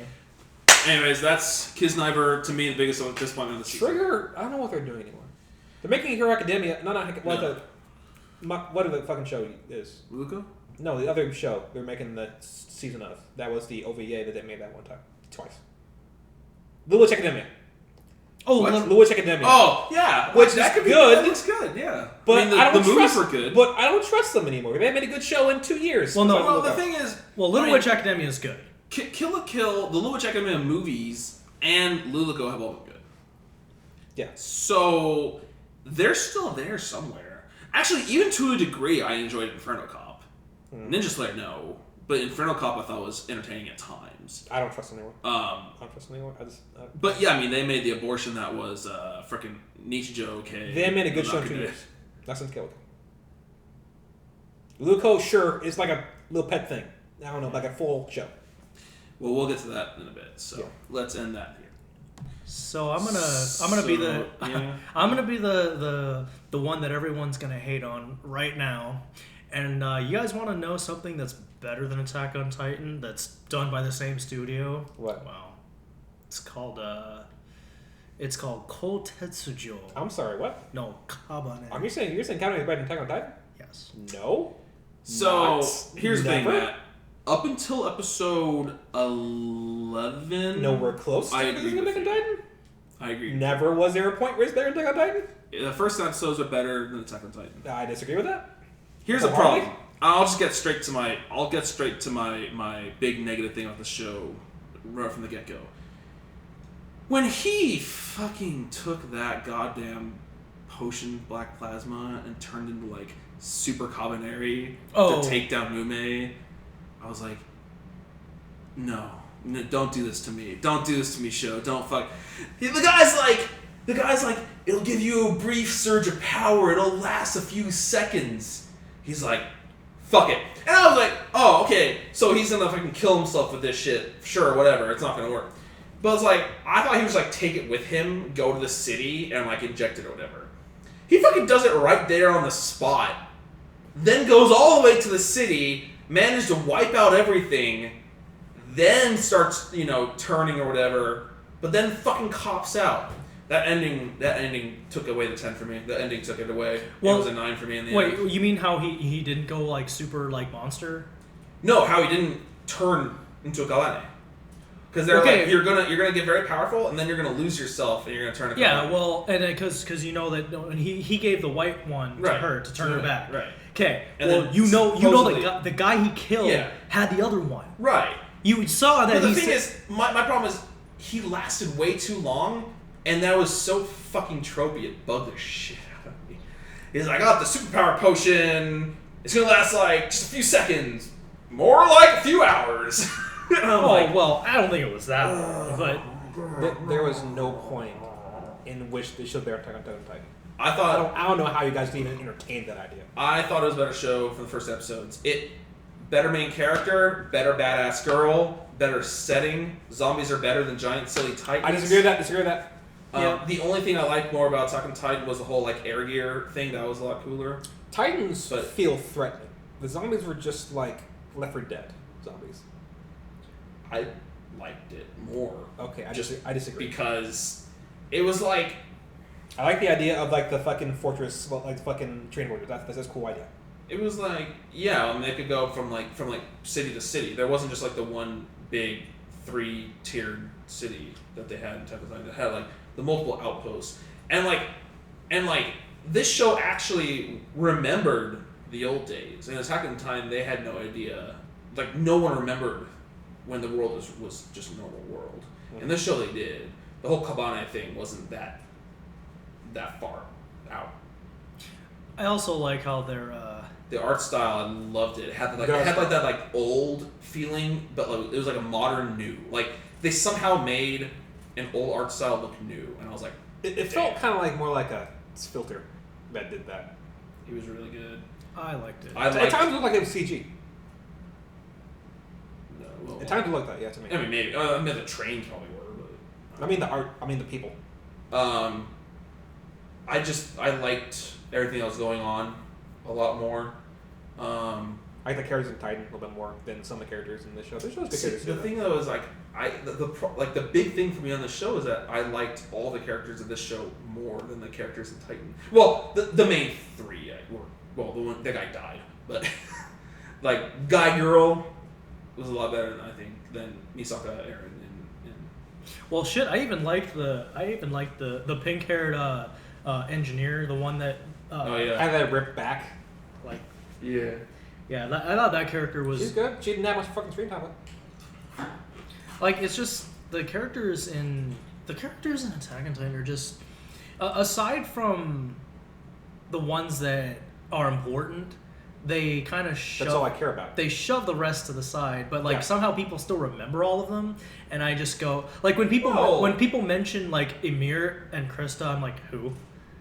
Anyways, that's Kiznaiver, to me, the biggest disappointment of the season. Trigger, I don't know what they're doing anymore. They're making Hero Academia. What the fucking show is? Luca? No, the other show they're making the season of. That was the OVA that they made that one time. Twice. Little Witch Academia. Oh, Little Witch Academia. Oh, yeah. Which that is could be good. That looks good, yeah. But I mean, the movies were good. But I don't trust them anymore. They made a good show in 2 years. Well, no. Well, the thing is... Little Witch Academia is good. Kill la Kill, the Little Witch Academia movies, and Luluko have all been good. Yeah. So, they're still there somewhere. Actually, even to a degree, I enjoyed Inferno Cop. Ninja Slayer, no. But Inferno Cop I thought was entertaining at times. I don't trust anyone. But yeah, I mean, they made the abortion that was frickin' Nichijou okay. They made a good show in 2 years. That's unscalable. Luco, sure, is like a little pet thing. I don't know, like a full show. Well, we'll get to that in a bit. So let's end that here. So I'm gonna be the one that everyone's gonna hate on right now. And you guys want to know something that's better than Attack on Titan? That's done by the same studio. What? Wow. It's called Koutetsujou. I'm sorry, what? No, Kabaneri. You're saying Kabaneri is better than Attack on Titan? Yes. No. So here's the thing, Matt. Up until episode 11, nowhere close. I agree with Attack on Titan. I agree. Never was there a point where it's better than Attack on Titan. The first episodes are better than Attack on Titan. I disagree with that. Here's the problem. I'll get straight to my big negative thing about the show right from the get-go. When he fucking took that goddamn potion black plasma and turned into like Super Kabaneri to take down Mune, I was like, no, don't do this to me. Don't do this to me, show. Don't fuck. The guy's like, it'll give you a brief surge of power. It'll last a few seconds. He's like, fuck it. And I was like, oh, okay, so he's gonna fucking kill himself with this shit. Sure, whatever, it's not gonna work. But I was like, I thought he was like, take it with him, go to the city, and like inject it or whatever. He fucking does it right there on the spot. Then goes all the way to the city, manages to wipe out everything, then starts, turning or whatever, but then fucking cops out. That ending took away the 10 for me. The ending took it away. Well, it was a 9 for me in the end. Wait, you mean how he didn't go like super like monster? No, how he didn't turn into a Kabaneri. Because they're like, you're gonna get very powerful, and then you're gonna lose yourself, and you're gonna turn. Yeah, well, and because that he gave the white one to her to turn her back. Right. Okay. And well, then the guy he killed had the other one. Right. You saw that. But the thing is, my problem is he lasted way too long, and that was so fucking tropey. It bugged the shit out of me. He's like, I got the superpower potion. It's gonna last like just a few seconds, more like a few hours. Well, I don't think it was that long, but there was no point in which they showed their Attack on Titan. I don't know how you guys can even entertain that idea. I thought it was a better show for the first episodes. Better main character, better badass girl, better setting. Zombies are better than giant silly titans. I disagree with that. Yeah. The only thing I liked more about Attack on Titan was the whole like air gear thing. That was a lot cooler. Titans feel threatening. The zombies were just like Left 4 Dead zombies. I liked it more. Okay, I disagree. Because it was like... I like the idea of like the fucking fortress, like the fucking train warriors. That's a cool idea. It was like, they could go from city to city. There wasn't just like the one big 3-tiered city that they had in Attack on Titan. That had like the multiple outposts. And this show actually remembered the old days. In Attack on Titan, they had no idea. Like, no one remembered when the world was just a normal world. In this show, they did. The whole Kabaneri thing wasn't that far out. I also like how they're... The art style, I loved it. It had that old feeling, but it was like a modern new. Like, they somehow made an old art style look new, and I was like, it felt kind of like more like a filter that did that. He was really good. I liked it. At times it looked like it was CG. No, well, at times it looked like to me. I mean, maybe. I mean, the trains probably were, but I mean the art. I mean the people. I liked everything that was going on a lot more. I like the characters in Titan a little bit more than some of the characters in this show. This show's good characters. The thing though is like the big thing for me on the show is that I liked all the characters of this show more than the characters in Titan. Well, the main three. The guy died, but like guy girl was a lot better than Misaka, Eren, and Well, shit. I even liked the pink haired engineer, the one that had that ripped back. like yeah. yeah. I thought that character was. She's good. She didn't have much fucking screen time. Like, it's just the characters in Attack on Titan are just aside from the ones that are important, they kind of shove. That's all I care about. They shove the rest to the side, but like Yeah. somehow people still remember all of them, and I just go like when people mention like Emir and Krista, I'm like, who?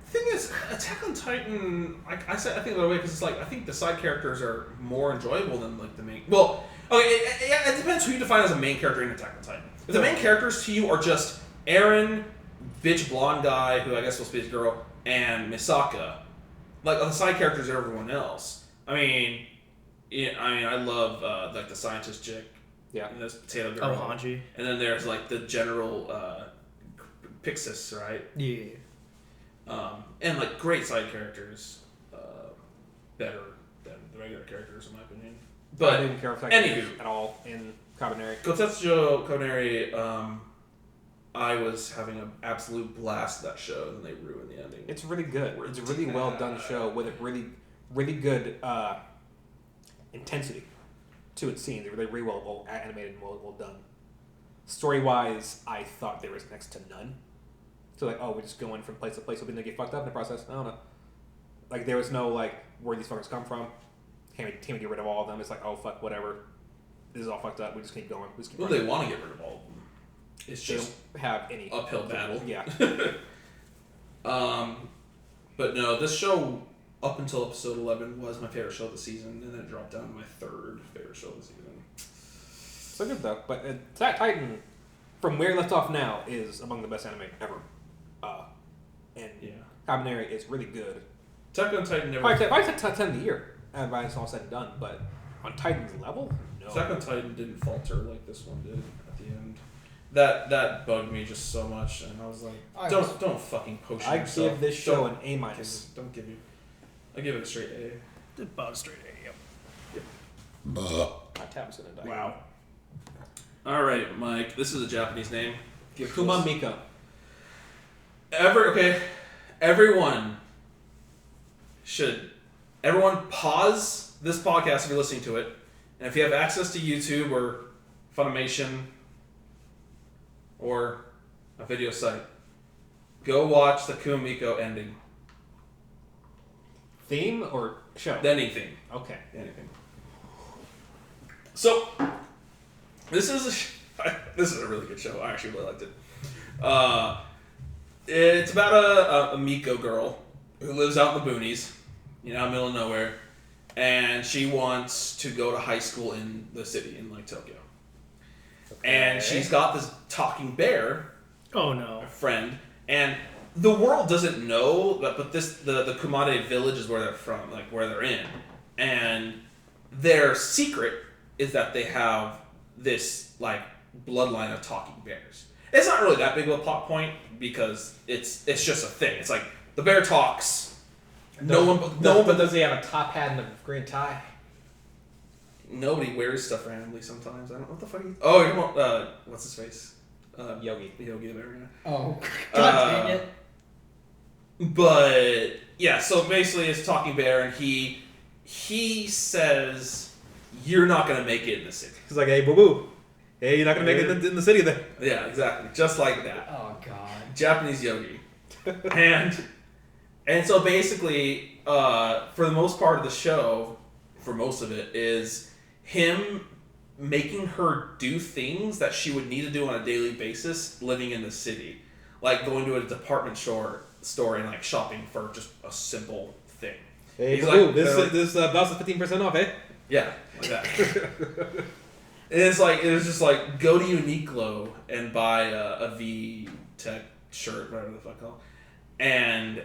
Thing is, Attack on Titan, I think the other way because it's like I think the side characters are more enjoyable than like the main. Well, okay, it depends who you define as a main character in Attack on Titan. If the main characters to you are just Eren, bitch blonde guy who I guess will be his girl, and Misaka, like the side characters are everyone else. I mean, I love like the scientist chick. Yeah. And there's Potato Girl. Oh, Hanji. And then there's like the general Pixis, right? Yeah. And like great side characters, better than the regular characters in my opinion. But I didn't care for anywho, at all in Kabaneri. Koutetsujou, Kabaneri, I was having an absolute blast that show, and then they ruined the ending. It's really good. It's a really well done show with a really good intensity to its scenes. They're really well animated and well done. Story wise, I thought there was next to none. So like, oh, we're just going from place to place, hoping they get fucked up in the process. I don't know. Like there was no like where these fuckers come from. Can't we get rid of all of them? It's like, oh fuck, whatever. This is all fucked up. We just keep going. They want to get rid of all of them. It's they just don't have any uphill battle. Yeah. But no, this show up until episode 11 was my favorite show of the season, and then it dropped down to my third favorite show of the season. So good though. But Attack Titan, from where it left off now, is among the best anime ever. And Kabaneri is really good. Attack on Titan never. Probably top 10 of the year, and by it's all said and done. But on Titan's level, no. Attack on Titan didn't falter like this one did at the end. That bugged me just so much, and I was like, don't fucking potion yourself. I give this show an A-. Don't give you. I give it a straight A. About a straight A. Yep. My tab's gonna die. Wow. All right, Mike. This is a Japanese name. Kuma Miko. Everyone pause this podcast if you're listening to it, and if you have access to YouTube or Funimation or a video site, go watch the Kuma Miko ending. Theme or show? The ending theme. Okay. Anything. So, this is a really good show. I actually really liked it. It's about a Miko girl who lives out in the boonies, middle of nowhere, and she wants to go to high school in the city, in like Tokyo. Okay. And she's got this talking bear. Oh no. Friend, and the world doesn't know, but the Kumade village is where they're from, like where they're in, and their secret is that they have this like bloodline of talking bears. It's not really that big of a plot point because it's just a thing. It's like the bear talks. But does he have a top hat and a green tie? Nobody wears stuff randomly sometimes. I don't know what the fuck. What's his face? Yogi the bear. Yeah. Oh, God dang it. But yeah, so basically it's a talking bear, and he says you're not gonna make it in the city. He's like, hey, boo boo. Hey, you're not gonna make it in the city then. Yeah, exactly. Just like that. Oh, God. Japanese Yogi. And so basically, for the most part of the show, for most of it, is him making her do things that she would need to do on a daily basis living in the city. Like going to a department store and like shopping for just a simple thing. Hey, He's boo, like, this blouse is 15% off, eh? Yeah, like that. And it's like, it was just like, go to Uniqlo and buy a V-Tech shirt, whatever the fuck called. And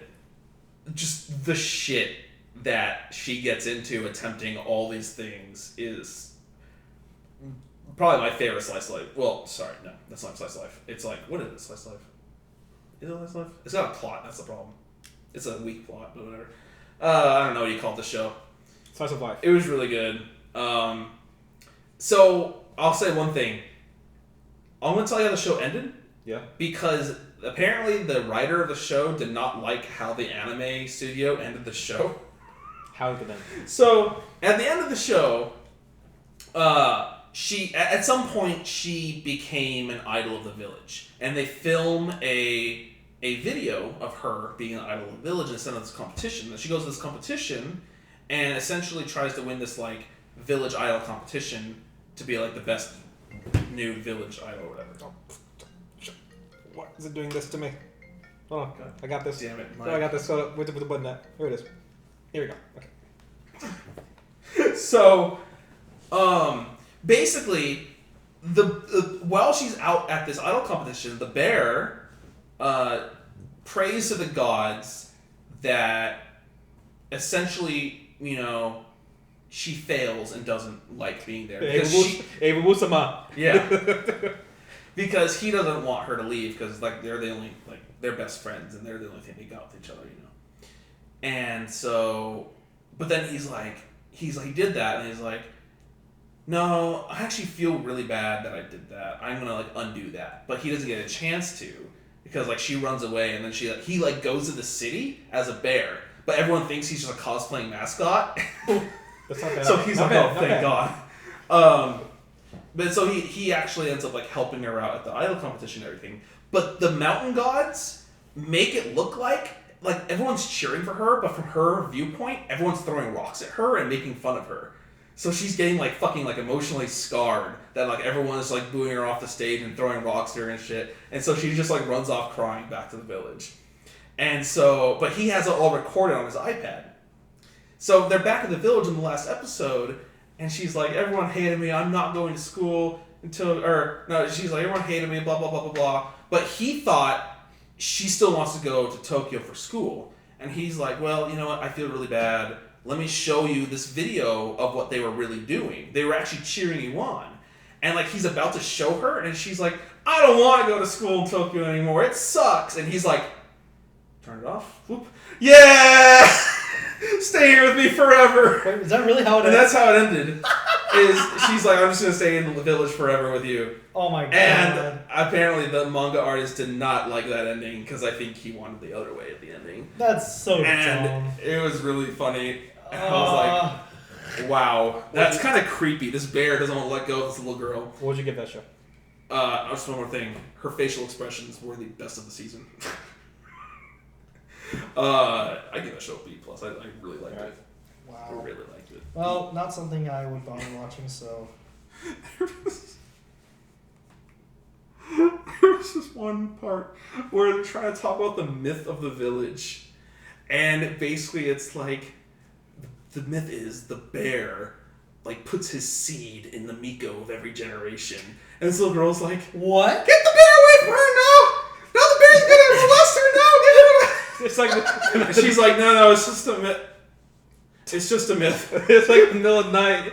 just the shit that she gets into attempting all these things is probably my favorite slice of life. Well, sorry, no, that's not slice of life. It's like, what is it, slice of life? Is it slice of life? It's got a plot, that's the problem. It's a weak plot, but whatever. I don't know what you call the show. Slice of life. It was really good. So, I'll say one thing. I'm going to tell you how the show ended. Yeah. Because apparently the writer of the show did not like how the anime studio ended the show. How did it end? So, at the end of the show, she at some point she became an idol of the village, and they film a video of her being an idol of the village and send out this competition. And she goes to this competition and essentially tries to win this like village idol competition to be like the best new village idol or whatever. What is it doing this to me? Hold on, I got this. Damn it! Oh, I got this. So with the button at. Here it is. Here we go. Okay. So, basically, while she's out at this idol competition, the bear prays to the gods that essentially, you know, she fails and doesn't like being there. Yeah. Because he doesn't want her to leave because like they're the only they're best friends and they're the only thing they got with each other, you know. And so, but then he did that and he's like, no, I actually feel really bad that I did that. I'm gonna like undo that, but he doesn't get a chance to because like she runs away and then he like goes to the city as a bear, but everyone thinks he's just a cosplaying mascot. That's not bad. So he's like, oh, thank God. But so he actually ends up like helping her out at the idol competition and everything. But the mountain gods make it look like everyone's cheering for her, but from her viewpoint, everyone's throwing rocks at her and making fun of her. So she's getting like fucking like emotionally scarred that like everyone is like booing her off the stage and throwing rocks at her and shit. And so she just like runs off crying back to the village. And so, but he has it all recorded on his iPad. So they're back in the village in the last episode. And she's like, everyone hated me, I'm not going to school she's like, everyone hated me, blah, blah, blah, blah, blah. But he thought she still wants to go to Tokyo for school. And he's like, well, you know what, I feel really bad. Let me show you this video of what they were really doing. They were actually cheering you on. And like, he's about to show her, and she's like, I don't want to go to school in Tokyo anymore, it sucks. And he's like, turn it off. Whoop. Yeah! Stay here with me forever. Wait, is that really how it ended? And that's how it ended. She's like, I'm just going to stay in the village forever with you. Oh my god. And apparently the manga artist did not like that ending because I think he wanted the other way at the ending. That's so dumb. It was really funny. And I was like, wow. That's kind of creepy. This bear doesn't want to let go of this little girl. What would you give that show? Just one more thing. Her facial expressions were the best of the season. I give that show a B+. I really liked it. Wow. I really liked it. Well, not something I would bother watching, so. There was this one part where they're trying to talk about the myth of the village. And basically it's like, the myth is the bear like puts his seed in the Miko of every generation. And this little girl's like, what? Get the bear away from her now! Now the bear's gonna molest her now! Get it away! It's like she's like, no, it's just a myth. It's just a myth. It's like the middle of the night.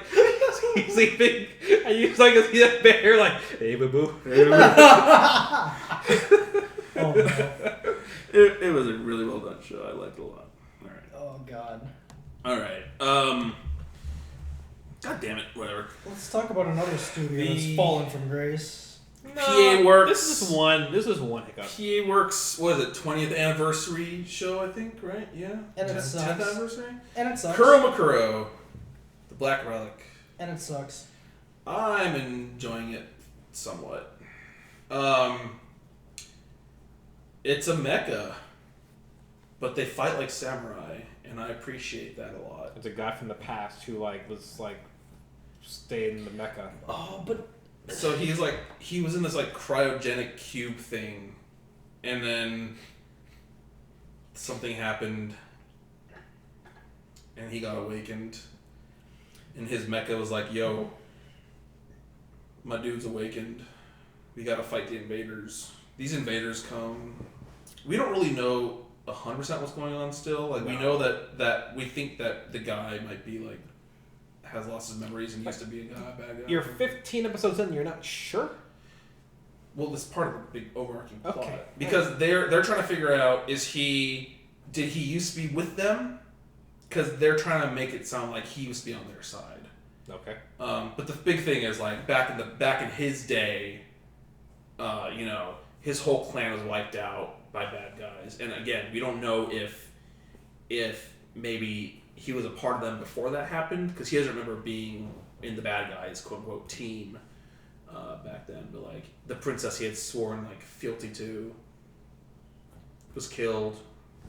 He's sleeping, and you like see that bear like, hey boo boo. Hey, boo boo. Oh no. It was a really well done show. I liked it a lot. All right. Oh god. All right. God damn it. Whatever. Let's talk about another studio that's fallen from grace. PA Works. This is one hiccup. PA Works. What is it? 20th anniversary show, I think. Right? Yeah. And it 10th sucks. anniversary. And it sucks. Kuromukuro, the Black Relic. And it sucks. I'm enjoying it somewhat. It's a mecha, but they fight like samurai, and I appreciate that a lot. It's a guy from the past who like was like stayed in the mecha. Oh, but so he was in this like cryogenic cube thing, and then something happened, and he got awakened, and his mecha was like, yo, my dude's awakened. We gotta fight the invaders. These invaders come. We don't really know 100% what's going on still. Like, we know that we think that the guy might be, like, has lost his memories and used to be a bad guy. You're 15 episodes in, you're not sure? Well, this is part of the big overarching plot. Okay. Because they're trying to figure out, did he used to be with them? Because they're trying to make it sound like he used to be on their side. Okay. But the big thing is, like, back in his day, his whole clan was wiped out by bad guys. And again, we don't know if maybe he was a part of them before that happened, because he doesn't remember being in the bad guys, quote unquote, team back then. But, like, the princess he had sworn, like, fealty to was killed.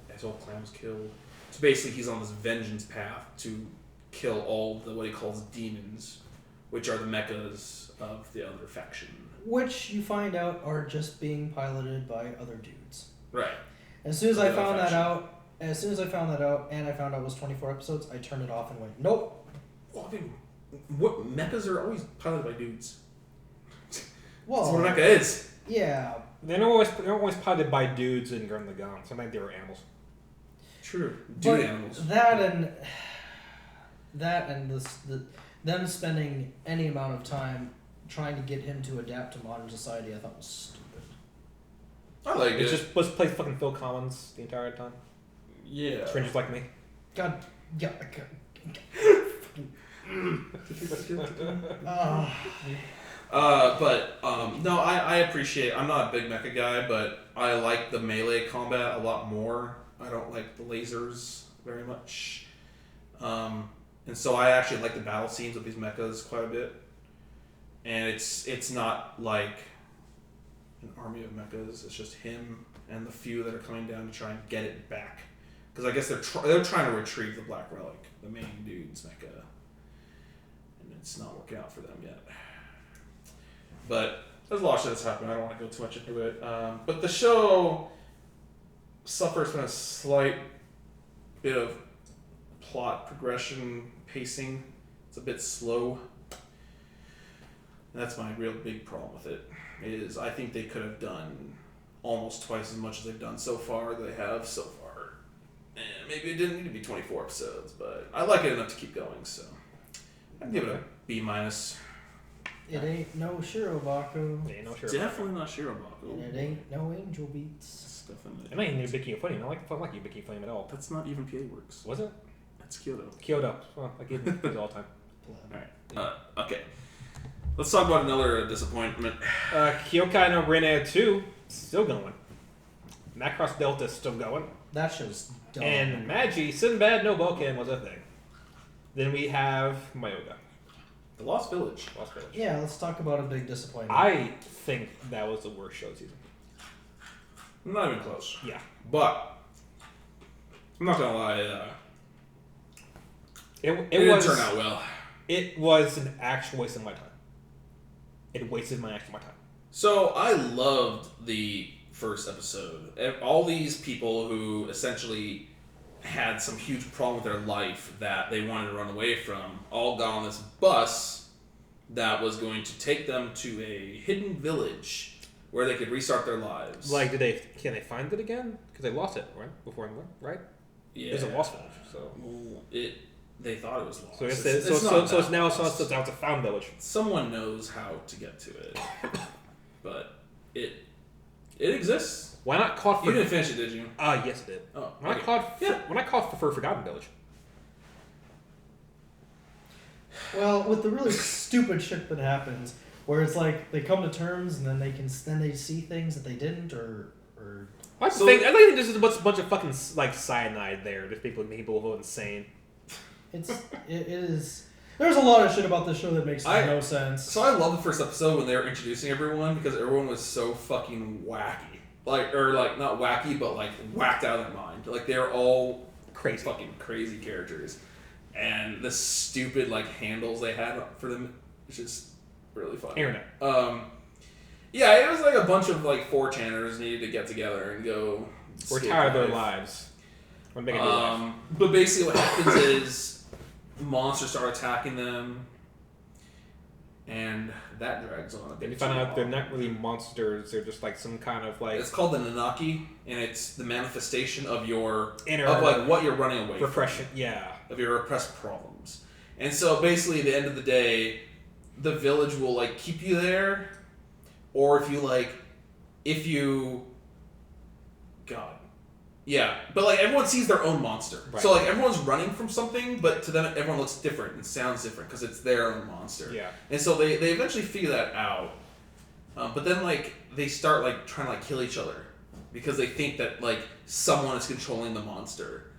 His whole clan was killed. So basically, he's on this vengeance path to kill all the what he calls demons, which are the mechas of the other faction. Which you find out are just being piloted by other dudes. Right. As soon as I found that out, and I found out it was 24 episodes, I turned it off and went, nope. Well, I mean, what mechas are always piloted by dudes? Well, that's what a mecha is. Yeah. They're always piloted by dudes in Gurren Lagann. Sometimes they were animals. True. Dude animals. That and them spending any amount of time trying to get him to adapt to modern society, I thought was stupid. I like it. Let's play fucking Phil Collins the entire time. Yeah. Strangers Like Me. God. Yeah. No, I appreciate. I'm not a big mecha guy, but I like the melee combat a lot more. I don't like the lasers very much, and so I actually like the battle scenes of these mechas quite a bit. And it's not like an army of mechas. It's just him and the few that are coming down to try and get it back. Because I guess they're trying to retrieve the Black Relic, the main dude's mecha, and it's not working out for them yet. But there's a lot of shit that's happened. I don't want to go too much into it. But the show suffers from a slight bit of plot progression pacing. It's a bit slow. And that's my real big problem with it. Is I think they could have done almost twice as much as they've done so far. They have so far. And maybe it didn't need to be 24 episodes, but I like it enough to keep going, so I'd give it a B-. It ain't no Shirobako. It ain't no Shirobako. Definitely not Shirobako. And it ain't no Angel Beats. Definitely. It ain't even Bikini Flame. I don't like Bikini Flame at all. That's not even PA Works. Was it? That's Kyoto. Kyoto. Well, I gave it all the time. Alright. Okay. Let's talk about another disappointment. Kyokai no Rene 2 still going. Macross Delta still going. That show's dumb. And Magi Sinbad no Bouken was a thing. Then we have Mayoga. The Lost Village. Yeah, let's talk about a big disappointment. I think that was the worst show season. Not even close. Yeah. But I'm not gonna lie, it didn't turn out well. It was an actual waste of my time. It wasted my time. So I loved the first episode. All these people who essentially had some huge problem with their life that they wanted to run away from all got on this bus that was going to take them to a hidden village where they could restart their lives. Like, can they find it again? Because they lost it, right? Before, right? Yeah. It was a lost village, so. They thought it was lost. So it's now a found village. Someone knows how to get to it, but it exists. Why not call for? You didn't finish it, did you? Yes, it did. Oh, when I called for Forgotten Village. Well, with the really stupid shit that happens, where it's like they come to terms and then they see things that they didn't, or. I think this is a bunch of fucking like cyanide there. There's people who are insane. It is. There's a lot of shit about this show that makes no sense. So I love the first episode when they were introducing everyone because everyone was so fucking wacky. Not wacky, but like whacked out of their mind. Like they're all crazy, fucking crazy characters. And the stupid like handles they had for them is just really funny. Internet. Yeah, it was like a bunch of like 4chaners needed to get together and go retire their lives. But basically what happens is monsters start attacking them, and that drags on a bit. Then you find out they're not really monsters; they're just like some kind of like. It's called the Nanaki, and it's the manifestation of your inner of like what you're running away repression. from. Yeah, of your repressed problems. And so basically, at the end of the day, the village will like keep you there, or if you, God. Yeah, but like everyone sees their own monster. Right. So like everyone's running from something, but to them everyone looks different and sounds different because it's their own monster. Yeah. And so they eventually figure that out. But then like they start like trying to like kill each other because they think that like someone is controlling the monster.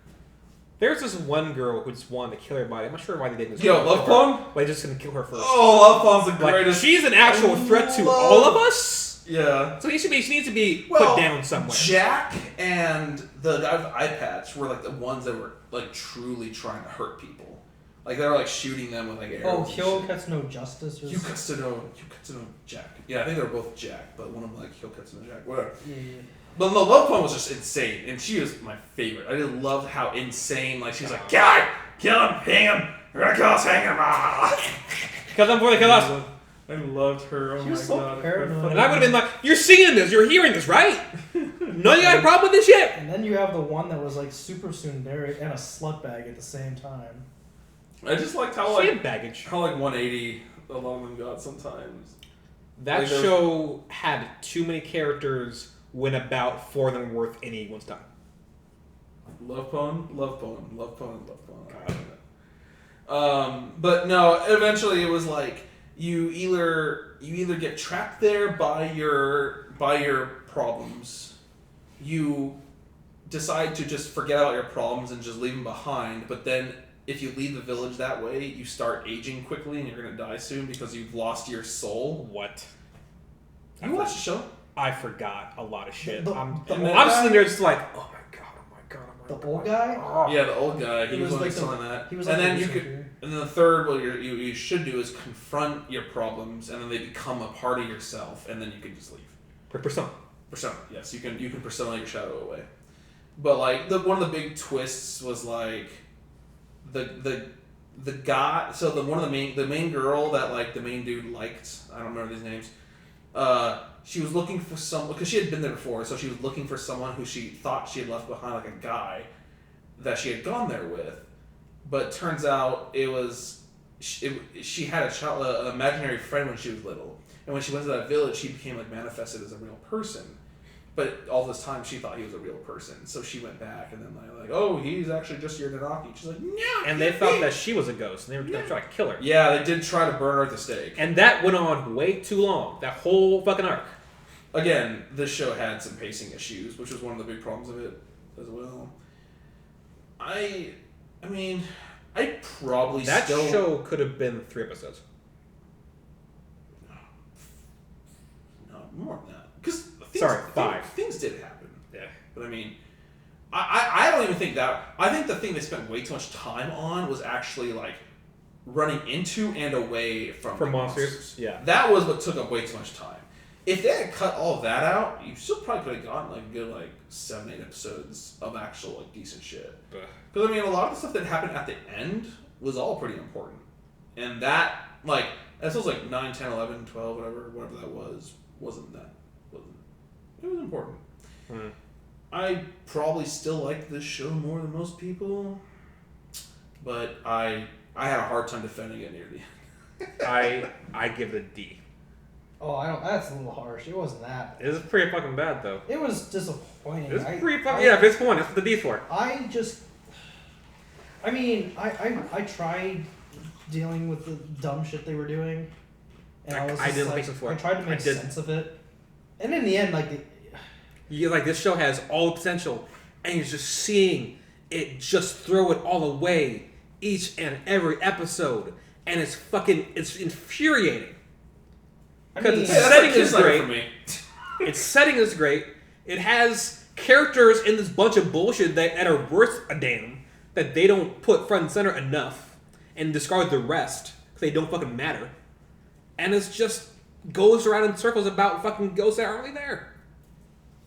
There's this one girl who just wanted to kill everybody. I'm not sure why they did this. Yo, Love Palm? Like just gonna kill her first. Oh, Love Palm's the greatest. Like, she's an actual threat to all of us. Yeah. So she needs to be put down somewhere. Jack and the guy with the eye patch were like the ones that were like truly trying to hurt people. Like they were like shooting them with like arrows. Oh, Kyoushitsu Justice or Kyoushitsu Jack. Yeah, I think they were both Jack, but one of them like Kyoushitsu Jack. Whatever. Yeah. But the Love Poem was just insane, and she was my favorite. I just loved how insane, like, she was like, kill him, hang him, hang him, Kill them before they kill us. I loved her, she was so paranoid. And I would have been like, you're seeing this, you're hearing this, right? No, you got a problem with this shit? And then you have the one that was like super tsundere and a slut bag at the same time. I just liked how, she had baggage. How, like, 180 a lot of them got sometimes. That like, show had too many characters went about for them worth anyone's time. Love poem. But no, eventually it was like you either get trapped there by your problems, you decide to just forget about your problems and just leave them behind, but then if you leave the village that way, you start aging quickly and you're gonna die soon because you've lost your soul. What? You watched the show? I forgot a lot of shit. I'm the sitting there just like, oh my god. The old guy? Oh. Yeah, the old guy. He was like selling that. And then and then the third, what you should do is confront your problems, and then they become a part of yourself, and then you can just leave. Persona. Yes, you can persona your shadow away. But like one of the big twists was like the guy. So the main girl that like the main dude liked. I don't remember these names. She was looking for someone, because she had been there before, so she was looking for someone who she thought she had left behind, like a guy that she had gone there with. But turns out it was, she had an imaginary friend when she was little. And when she went to that village, she became like manifested as a real person. But all this time, she thought he was a real person. So she went back, and then like, oh, he's actually just your Nanaki. She's like, no. And they thought that she was a ghost, and they were going to try to kill her. Yeah, they did try to burn her at the stake. And that went on way too long. That whole fucking arc. Again, this show had some pacing issues, which was one of the big problems of it as well. I mean, I probably that show could have been 3 episodes. No, more than that. Because 5. Things did happen. Yeah. But I mean, I don't even think that. I think the thing they spent way too much time on was actually like running into and away from monsters. Yeah. That was what took up way too much time. If they had cut all that out, you still probably could have gotten like a good 7-8 episodes of actual like decent shit. Because I mean, a lot of the stuff that happened at the end was all pretty important, and that was like 9, 10, 11, 12, whatever that wasn't it was important. I probably still liked this show more than most people, but I had a hard time defending it near the end. I give it a D. Oh, that's a little harsh. It wasn't that. It was pretty fucking bad, though. It was disappointing. It was pretty fucking... Yeah, it's one. That's what the D's for. I tried dealing with the dumb shit they were doing. And I didn't think so for it. I tried to make sense of it. And in the end, this show has all the potential, and you're just seeing it just throw it all away each and every episode. And it's infuriating. Because its setting is great. Its setting is great. It has characters in this bunch of bullshit that are worth a damn, that they don't put front and center enough, and discard the rest because they don't fucking matter. And it just goes around in circles about fucking ghosts that aren't really there.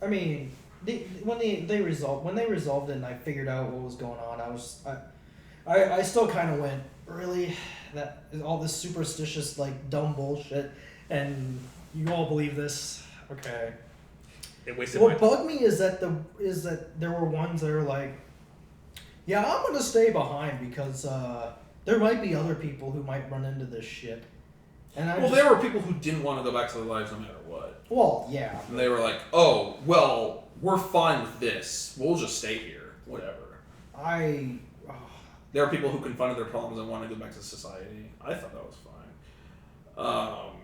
I mean, when they resolved it and I figured out what was going on, I still kind of went, really? that is all this superstitious like dumb bullshit, and you all believe this. Okay. It wasted What bugged me is that there were ones that are like, yeah, I'm gonna stay behind because there might be other people who might run into this shit. And there were people who didn't want to go back to their lives no matter what. Well, yeah. And they were like, oh, well, we're fine with this. We'll just stay here. Whatever. There are people who confronted their problems and wanted to go back to society. I thought that was fine.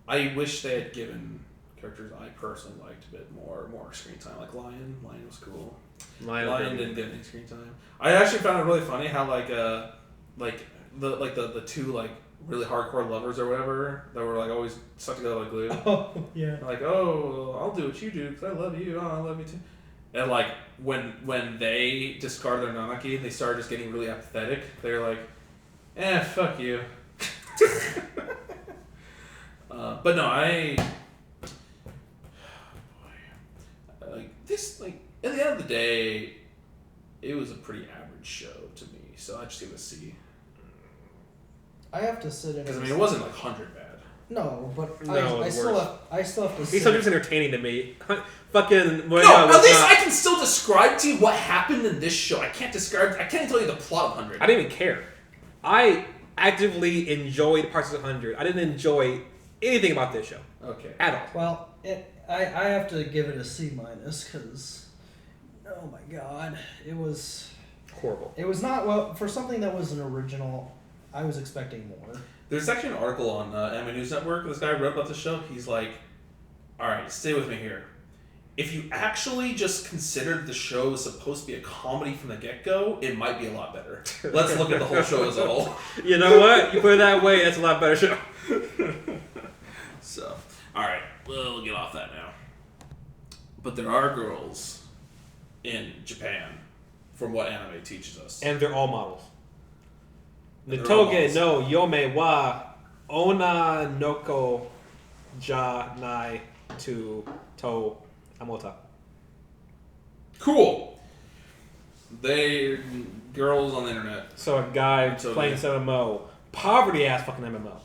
I wish they had given characters I personally liked a bit more screen time. Like Lion. Lion was cool. Lion didn't get any screen time. I actually found it really funny how the two like really hardcore lovers or whatever that were like always stuck together like glue. Oh yeah. Like, oh, I'll do what you do because I love you. Oh, I love you too. And like when they discarded their nanaki and they started just getting really apathetic, they're like, fuck you. But no, at the end of the day, it was a pretty average show to me. So I just give it a C. I have to sit in. Because it wasn't like 100 bad. No, but No, I still have to. He's just entertaining to me. Fucking. No, at least I can still describe to you what happened in this show. I can't tell you the plot of 100. I didn't even care. I actively enjoyed parts of 100. I didn't enjoy anything about this show. Okay. At all. Well, I have to give it a C- because, oh my god, it was horrible. It was not well for something that was an original. I was expecting more. There's actually an article on Anime News Network. This guy wrote about the show. He's like, all right, stay with me here. If you actually just considered the show was supposed to be a comedy from the get-go, it might be a lot better. Let's look at the whole show as a whole. You know what? You put it that way, that's a lot better show. So, all right, we'll get off that now. But there are girls in Japan, from what anime teaches us. And they're all models. Nitoge no yome wa ona noko ja nai to amota. Cool. They girls on the internet. So a guy So playing some MMO, poverty ass fucking MMO,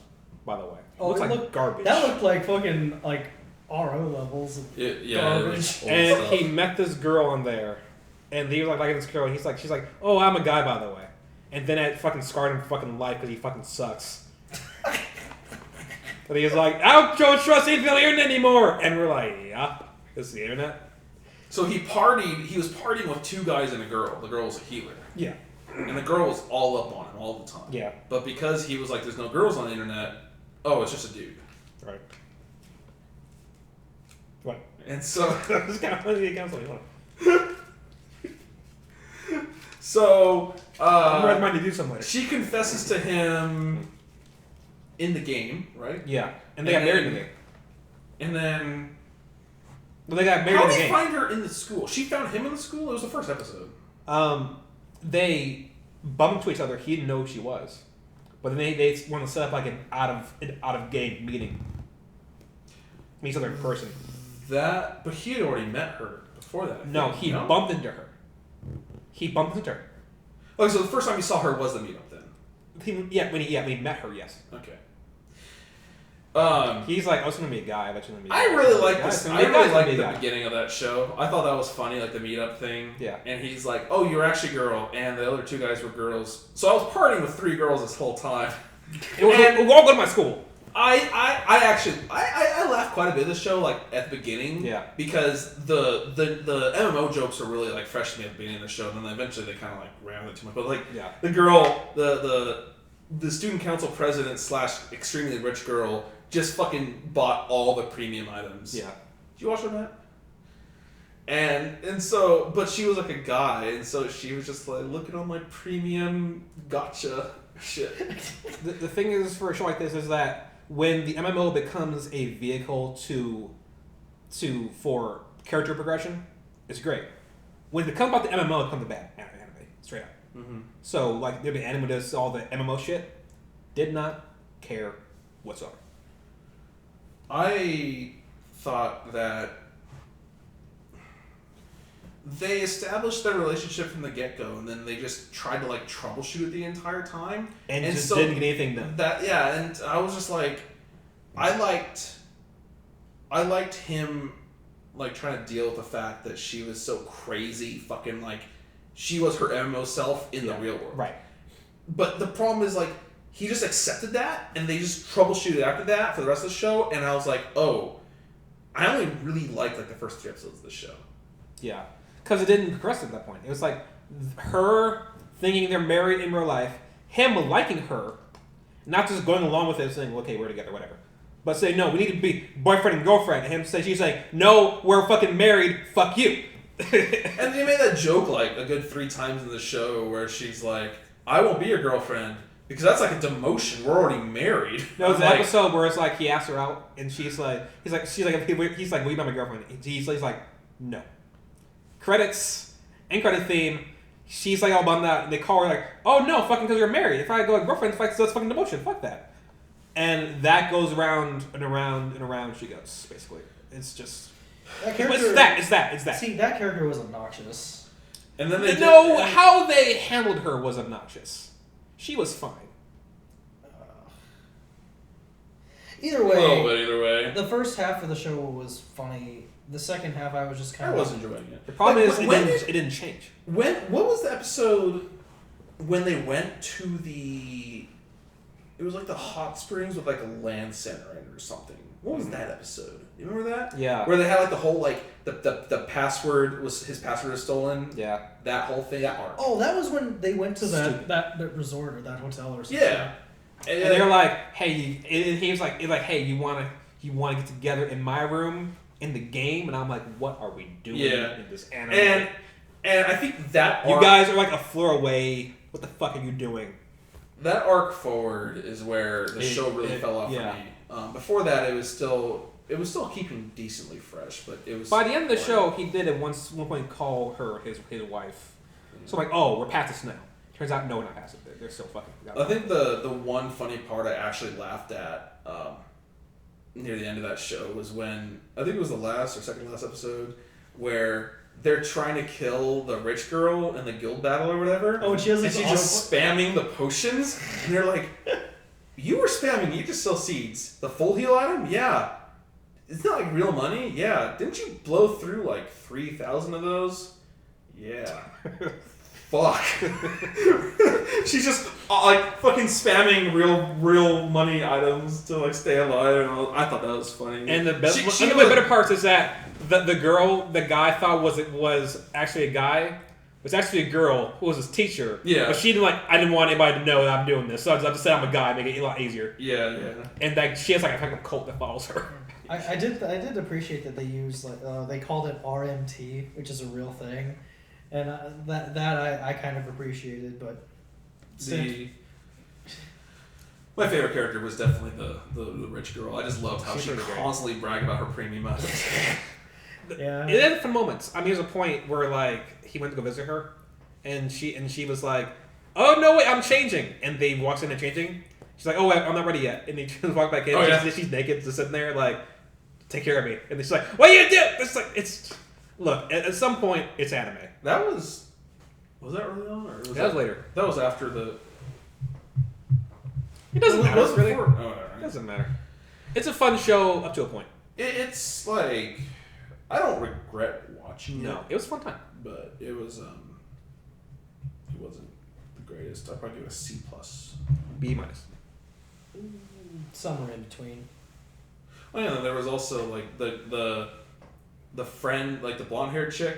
by the way. Oh, Looks it like looked- garbage. That looked like fucking like RO levels. Of Yeah, garbage. it was old And stuff. he met this girl on there, and he was like liking this girl, and she's like, oh, I'm a guy, by the way. And then it fucking scarred him fucking life because he fucking sucks. But he was like, I don't trust anything on the internet anymore. And we're like, yeah, this is the internet. So he was partying with two guys and a girl. The girl was a healer. Yeah. And the girl was all up on him all the time. Yeah. But because he was like, there's no girls on the internet, oh, it's just a dude. Right. What? And so... This guy wants to get counseling. So... I'm ready to do something later. She confesses to him in the game, right? Yeah. And they got married in the game. And then... Well, they got married How in the did they game. find her in the school? She found him in the school? It was the first episode. They bumped into each other. He didn't know who she was, but then they want to set up like an out of game meeting. Meet each other in person. But he had already met her before that. No, he bumped into her. He bumped into her. Okay, so the first time you saw her was the meetup then. When he met her, yes. Okay. He's like, I was gonna be a guy. I bet you're gonna be. I really like this. this. I really like the beginning of that show. I thought that was funny, like the meetup thing. Yeah. And he's like, "Oh, you're actually a girl," and the other two guys were girls. So I was partying with three girls this whole time. We all go to my school. I actually laughed quite a bit of this show, like at the beginning. Yeah. Because the MMO jokes are really like fresh to me at the beginning of the show, and then eventually they kind of like ran it too much. But like the girl, the student council president / extremely rich girl just fucking bought all the premium items. Yeah. Did you watch that? And so, but she was like a guy, and so she was just like, look at all my premium gotcha shit. The thing is, for a show like this, is that when the MMO becomes a vehicle for character progression, it's great. When it becomes about the MMO, it becomes a bad anime, straight up. Mm-hmm. So, like, the anime does all the MMO shit, did not care whatsoever. I thought that they established their relationship from the get-go, and then they just tried to like troubleshoot it the entire time, and just didn't get anything done. And I was just like, I liked him like trying to deal with the fact that she was so crazy, fucking like she was her MMO self in the real world, right? But the problem is like he just accepted that, and they just troubleshooted after that for the rest of the show, and I was like, oh, I only really liked like the first 3 episodes of the show. Yeah. Because it didn't progress at that point. It was like her thinking they're married in real life, him liking her, not just going along with it saying, okay, we're together, whatever. But saying, no, we need to be boyfriend and girlfriend. And him say, she's like, no, we're fucking married, fuck you. And they made that joke like a good 3 times in the show where she's like, I won't be your girlfriend because that's like a demotion. We're already married. No, it's an episode where it's like he asks her out and he's like, will you be my girlfriend? He's like, no. Credits, end credit theme. She's like all bummed out, and they call her like, "Oh no, fucking because you're married. If I go like girlfriend, that's fucking demotion. Fuck that." And that goes around and around and around. She goes basically. It's just. It's that. See, that character was obnoxious. And then how they handled her was obnoxious. She was fine. Either way. A little bit either way. The first half of the show was funny. The second half, I was just kind of. I was enjoying it. The problem is it didn't change. What was the episode when they went to the? It was like the hot springs with like a land center in it or something. What was that episode? You remember that? Yeah. Where they had like the whole like the password was his password was stolen. Yeah. That whole thing. That arc. Oh, that was when they went to that resort or that hotel or something. Yeah. And they were like, "Hey," he was like, "Hey, you wanna get together in my room in the game?" And I'm like, "What are we doing in this anime?" And I think that you guys are like a floor away. What the fuck are you doing? That arc forward is where the show really fell off for me. Before that, it was still keeping decently fresh, but it was. By the end of the show, he did at one point call her his wife. So I'm like, oh, we're past this now. Turns out, no, we're not past it. They're still fucking. I think the one funny part I actually laughed at near the end of that show was when I think it was the last or second last episode where they're trying to kill the rich girl in the guild battle or whatever. Oh, and she's just spamming the potions, and they're like, "You were spamming. You just sell seeds. The full heal item, yeah. It's not like real money, yeah. Didn't you blow through like 3,000 of those? Yeah." Fuck. She's just like fucking spamming real money items to like stay alive, and I thought that was funny. And the better part is that the guy thought was actually a guy. Was actually a girl who was his teacher. Yeah. But she didn't I didn't want anybody to know that I'm doing this, so I just said I'm a guy, make it a lot easier. Yeah. And like she has like a fucking cult that follows her. I did appreciate that they used they called it RMT, which is a real thing. And that I kind of appreciated, but my favorite character was definitely the rich girl. I just loved how she constantly bragged about her premium items. Yeah. It had fun moments. I mean, there's a point where like he went to go visit her, and she was like, "Oh no, wait, I'm changing," and they walks in and changing. She's like, "Oh, I'm not ready yet," and they just walk back in. Oh, she's naked, just sitting there like, "Take care of me," and she's like, "What you do?" It's look, at some point, it's anime. That was that early on, or that was later? That was after the. It doesn't matter. Really. Oh, right. It doesn't matter. It's a fun show up to a point. It's like I don't regret watching it. No, it was a fun time, but it was it wasn't the greatest. I'd probably give it a C+. B-. Somewhere in between. Oh yeah, there was also like the friend, like the blonde-haired chick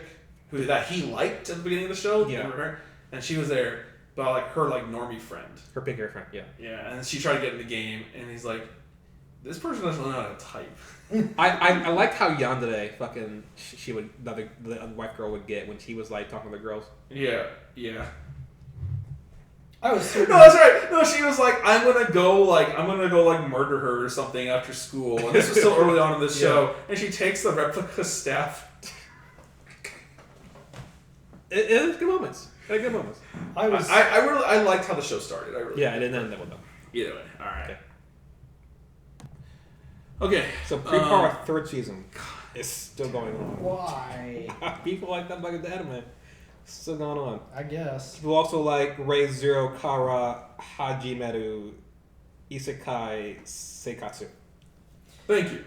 that he liked at the beginning of the show. Yeah. Remember her? And she was there, but like her like normie friend. Her big hair friend. Yeah. Yeah, and she tried to get in the game, and he's like, "This person doesn't know how to type." I liked how Yandere fucking she would the white girl would get when she was like talking to the girls. Yeah. I was super. No, that's right. No, she was like, I'm gonna go murder her or something after school. And this was still early on in the show. And she takes the replica staff. It was good moments. Good moments. I liked how the show started. I really. Yeah, I didn't end that with them. Either way, all right. Okay. So prepare our third season. It's still going on. Why? People like that back at the anime. It's still going on. I guess. People also like Ray Zero Kara Hajimeru Isekai Seikatsu. Thank you.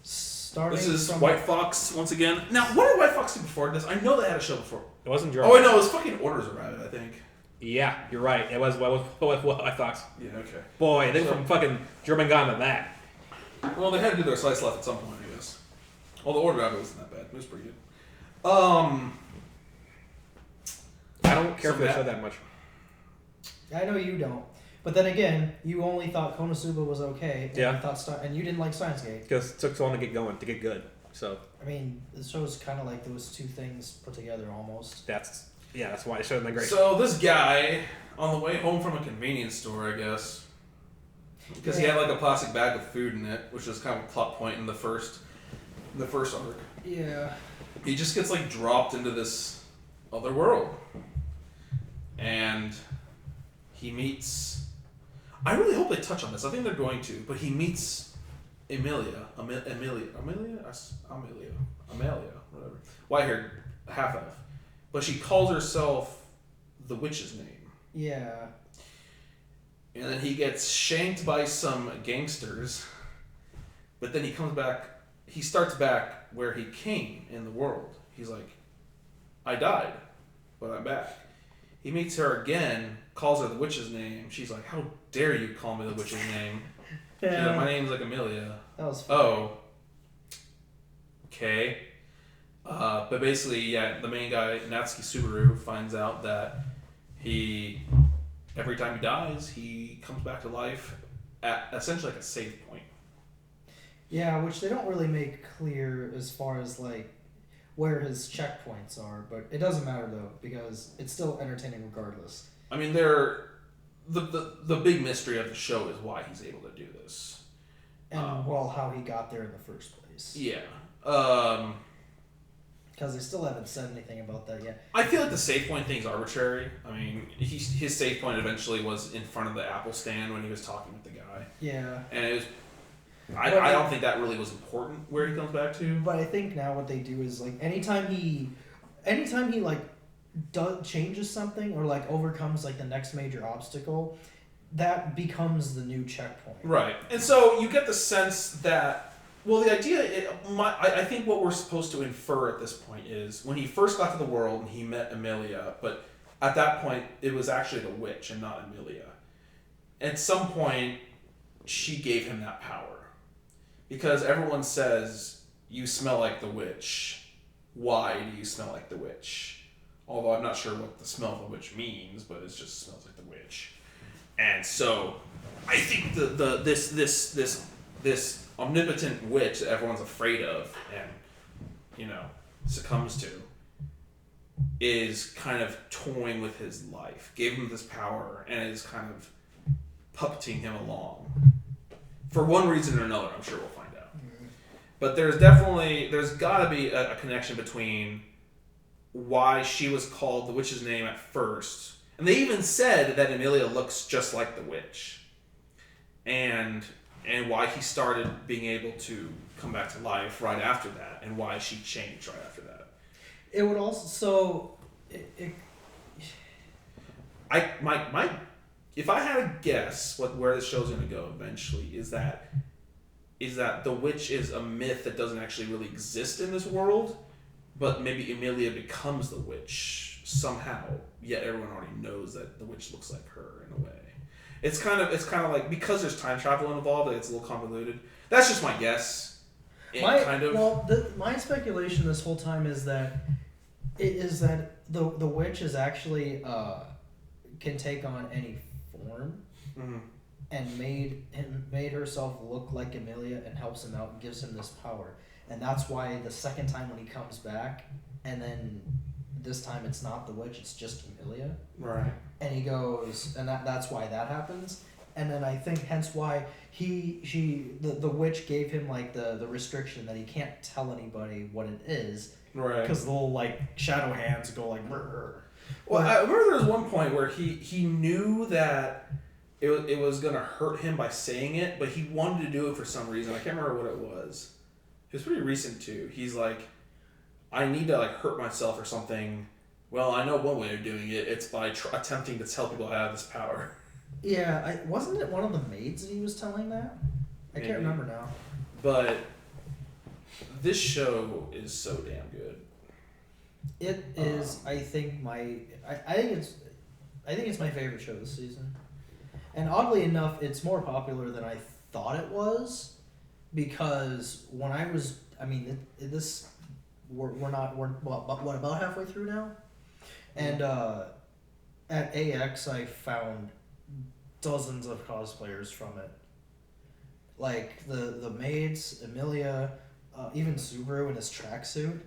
Starting This is from White Fox once again. Now, what did White Fox do before this? I know they had a show before. It wasn't Oh, German. wait, no, it was fucking Orders of Rabbit, I think. Yeah, you're right. It was what I thought. Yeah, okay. Boy, they went from fucking German Gun to that. Well, they had to do their slice left at some point, I guess. Well, the Order of Rabbit wasn't that bad. It was pretty good. I don't care So for the that- show that much. I know you don't. But then again, you only thought Konosuba was okay. And Yeah. You thought and you didn't like Steins Gate. Because it took so long to get going, to get good. So I mean, the show's kind of like those two things put together almost. that's why the show's been great. So this guy, on the way home from a convenience store, I guess, because he had like a plastic bag of food in it, which is kind of a plot point in the first arc. Yeah. He just gets like dropped into this other world, and he meets. I really hope they touch on this. I think they're going to, but he meets Amelia, whatever. White-haired half-elf, but she calls herself the witch's name. Yeah. And then he gets shanked by some gangsters, but then he comes back. He starts back where he came in the world. He's like, I died, but I'm back. He meets her again, calls her the witch's name. She's like, how dare you call me the witch's name? She's like, my name's like Amelia. That was funny. Oh. Okay. But basically, yeah, the main guy, Natsuki Subaru, finds out that every time he dies, he comes back to life at essentially like a save point. Yeah, which they don't really make clear as far as like where his checkpoints are, but it doesn't matter though because it's still entertaining regardless. I mean, the big mystery of the show is why he's able to do this. And how he got there in the first place. Yeah. Because they still haven't said anything about that yet. I feel like the save point thing's arbitrary. I mean, his save point eventually was in front of the Apple stand when he was talking with the guy. Yeah. And it was. I don't think that really was important where he comes back to. But I think now what they do is like anytime he like changes something or like overcomes like the next major obstacle, that becomes the new checkpoint. Right. And so you get the sense that, well, the idea, I think what we're supposed to infer at this point is when he first got to the world and he met Amelia, but at that point it was actually the witch and not Amelia. At some point, she gave him that power. Because everyone says, you smell like the witch. Why do you smell like the witch? Although I'm not sure what the smell of the witch means, but it just smells like the witch. And so, I think this omnipotent witch that everyone's afraid of and, succumbs to is kind of toying with his life. Gave him this power and is kind of puppeting him along. For one reason or another, I'm sure we'll find out. Mm-hmm. But there's got to be a connection between why she was called the witch's name at first. And they even said that Amelia looks just like the witch. And why he started being able to come back to life right after that, and why she changed right after that. It would also... If I had to guess where this show's going to go eventually, is that the witch is a myth that doesn't actually really exist in this world, but maybe Amelia becomes the witch somehow. Yet everyone already knows that the witch looks like her in a way. It's kind of like because there's time travel involved, it's a little convoluted. That's just my guess. My speculation this whole time is that the witch is actually can take on any form, mm-hmm. and made herself look like Amelia and helps him out and gives him this power. And that's why the second time when he comes back, and then this time it's not the witch, it's just Amelia. Right. And he goes, and that's why that happens. And then I think hence why the witch gave him like the restriction that he can't tell anybody what it is. Right. Because the little like shadow hands go like. Brr. Well, I remember there was one point where he knew that it was gonna hurt him by saying it, but he wanted to do it for some reason. I can't remember what it was. It's pretty recent too. He's like, I need to like hurt myself or something. Well, I know one way of doing it. It's by attempting to tell people I have this power. Yeah, wasn't it one of the maids that he was telling that? I can't remember now. But this show is so damn good. It is. I think it's my favorite show this season. And oddly enough, it's more popular than I thought it was, because when I was, we're about halfway through now, and at AX I found dozens of cosplayers from it, like the maids, Emilia, even Subaru in his tracksuit.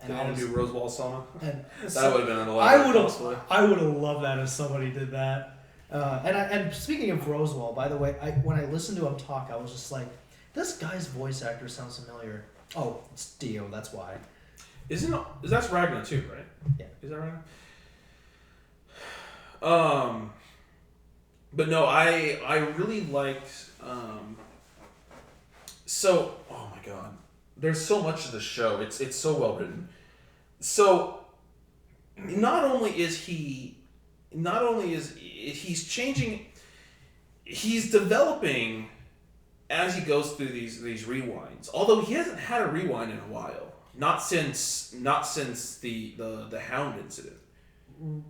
And I want to do Rosewall Sama. And that would have been an elaborate I would have loved that if somebody did that. And speaking of Rosewall, by the way, when I listened to him talk, I was just like, this guy's voice actor sounds familiar. Oh, it's Dio, that's why. That's Ragnar too, right? Yeah. Is that Ragnar? But no, I really liked. So, oh my god, there's so much of the show. It's so well written. So, not only is he's changing, he's developing as he goes through these rewinds. Although he hasn't had a rewind in a while, not since the Hound incident.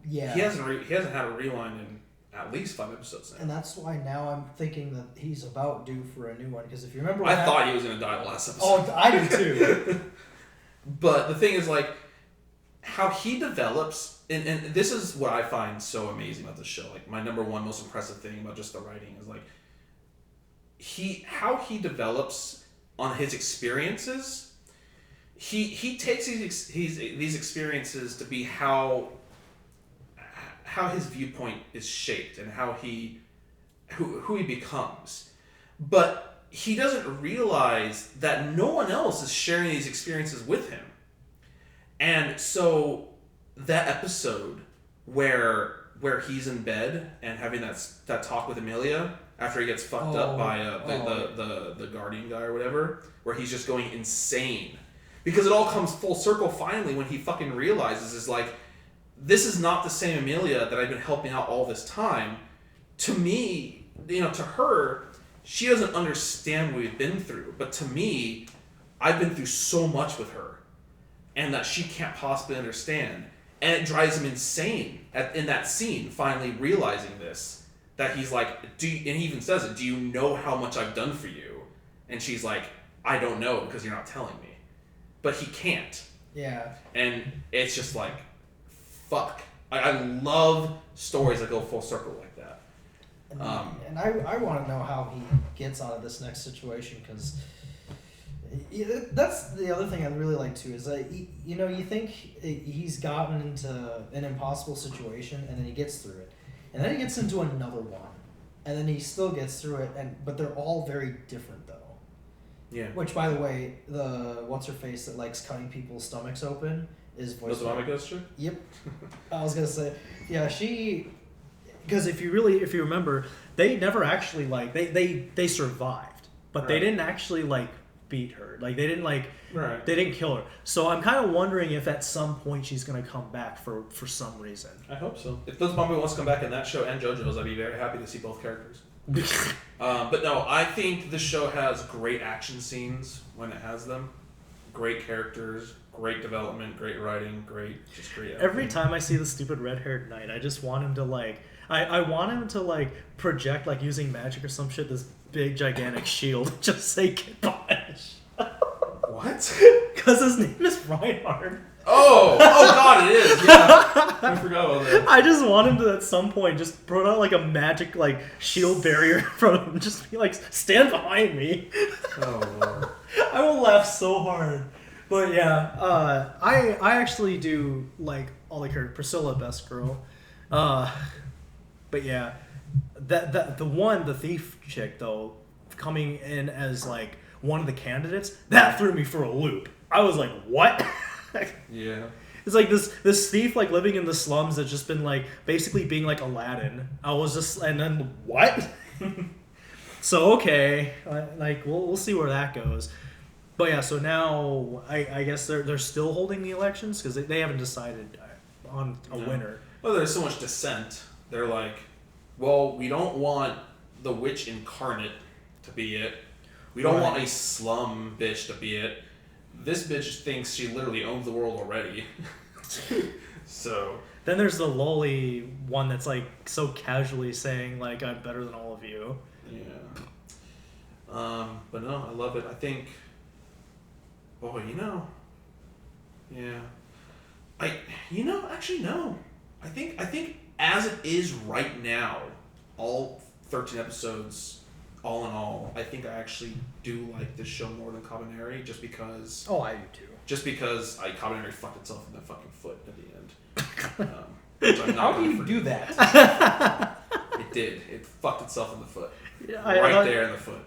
Yeah, he hasn't had a rewind in at least 5 episodes now. And that's why now I'm thinking that he's about due for a new one. Because if you remember, I thought he was gonna die the last episode. Oh, I did too. But the thing is, like, how he develops, and this is what I find so amazing about the show. Like, my number one most impressive thing about just the writing is, like, how he develops on his experiences. He takes these experiences to be how his viewpoint is shaped and how who he becomes. But he doesn't realize that no one else is sharing these experiences with him. And so that episode where he's in bed and having that talk with Emilia after he gets fucked up by the guardian guy or whatever, where he's just going insane. Because it all comes full circle finally when he fucking realizes is like, this is not the same Emilia that I've been helping out all this time. To me, to her, she doesn't understand what we've been through. But to me, I've been through so much with her. And that she can't possibly understand. And it drives him insane in that scene, finally realizing this. That he's like, and he even says it, do you know how much I've done for you? And she's like, I don't know because you're not telling me. But he can't. Yeah. And it's just like, fuck. I love stories that go full circle like that. And I want to know how he gets out of this next situation, because that's the other thing I'd really like too, is that, you think he's gotten into an impossible situation and then he gets through it. And then he gets into another one. And then he still gets through it, but they're all very different though. Yeah. Which, by the way, the what's-her-face that likes cutting people's stomachs open is voiced by... Goes through? Yep. I was going to say, yeah, she... Because if you remember, they never actually, they survived. But right. They didn't actually, beat her. They didn't, right. They didn't kill her. So I'm kind of wondering if at some point she's going to come back for some reason. I hope so. If Liz Bombay wants to come back in that show and JoJo's, I'd be very happy to see both characters. But no, I think the show has great action scenes when it has them. Great characters, great development, great writing, great everything. Every time I see the stupid red-haired knight, I just want him to I want him to project using magic or some shit, this big gigantic shield, just say get punished. What? Because his name is Reinhardt. Oh God, it is. Yeah, I forgot about that. I just want him to at some point just put out a magic shield barrier from him, just be stand behind me. Oh Lord. I will laugh so hard. But yeah, I actually do like all the characters. Priscilla, best girl. But yeah, the thief chick though, coming in as one of the candidates, that threw me for a loop. I was like, what? Yeah. It's this thief living in the slums that's just been basically being Aladdin. I was just, and then what? So okay, we'll see where that goes. But yeah, so now I guess they're still holding the elections because they haven't decided on a winner. Well, there's so much dissent. They're like, well, we don't want the witch incarnate to be it. We don't want a slum bitch to be it. This bitch thinks she literally owns the world already. So then there's the lolly one that's like so casually saying like I'm better than all of you. Yeah. But no, I love it. I think. Boy, yeah. Actually no. I think as it is right now, all 13 episodes, all in all, I think I actually do like this show more than Kabaneri, just because. Oh, I do too. Just because Kabaneri fucked itself in the fucking foot at the end. Which I'm not How do gonna you forgive. do that? It did. It fucked itself in the foot. Yeah, Right there in the foot.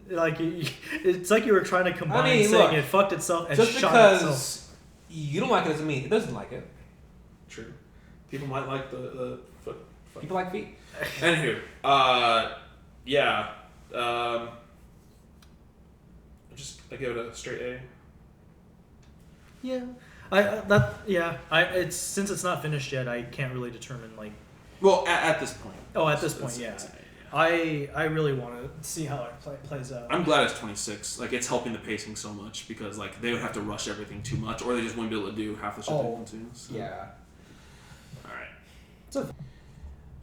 Like it's like you were trying to combine I mean, saying look, it fucked itself and Just shot because itself. you don't like it doesn't mean it doesn't like it. True. People might like the foot. People like feet. Anywho, yeah. I give it a straight A. Yeah. It's since it's not finished yet, I can't really determine like. Well, at this point. Oh, at this point, yeah. I really want to see how it plays out. I'm glad it's 26. Like, it's helping the pacing so much because like they would have to rush everything too much, or they just wouldn't be able to do half the shit they want to. So. Yeah. All right. So,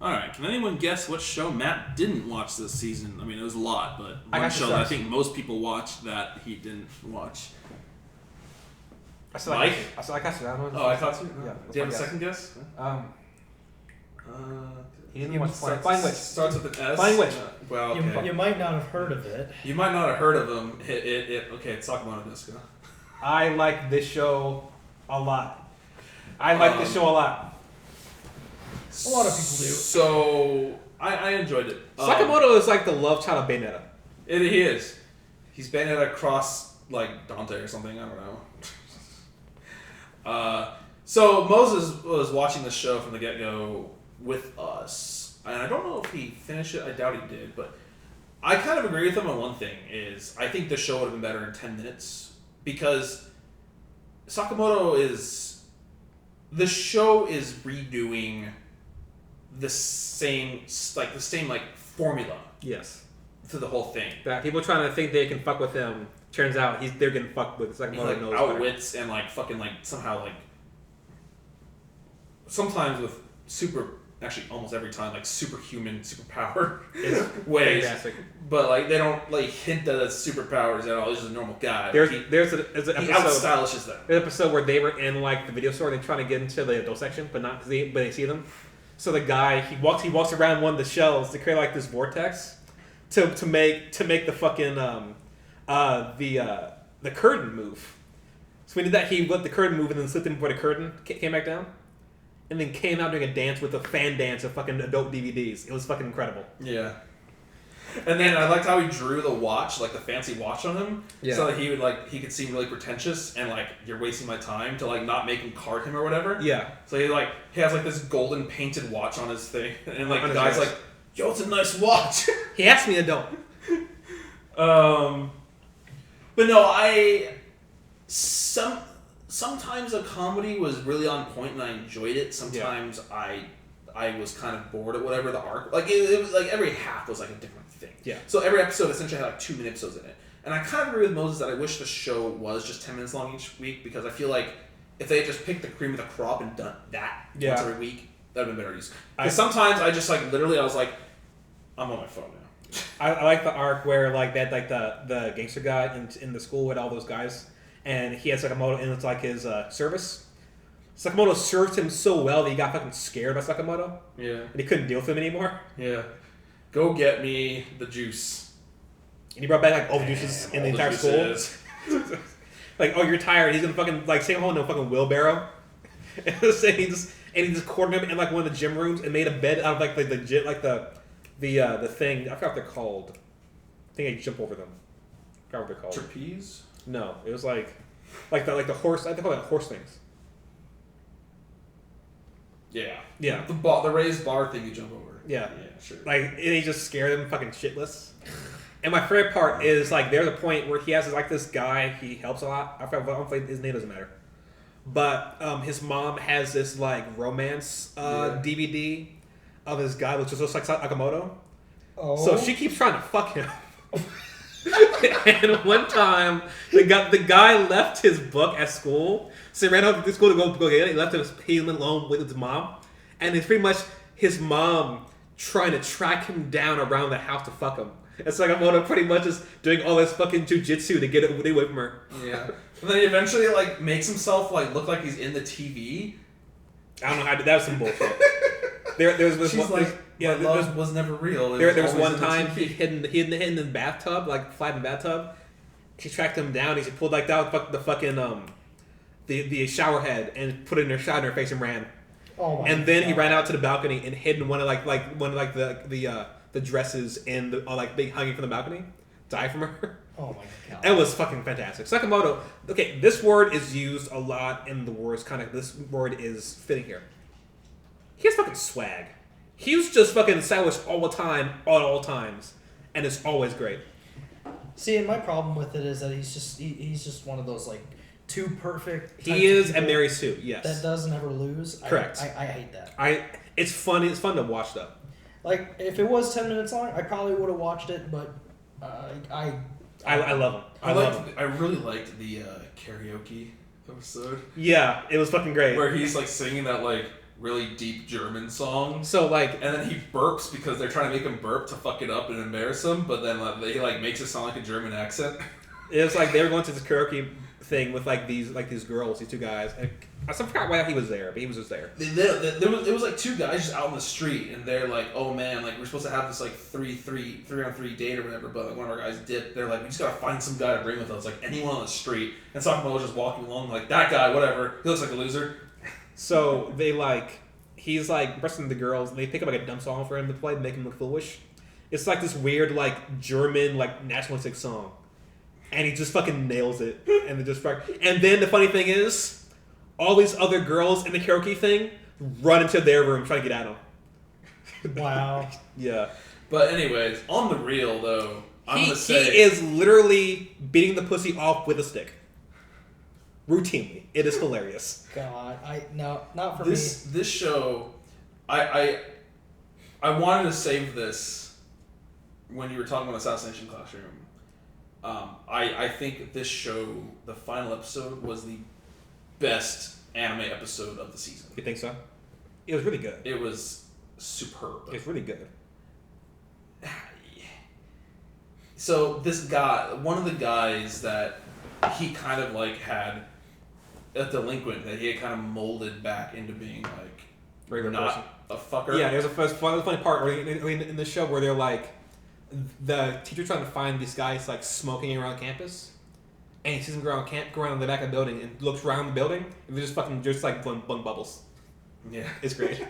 All right. Can anyone guess what show Matt didn't watch this season? I mean, it was a lot, but I one got show the that I stars. think most people watched that he didn't watch. I still Mike? I still like Assassination. Oh, I thought so. Yeah. Do you have a second guess? He didn't watch Starts- Flying Witch. Starts with an S. Flying Witch. Well, okay. You might not have heard of it. You might not have heard of him. Okay, it's Sakamoto Disco. I like this show a lot. A lot. A lot of people do. So, I enjoyed it. Sakamoto is like the love child of Bayonetta. He is. He's Bayonetta cross, like, Dante or something. I don't know. So, Moses was watching the show from the get-go with us. And I don't know if he finished it. I doubt he did. But I kind of agree with him on one thing. Is I think the show would have been better in 10 minutes. Because Sakamoto is... The show is redoing the same formula Yes. to the whole thing. That people trying to think they can fuck with him. Turns out they're getting fucked with. He Sakamoto like knows better. outwits and like fucking like somehow like sometimes with actually almost every time like superhuman superpower It's ways. fantastic. But like they don't like hint that it's superpowers at all. He's just a normal guy. There's he an he episode. outstylishes them. There's an episode where they were in like the video store and they're trying to get into the adult section, but not because they see them. So the guy he walks around one of the shelves to create like this vortex to make the fucking the curtain move. So when he did that, he let the curtain move and then slipped in before the curtain came back down, and then came out doing a dance with a fan dance of fucking adult DVDs. It was fucking incredible. Yeah. And then I liked how he drew the watch, like the fancy watch on him, so that he could seem really pretentious and like you're wasting my time to like not make him card him or whatever. Yeah. So he has like this golden painted watch on his thing, and like On the his guy's wrist. like, "Yo, it's a nice watch." He asked me to don't. But no, sometimes a comedy was really on point and I enjoyed it. Sometimes I was kind of bored at whatever the arc. Like it was like every half was like a different thing. Yeah. So every episode essentially had like 2 minute episodes in it. And I kind of agree with Moses that I wish the show was just 10 minutes long each week because I feel like if they had just picked the cream of the crop and done that once every week, that would have been better use. Because sometimes I just like literally I was like, I'm on my phone now. I like the arc where like they had like the gangster guy in the school with all those guys, and he had Sakamoto and it's like his service. Sakamoto served him so well that he got fucking scared by Sakamoto. Yeah. And he couldn't deal with him anymore. Yeah. Go get me the juice. And he brought back like all the juices in the entire school. Like, oh, you're tired. He's gonna fucking like take him home in a fucking wheelbarrow. And he just cornered him in like one of the gym rooms and made a bed out of like the legit like the thing. I forgot what they're called. I think I jump over them. I forgot what they're called. Trapeze? No, it was like the horse. I think they call it horse things. Yeah. Yeah. The raised bar thing you jump over. Yeah. Yeah, sure. Like, and he just scared them fucking shitless. And my favorite part is like there's a point where he has like this guy he helps a lot. I forget his name doesn't matter, but his mom has this like romance DVD of this guy which just looks like Sakamoto. Oh. So she keeps trying to fuck him. And one time the guy left his book at school, so he ran out to school to go get it. He left him alone with his mom, and it's pretty much his mom trying to track him down around the house to fuck him. It's like Sakamoto pretty much is doing all this fucking jujitsu to get it away from her. Yeah. And then he eventually like makes himself like look like he's in the TV. I don't know how to. That was some bullshit. There's She's one, like, my love was never real. There was one time he hid in the bathtub, like flat in the bathtub. She tracked him down. He pulled like that the fucking the shower head and put it in her shot in her face and ran. Oh my and then God. he ran out to the balcony and hid in one of the dresses and like they hung from the balcony. Die from her. Oh my God. It was fucking fantastic. Sakamoto. Okay, this word is used a lot in the words. Kind of this word is fitting here. He has fucking swag. He's just fucking stylish all the time, at all times, and it's always great. See, and my problem with it is that he's just one of those like too perfect. He is a Mary Sue, yes. That doesn't ever lose. Correct. I hate that. It's fun. It's fun to watch though. Like if it was 10 minutes long, I probably would have watched it, but I love him. I really liked the karaoke episode. Yeah, it was fucking great. Where he's like singing that like really deep German song. So like, and then he burps because they're trying to make him burp to fuck it up and embarrass him, but then he like makes it sound like a German accent. It was like they were going to this karaoke thing with like these girls, these two guys. And I forgot why he was there, but he was just there. It was like two guys just out in the street, and they're like, "Oh man, like we're supposed to have this like 3-on-3 date or whatever," but like one of our guys dipped. They're like, "We just gotta find some guy to bring with us, like anyone on the street." And Sakamoto was just walking along like that guy, whatever. He looks like a loser. So he's like impressing the girls, and they pick up like a dumb song for him to play to make him look foolish. It's like this weird like German like nationalistic song, and he just fucking nails it. And then the funny thing is, all these other girls in the karaoke thing run into their room trying to get at him. Wow. Yeah. But anyways, on the real though, I'm gonna say he is literally beating the pussy off with a stick. Routinely. It is hilarious. God, not for me. This show, I wanted to save this when you were talking about Assassination Classroom. I think this show, the final episode, was the best anime episode of the season. You think so? It was really good. It was superb. It's really good. So this guy, one of the guys that he kind of like had a delinquent that he had kind of molded back into being like Regular not person. a fucker. Yeah, there's a funny part where in the show where they're like, the teacher's trying to find these guys like smoking around campus, and he sees them go around in the back of the building and looks around the building, and they're just like blowing bubbles. Yeah, it's great.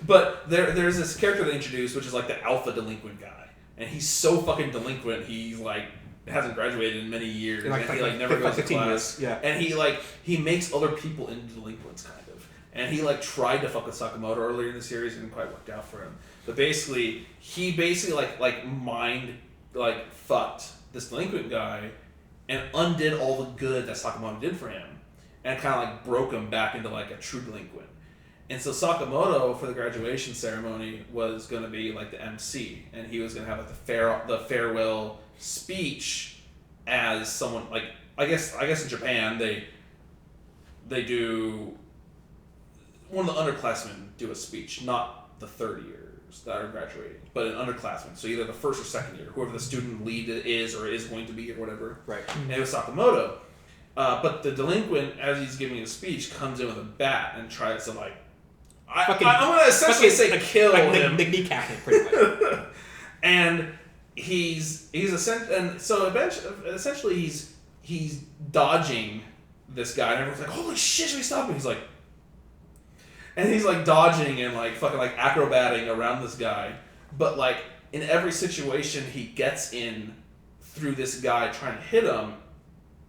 But there's this character they introduced, which is like the alpha delinquent guy, and he's so fucking delinquent. He's like hasn't graduated in many years, and he like never goes to class. Yeah, and he makes other people into delinquents kind of, and he like tried to fuck with Sakamoto earlier in the series, it didn't quite work out for him. But basically, he fucked this delinquent guy, and undid all the good that Sakamoto did for him, and kind of like broke him back into like a true delinquent. And so Sakamoto, for the graduation ceremony, was going to be like the MC, and he was going to have like the farewell speech as someone like I guess in Japan they do one of the underclassmen do a speech, not the third years that are graduating, but an underclassman. So either the first or second year, whoever the student lead is or is going to be or whatever. Right. And it was Sakamoto. But the delinquent, as he's giving a speech, comes in with a bat and tries to like I'm going to essentially say kill him. The kneecap him, pretty much. And essentially he's dodging this guy, and everyone's like, "Holy shit, should we stop him?" He's like, and he's like dodging and like fucking like acrobating around this guy, but like in every situation he gets in through this guy trying to hit him,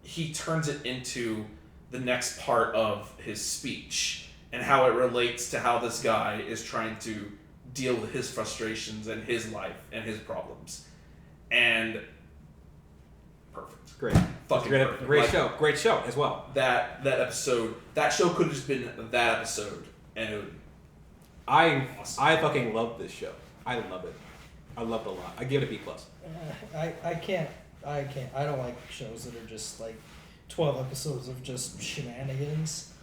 he turns it into the next part of his speech and how it relates to how this guy is trying to deal with his frustrations and his life and his problems. and perfect. Great. Fucking great, perfect. great Like, show. Great show as well. That episode, that show could have just been that episode, and it would. I Awesome. fucking love this show. I love it. I love it a lot. I give it a B+. I can't. I don't like shows that are just like 12 episodes of just shenanigans.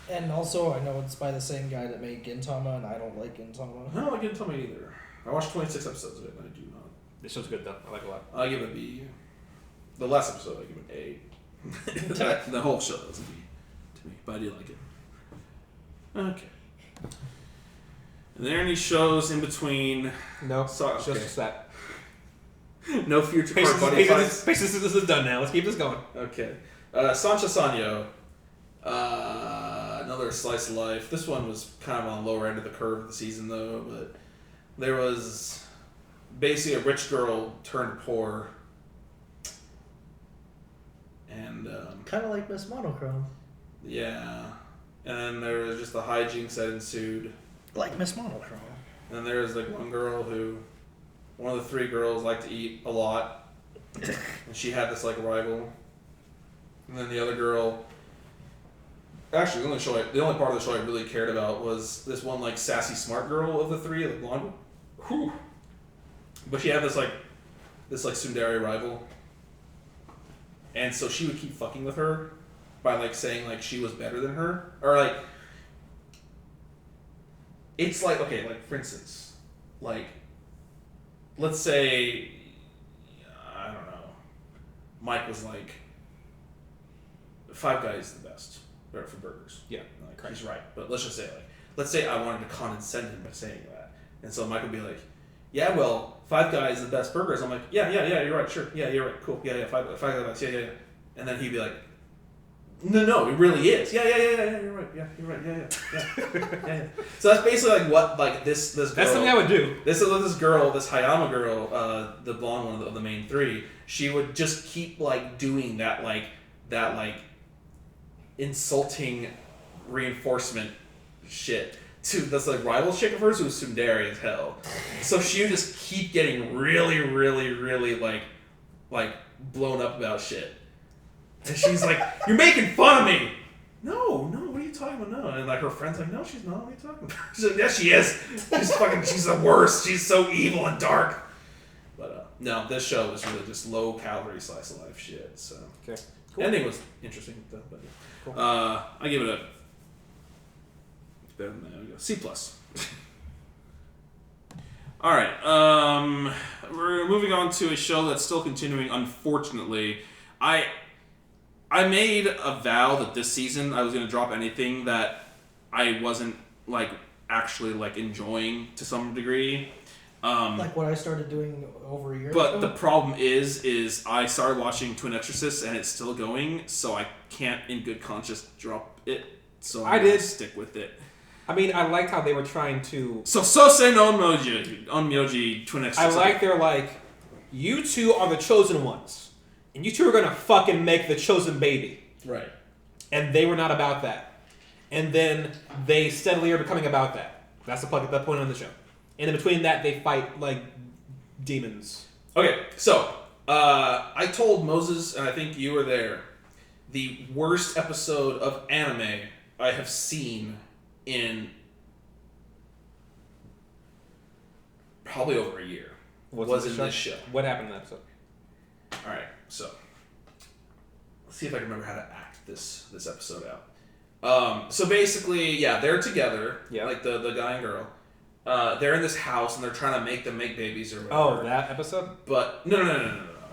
And also, I know it's by the same guy that made Gintama, and I don't like Gintama. I don't like Gintama either. I watched 26 episodes of it, and I do not. This show's good though. I like it a lot. I give it a B. The last episode, I give it an A. The whole show was a B to me, but I do like it. Okay. Are there any shows in between? No, So- just okay. that. No future part buddy fights? This is done now. Let's keep this going. Okay. Sancha Sanyo. Another slice of life. This one was kind of on the lower end of the curve of the season, though. But there was basically a rich girl turned poor, and Kind of like Miss Monochrome. yeah. And then there was just the hijinks that ensued. Like Miss Monochrome. And then there was like one girl who, one of the three girls liked to eat a lot, and she had this like rival. And then the other girl. Actually, the only part of the show I really cared about was this one like sassy smart girl of the three, the blonde. Whew. But she had this tsundere rival, and so she would keep fucking with her by like saying like she was better than her, or like it's like okay, like for instance, like let's say I don't know, Mike was like Five Guys is the best. For burgers. Yeah, like, he's right. But let's just say, like, let's say I wanted to condescend him by saying that. And so Mike would be like, yeah, well, Five Guys is the best burgers. I'm like, yeah, you're right, sure. Yeah, you're right, cool. Yeah, Five Guys, yeah. And then he'd be like, no, it really is. Yeah, you're right. Yeah, you're right. Yeah. So that's basically like what, like, this girl. That's something I would do. This girl, this Hayama girl, the blonde one of the main three, she would just keep, like, doing that insulting reinforcement shit to this like rival chick of hers who was tsundere as hell. So she would just keep getting really, really, really like blown up about shit. And she's like, "You're making fun of me." No, what are you talking about? No. And like her friend's like, "No, she's not. What are you talking about?" She's like, "Yes, she is. She's the worst. She's so evil and dark." But no, this show was really just low calorie slice of life shit. So Okay. cool. Ending was interesting though, but yeah. Cool. I give it a. It's better than that. I go C+. All right. We're moving on to a show that's still continuing. Unfortunately, I made a vow that this season I was going to drop anything that I wasn't like actually like enjoying to some degree. Like what I started doing over a year But ago. the problem is I started watching Twin Exorcists and it's still going, so I can't in good conscience drop it. So I I'm gonna did. stick with it. I mean, I liked how they were trying to. So say no Onmyoji Twin I Exorcists. like they're like, you two are the chosen ones, and you two are gonna fucking make the chosen baby. Right. And they were not about that. And then they steadily are becoming about that. That's the point on the show. And in between that, they fight like demons. Okay, so I told Moses, and I think you were there, the worst episode of anime I have seen in probably over a year. Was in this show. What happened in that episode? All right, so let's see if I can remember how to act this episode out. So basically, yeah, they're together, Yeah. like the guy and girl. They're in this house and they're trying to make babies or whatever. Oh, that episode? But no.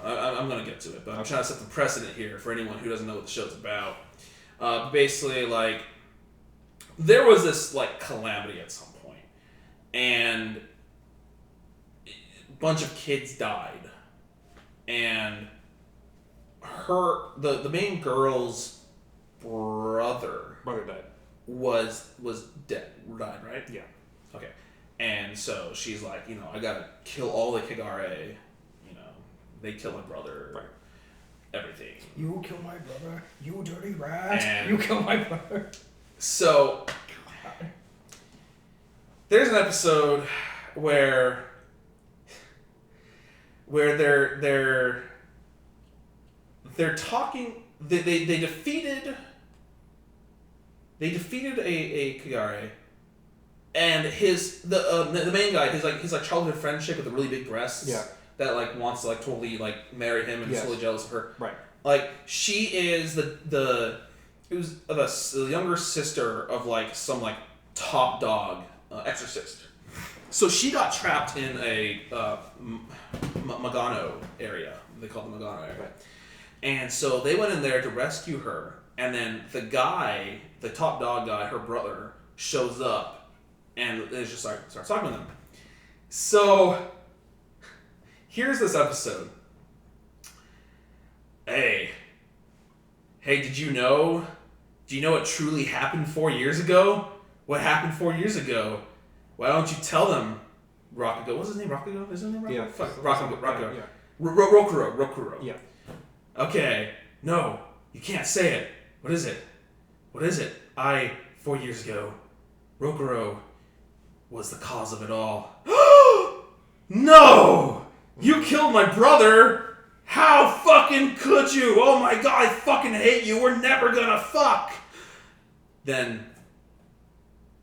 I'm gonna get to it, but I'm trying to set the precedent here for anyone who doesn't know what the show's about. Basically, like there was this like calamity at some point, and a bunch of kids died, and the main girl's brother Died. was died, right? Yeah. Okay. And so she's like, I gotta kill all the Kigare. They kill my brother. Right. Everything. You kill my brother, you dirty rat. And- You kill my brother. So there's an episode where where they're talking. They defeated a Kagare, and the main guy, his childhood friendship with the really big breasts. Yeah. That wants to totally marry him and is totally jealous of her. Right. She is the younger sister of some top dog exorcist. So she got trapped in a Magano area. They call it the Magano area. Right. And so they went in there to rescue her, and then the guy, the top dog guy, her brother, shows up, and it's just starts talking to them. So here's this episode. Hey, did you know? Do you know what truly happened 4 years ago? What happened 4 years ago? Why don't you tell them, Rakugo? What's his name? Rakugo? Is his name Rakugo? Yeah. Rakugo. Yeah. Rokuro. Yeah. Okay. No, you can't say it. What is it? 4 years ago, Rokuro was the cause of it all. No! You killed my brother! How fucking could you? Oh my god, I fucking hate you. We're never gonna fuck. Then,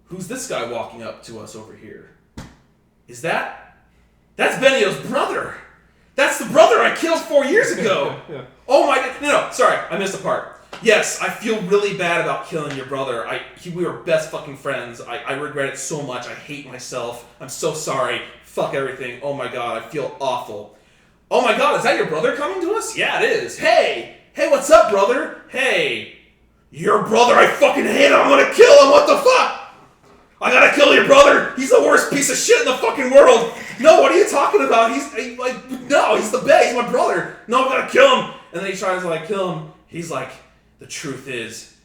who's this guy walking up to us over here? That's Benio's brother. That's the brother I killed 4 years ago. Yeah. Oh my god. No, sorry. I missed a part. Yes, I feel really bad about killing your brother. We were best fucking friends. I regret it so much. I hate myself. I'm so sorry. Fuck everything. Oh my god, I feel awful. Oh my god, is that your brother coming to us? Yeah, it is. Hey, what's up, brother? Hey, your brother, I fucking hate him. I'm gonna kill him. What the fuck? I gotta kill your brother. He's the worst piece of shit in the fucking world. No, what are you talking about? He's the best. He's my brother. No, I'm gonna kill him. And then he tries to kill him. He's like, the truth is,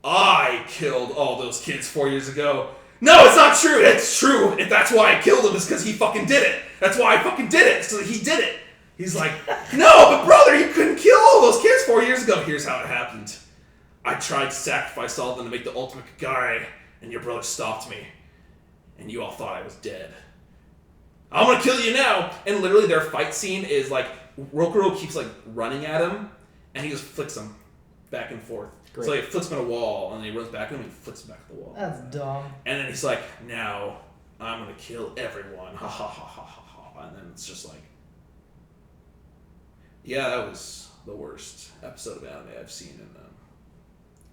I killed all those kids 4 years ago. No, it's not true. It's true. If that's why I killed him, is because he fucking did it. That's why I fucking did it. So he did it. He's like, no, but brother, you couldn't kill all those kids 4 years ago. Here's how it happened. I tried to sacrifice all of them to make the ultimate Kagare, and your brother stopped me. And you all thought I was dead. I'm gonna kill you now. And literally their fight scene is Rokuro keeps running at him, and he just flicks him back and forth. Great. So he flips him at a wall, and then he runs back at him and flips him back at the wall. That's dumb. And then he's like, now I'm gonna kill everyone. Ha ha ha ha ha ha. And then it's just yeah, that was the worst episode of anime I've seen in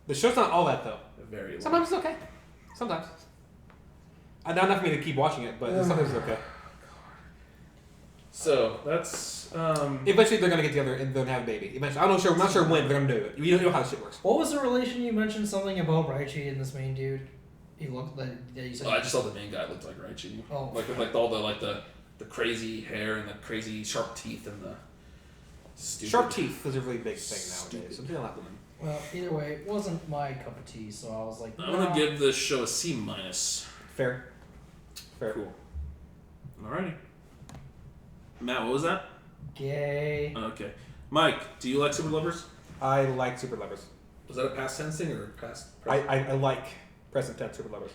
The show's not all that though. a very long Sometimes it's okay. Sometimes. Not enough for me to keep watching it, but sometimes it's okay. So that's Eventually they're gonna get together and they're gonna have a baby. Eventually, I'm not sure when, but they're gonna do it. You know how this shit works. What was the relation you mentioned? Something about Raichi and this main dude. He looked like you said. I just saw the main guy looked like Raichi. Oh. With all the crazy hair and the crazy sharp teeth and the stupid. Sharp teeth is a really big thing nowadays. So people have them. Well, either way, it wasn't my cup of tea, so I was like, I'm gonna give this show a C-. Fair. Cool. Alrighty. Matt, what was that? Gay. Okay. Mike, do you like Super Lovers? I like Super Lovers. Was that a past tense thing or past? I like present tense Super Lovers.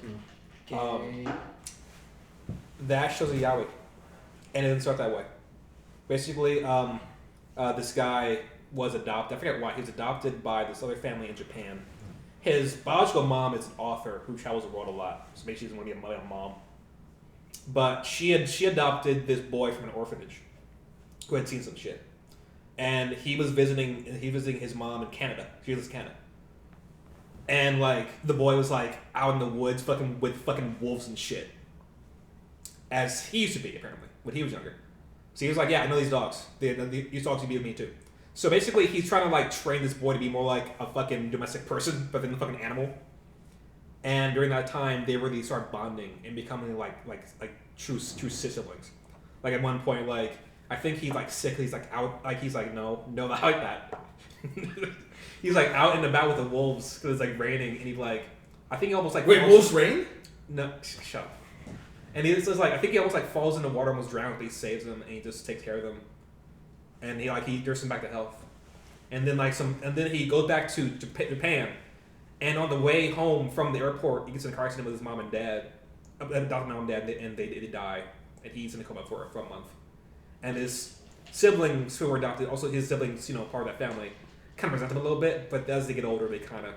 Gay. That shows a yaoi, and it didn't start that way. Basically, this guy was adopted. I forget why. He was adopted by this other family in Japan. His biological mom is an author who travels the world a lot, so maybe she doesn't want to be a mom. But she adopted this boy from an orphanage who had seen some shit, and he was visiting his mom in Canada. She lives in Canada, and the boy was out in the woods, with wolves and shit, as he used to be apparently when he was younger. So he was like, yeah, I know these dogs. These dogs can be with me too. So basically, he's trying to train this boy to be more like a fucking domestic person, but then a fucking animal. And during that time, they really start bonding and becoming like true siblings. At one point, I think he's sick. He's out. He's no, not like that. He's out and about with the wolves because it's raining, and he's I think he almost Wait, wolves rain? No, shut up. And he says I think he almost falls in the water, almost drowns, but he saves them and he just takes care of them. And he nurses him back to health. And then then he goes back to Japan. And on the way home from the airport, he gets in a car accident with his mom and dad. Adopted mom and dad, and they die. And he's in a coma for a month. And his siblings who were adopted, also his siblings, part of that family, kind of resent him a little bit. But as they get older, they kind of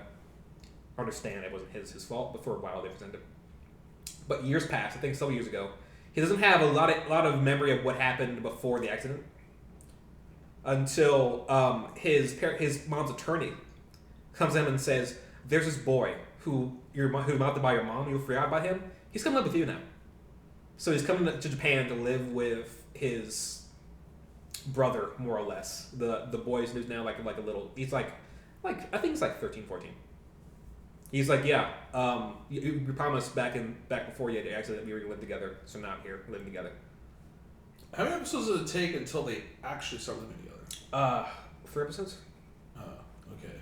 understand it wasn't his fault. But for a while, they resent him. But years passed. I think several years ago, he doesn't have a lot of memory of what happened before the accident until his mom's attorney comes to him and says, "There's this boy who adopted by your mom. You forgot about him. He's coming to live with you now." So he's coming to Japan to live with his brother, more or less. The boy's who's now like a little. He's like I think he's like 13, 14. He's like, yeah. You promised back before you had the accident we were gonna live together. So now I'm here living together. How many episodes does it take until they actually start living together? 4 episodes. Okay.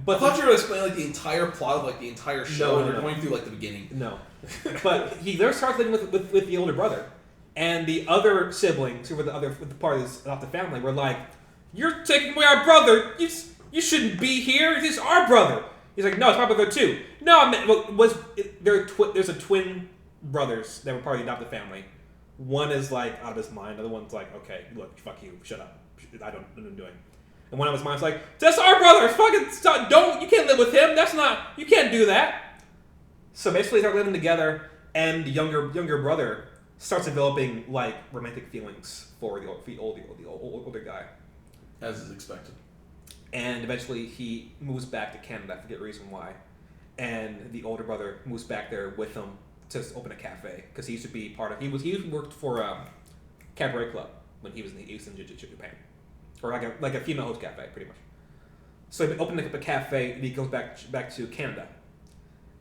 But I thought you were going to explain like the entire plot of like the entire show, and you're going through like the beginning. No, but he there starts living with the older brother, and the other siblings who were with the part of his adopted family were like, "You're taking away our brother. You shouldn't be here. This is our brother." He's like, "No, it's my brother too." No, I meant there's a twin brothers that were part of the adopted family. One is like out of his mind. The other one's like, "Okay, look, fuck you, shut up. I don't know what I'm doing." And one of his mind's like, "That's our brother. Fucking stop, don't. You can't live with him. That's not. You can't do that." So basically, they're living together, and the younger brother starts developing like romantic feelings for the older guy, As is expected. and eventually he moves back to Canada. I forget the reason why, and the older brother moves back there with him to open a cafe because he used to be part of. He worked for Cabaret Club when he was in Japan. Or like a female host cafe, pretty much. So he opened up a cafe, and he goes back to Canada,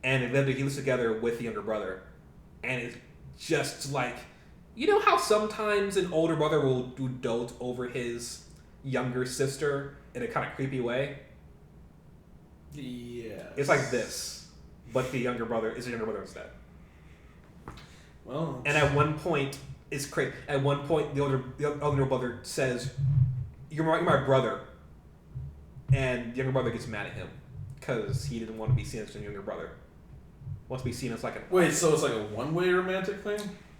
and he lives together with the younger brother, and it's just like, how sometimes an older brother will dote over his younger sister in a kind of creepy way. Yeah. It's like this, but the younger brother is a younger brother instead. Well. And at one point, it's crazy. At one point, the older brother says, You're my brother," and the younger brother gets mad at him because he didn't want to be seen as a younger brother. Wants to be seen as like Wait, so it's like a one-way romantic thing?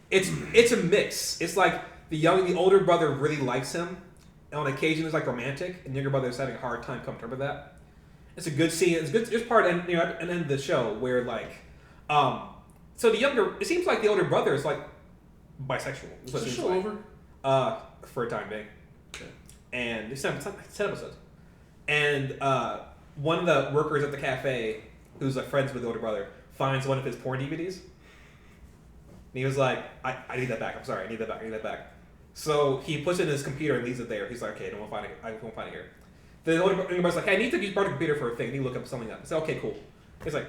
It's a mix. It's like the older brother really likes him, and on occasion it's like romantic, and the younger brother is having a hard time coming to terms with that. It's a good scene. It's good. There's part and end of the show where like, so it seems like the older brother is like bisexual. Is the show over? For a time being. Okay. And it's 10 episodes. And one of the workers at the cafe, who's like friends with the older brother, finds one of his porn DVDs. And he was like, I need that back. I'm sorry, I need that back. So he puts it in his computer and leaves it there. He's like, okay, I won't find it here. The older brother's like, hey, I need to use part of the computer for a thing. I need to look up something up. I said, okay, cool. He's like,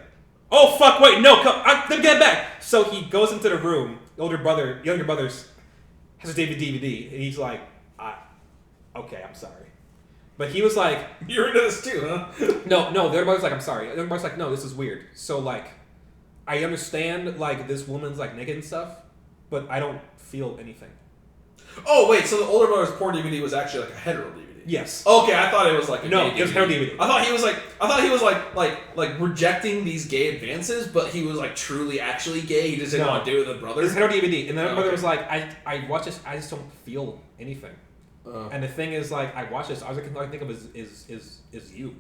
oh fuck, wait, no, come, let me get it back. So he goes into the room. The younger brother's has a DVD, and he's like, okay, I'm sorry. But he was like... You're into this too, huh? No, the other brother's like, I'm sorry. The other brother's like, no, this is weird. So, like, I understand, like, this woman's, like, naked and stuff, but I don't feel anything. Oh, wait, so the older brother's porn DVD was actually, like, a hetero DVD? Yes. Okay, I thought it was, like, a no, gay it was hetero DVD. I thought he was, like rejecting these gay advances, but he was, like, truly actually gay. He just didn't want to do it with the brother? It's hetero DVD. And the other brother was like, I watch this, I just don't feel anything. And the thing is, like, I watch this, all I can think of is you,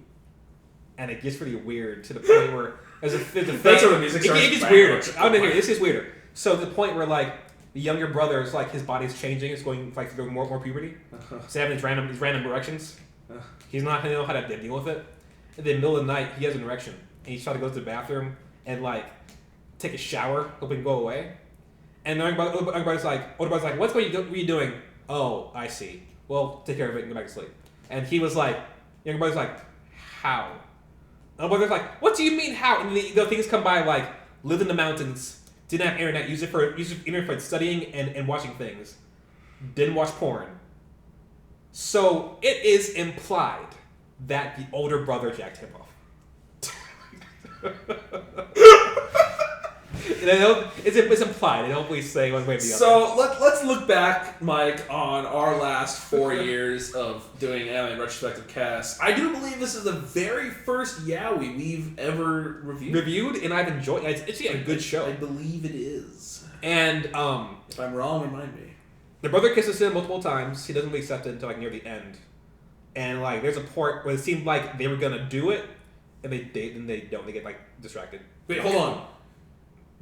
and it gets really weird to the point where there's a That's where the music starts. It gets weirder. I'm gonna hear this gets weirder. So the point where like the younger brother is like his body's changing, it's going like through more puberty. He's having these random erections. He's not gonna know how to deal with it. And then in the middle of the night, he has an erection, and he's trying to go to the bathroom and like take a shower, hoping to go away. And the older brother's like, "What are you doing?" "Oh, I see. Well, take care of it and go back to sleep." And he was like, younger brother's like, "How?" And the brother's like, "What do you mean how?" And the things come by like, lived in the mountains, didn't have internet, used it for internet for studying and watching things, didn't watch porn. So it is implied that the older brother jacked him off. It's implied. They don't really say one way or the other. So let's look back, Mike, on our last 4 years of doing anime retrospective casts. I do believe this is the very first yaoi we've ever reviewed. And I've enjoyed it. It's a good show. I believe it is. And if I'm wrong, remind me. the brother kisses him multiple times. He doesn't really accept it until like near the end. And like there's a part where it seemed like they were gonna do it, and they don't. They get like distracted. Wait, hold on.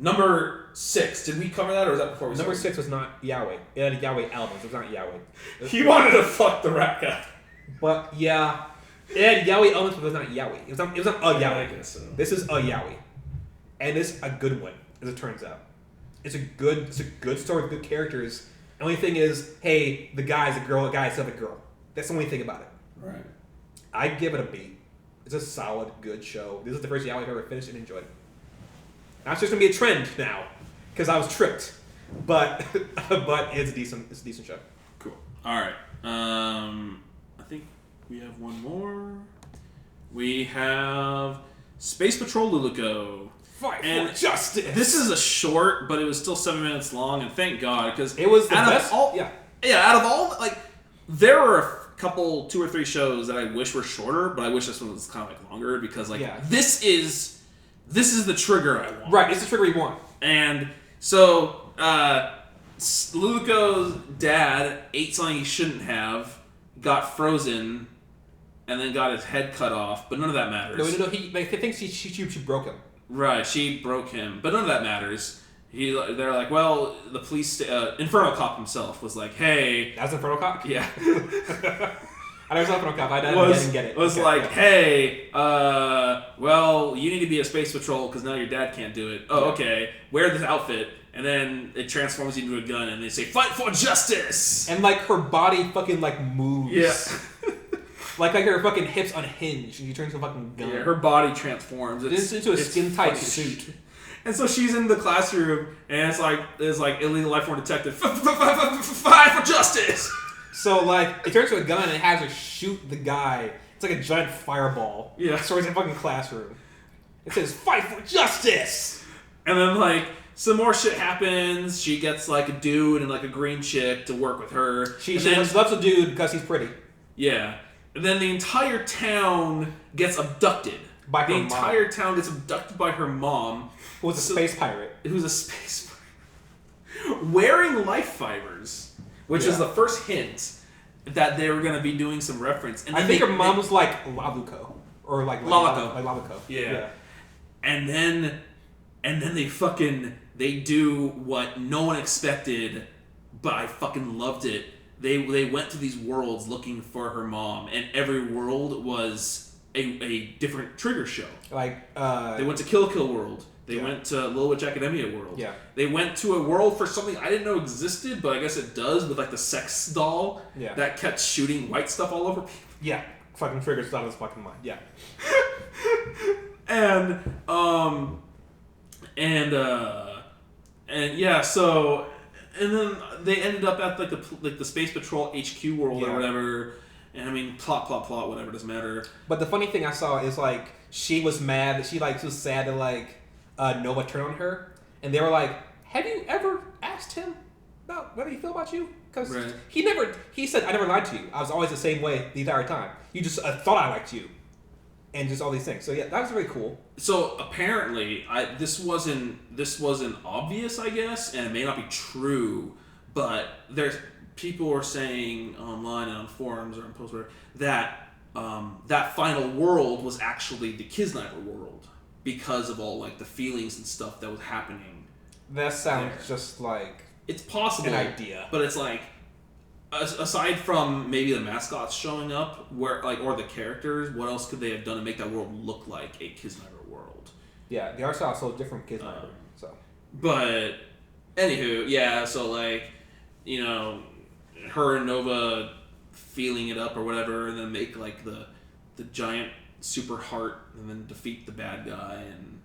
Number 6. Did we cover that, or was that before we Number started? 6 was not Yahweh. It had Yahweh elements. It was not Yahweh. He wanted to fuck the rat guy. But yeah, it had Yahweh elements, but it was not Yahweh. It was not a Yahweh. I guess so. This is a Yahweh, and it's a good one, as it turns out. It's a good story with good characters. The only thing is, hey, the guy's a girl, the guy's not a girl. That's the only thing about it. Right. I'd give it a B. It's a solid, good show. This is the first Yahweh I've ever finished and enjoyed. That's just gonna be a trend now, because I was tricked. But it's a decent show. Cool. All right. I think we have one more. We have Space Patrol Luluko. Fight And for justice. This is a short, but it was still 7 minutes long, and thank God, because It was the out best. Of all, Yeah. Out of all, like, there were a couple, 2 or 3 shows that I wish were shorter, but I wish this one was kind of like longer because, like, Yeah. this is the trigger I want. Right. It's the trigger you want. And so, Luluko's dad ate something he shouldn't have, got frozen, and then got his head cut off, but none of that matters. No. He thinks she broke him. Right, she broke him, but none of that matters. They're like, well, the police, Inferno Cop himself was like, hey, That's Inferno Cop. yeah, I never saw Inferno Cop. I didn't get it. Was Okay, like, yeah. hey, well, you need to be a space patrol because now your dad can't do it. Oh, Yeah. okay, wear this outfit, and then it transforms you into a gun, and they say, fight for justice. And like her body fucking like moves. Yeah. like her fucking hips unhinge and she turns into a fucking gun. Yeah, her body transforms. It's into a it's skin tight fucking suit. And so she's in the classroom, and it's like illegal life form detective. Fight for justice. So like it turns to a gun and it has her shoot the guy. It's like a giant fireball. Yeah. So it's in a fucking classroom. It says fight for justice. And then like some more shit happens. She gets like a dude and like a green chick to work with her. She And then- loves a dude because he's pretty. Yeah. And then the entire town gets abducted. By her the mom. entire town gets abducted by her mom, Who was a space pirate. who's a space wearing life fibers, which is Yeah. the first hint that they were going to be doing some reference. And I then think her mom was like Labuko. Or like Lalako. Like Labuko. Yeah. And then they do what no one expected, but I fucking loved it. They went to these worlds looking for her mom, and every world was a different trigger show. Like They went to Kill Kill World. They Yeah. went to Little Witch Academia World. Yeah. They went to a world for something I didn't know existed, but I guess it does, with like the sex doll Yeah. that kept shooting white stuff all over people. Yeah. Fucking triggers out of his fucking mind. Yeah. And yeah, so and then they ended up at like the Space Patrol HQ world or Yeah. whatever. And I mean, plot, whatever, doesn't matter. But the funny thing I saw is like she was mad that she was sad that like Nova turned on her, and they were like, "Have you ever asked him about whether he feel about you?" Because Right. he said, "I never lied to you. I was always the same way the entire time. You just thought I liked you," and just all these things. So yeah, that was really cool. So apparently, this wasn't obvious, I guess, and it may not be true, but there's people are saying online and on forums or on posts that that final world was actually the Kiznaiver world because of all like the feelings and stuff that was happening. That sounds There. just like It's possible, an idea. but it's like aside from maybe the mascots showing up, or the characters, what else could they have done to make that world look like a Kiznaiver world? Yeah, the art style is so different from Kiznaiver. So But anywho, yeah. So like, you know, her and Nova feeling it up or whatever, and then make like the giant super heart, and then defeat the bad guy, and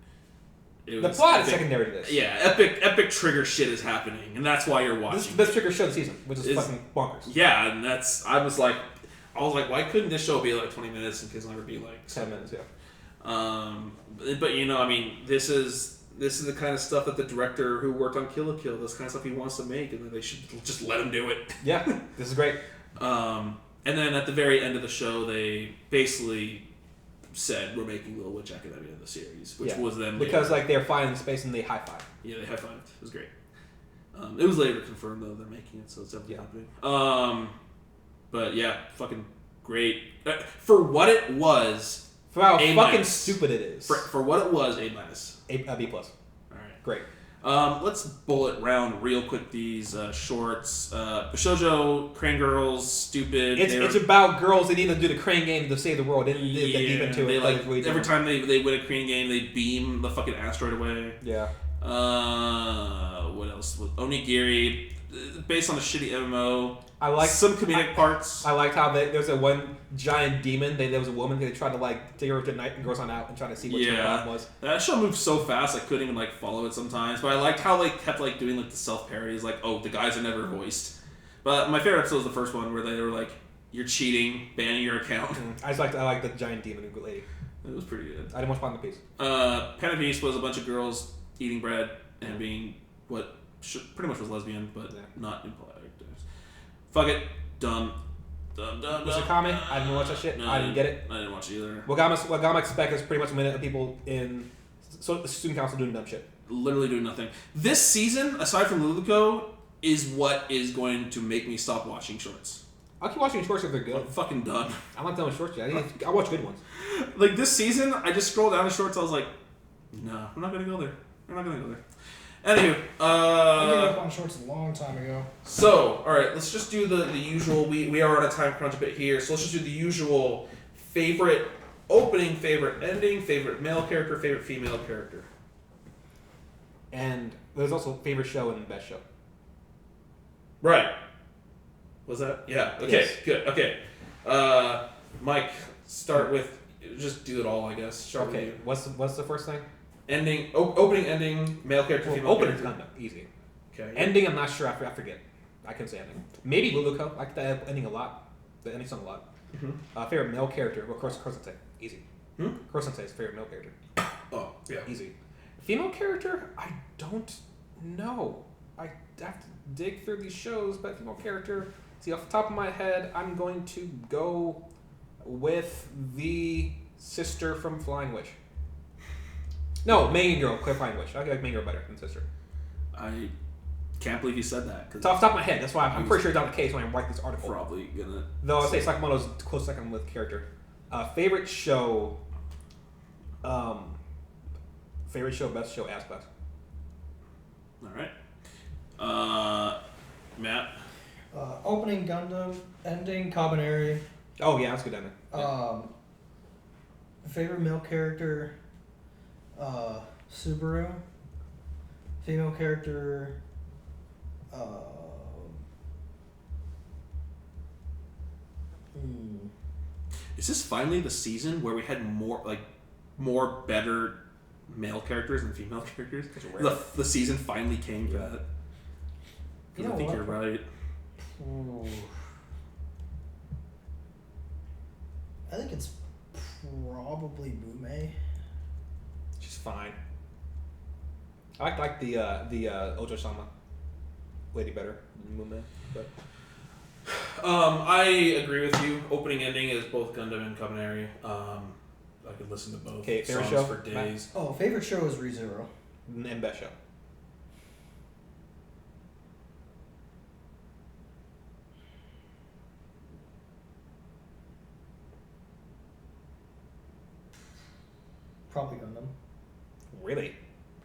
it the was plot epic. is secondary to this. Yeah, epic trigger shit is happening, and that's why you're watching. This is the best trigger show of the season, which is Is- fucking bonkers. Yeah, and I was like, why couldn't this show be like 20 minutes and Kids Never be like 10 minutes, yeah. But you know, I mean, this is the kind of stuff that the director who worked on Kill la Kill, this kind of stuff he wants to make, and then they should just let him do it. Yeah, this is great. And then at the very end of the show, they basically said, we're making Little Witch Academia the series, which Yeah. was them Because like they're flying in space and they high five. yeah, they high-fived. It was great. It was later confirmed though they're making it, so it's definitely happening. But yeah, fucking great for what it was. For how A-. fucking stupid it is. For what it was, A-. B plus. All right, Great. let's bullet round real quick these shorts. Shoujo, Crane Girls, stupid. It's about girls that need to do the crane game to save the world. They didn't dig that deep into they it. like really every dumb. time they win a crane game, they beam the fucking asteroid away. Yeah. What else? Onigiri, based on a shitty MMO. I like some comedic parts. I liked how there's a one giant demon. There was a woman. They tried to like take her to night and goes on out and try to see what her problem was. That show moved so fast I couldn't even like follow it sometimes. But I liked how they kept like doing like the self parodies, like the guys are never voiced. But my favorite episode was the first one where they were like, "You're cheating, banning your account." I like the giant demon lady. It was pretty good. I didn't watch Panda Piece. Panda Beast was a bunch of girls eating bread and being what pretty much was lesbian, but not implied. Fuck it. Dumb. Was it Kame? I didn't watch that shit. No, I didn't get it. I didn't watch it either. What Gama expect is pretty much a minute of people in the student council doing dumb shit. Literally doing nothing. This season, aside from Luluko, is what is going to make me stop watching shorts. I'll keep watching shorts if they're good. I'm fucking done. I'm not done with shorts yet. I watch good ones. Like this season, I just scrolled down the shorts. I was like, no, I'm not gonna go there. I'm not gonna go there. Anywho, I gave up on shorts a long time ago. So, all right, let's just do the usual. We are on a time crunch a bit here, so let's just do the usual favorite opening, favorite ending, favorite male character, favorite female character. And there's also favorite show and best show. Right. Was that? Yeah. Okay. Yes. Good. Okay. Mike, start with. Just do it all, I guess. Start with Okay. you. What's the first thing? Opening, ending, male character, female Opening character. Gundam, easy. Okay. Ending, I'm not sure. I forget. I couldn't say ending. Maybe Luluko. I like the ending a lot. The ending song a lot. Mm-hmm. Favorite male character? Well, Kurosensei. Easy. Hmm? Kurosensei is favorite male character. Oh, yeah. Easy. Female character? I don't know. I have to dig through these shows, but female character. See, off the top of my head, I'm going to go with the sister from Flying Witch. No, main girl, Clear Flying Witch. I like main girl better than sister. I can't believe you said that. It's off the top of my head. That's why I'm pretty sure it's not the case when I write this article. Probably gonna. Though I'll say Sakamoto's close second with character. Favorite show. Favorite show, best show, ass class. All right. Matt. Opening Gundam, ending Kabaneri. Oh yeah, that's good. Damn it. Favorite male character, Subaru. Female character, Is this finally the season where we had more better male characters than female characters? The season finally came to that. You know I think what? you're right. I think it's probably Mune. She's fine. I like the Ojo-sama lady better than Mune, but I agree with you. Opening ending is both Gundam and Kabaneri. I could listen to both Okay, favorite songs show? for days. Oh, favorite show is ReZero. and best show. Probably Gundam. Really?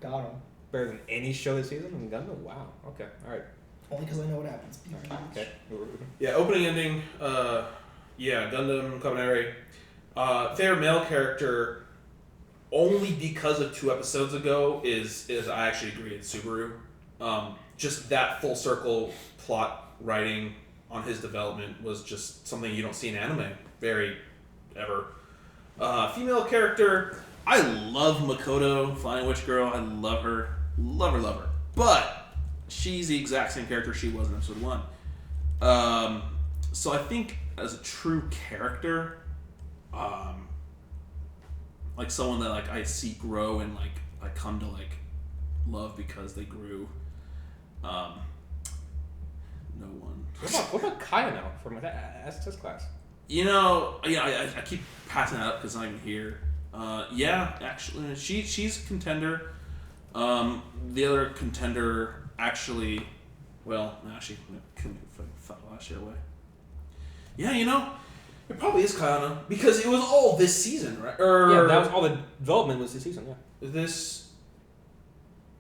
Got him. Better than any show this season in Gundam? Wow. Okay. All right. Only because I know what happens. Okay. Yeah, opening ending. Yeah, Gundam, Kabaneri. Favorite male character, only because of 2 episodes ago, is I actually agree, it's Subaru. Just that full circle plot writing on his development was just something you don't see in anime very ever. Female character, I love Makoto, Flying Witch Girl. I love her. Love her. But she's the exact same character she was in episode 1. So I think as a true character, like someone that like I see grow and like I come to like love because they grew. No one. What about Kaya now from that SS class? You know, I keep passing that up because I'm here. Yeah, actually, she's a contender. The other contender actually Well, no, she couldn't fuck last year away. Yeah, you know, it probably is Kyoushitsu because it was all this season, right? Yeah, that was all the development was this season. Yeah. This.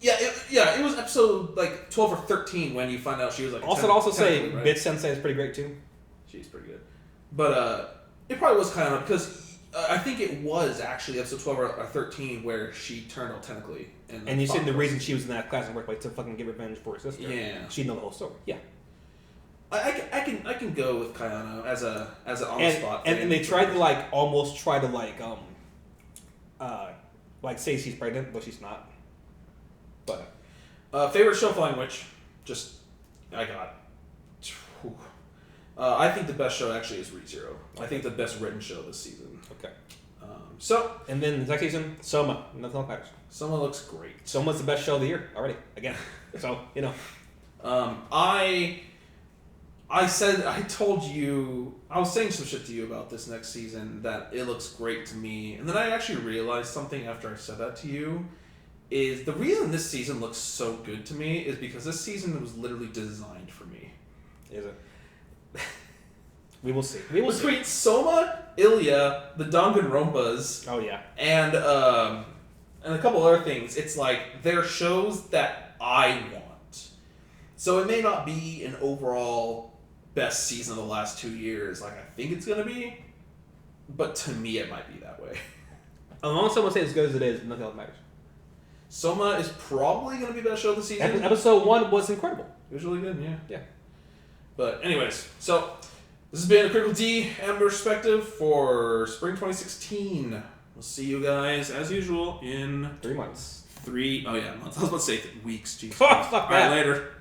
It was episode like 12 or 13 when you find out she was like. Also say right? Bitch Sensei is pretty great too. She's pretty good, but it probably was Kyoushitsu because. I think it was actually episode 12 or 13 where she turned out technically. And you said the reason she was in that class and worked like to fucking get revenge for her sister. Yeah. She'd know the whole story. Yeah. I can go with Kyoushitsu as an on the spot. And they tried to like almost try to like say she's pregnant, though she's not. But favorite show flying witch, just I got. I think the best show actually is ReZero. I think the best written show this season. Okay. And then next season, Soma. Nothing else matters. Soma looks great. Soma's the best show of the year already. Again. So, you know. I told you, I was saying some shit to you about this next season that it looks great to me. And then I actually realized something after I said that to you. Is the reason this season looks so good to me is because this season was literally designed for me. Is it? We will see. Between Soma, Ilya, the Danganronpas, oh yeah, and a couple other things, it's like they're shows that I want. So it may not be an overall best season of the last 2 years like I think it's gonna be, but to me it might be that way. As long as someone says as good as it is, nothing else matters. Soma is probably gonna be the best show of the season. Episode 1 was incredible. It was really good, yeah. Yeah. But anyways, so this has been a Critical D and Perspective for spring 2016. We'll see you guys as usual in 3 months. months. I was about to say weeks. Jeez. Fuck All right, later.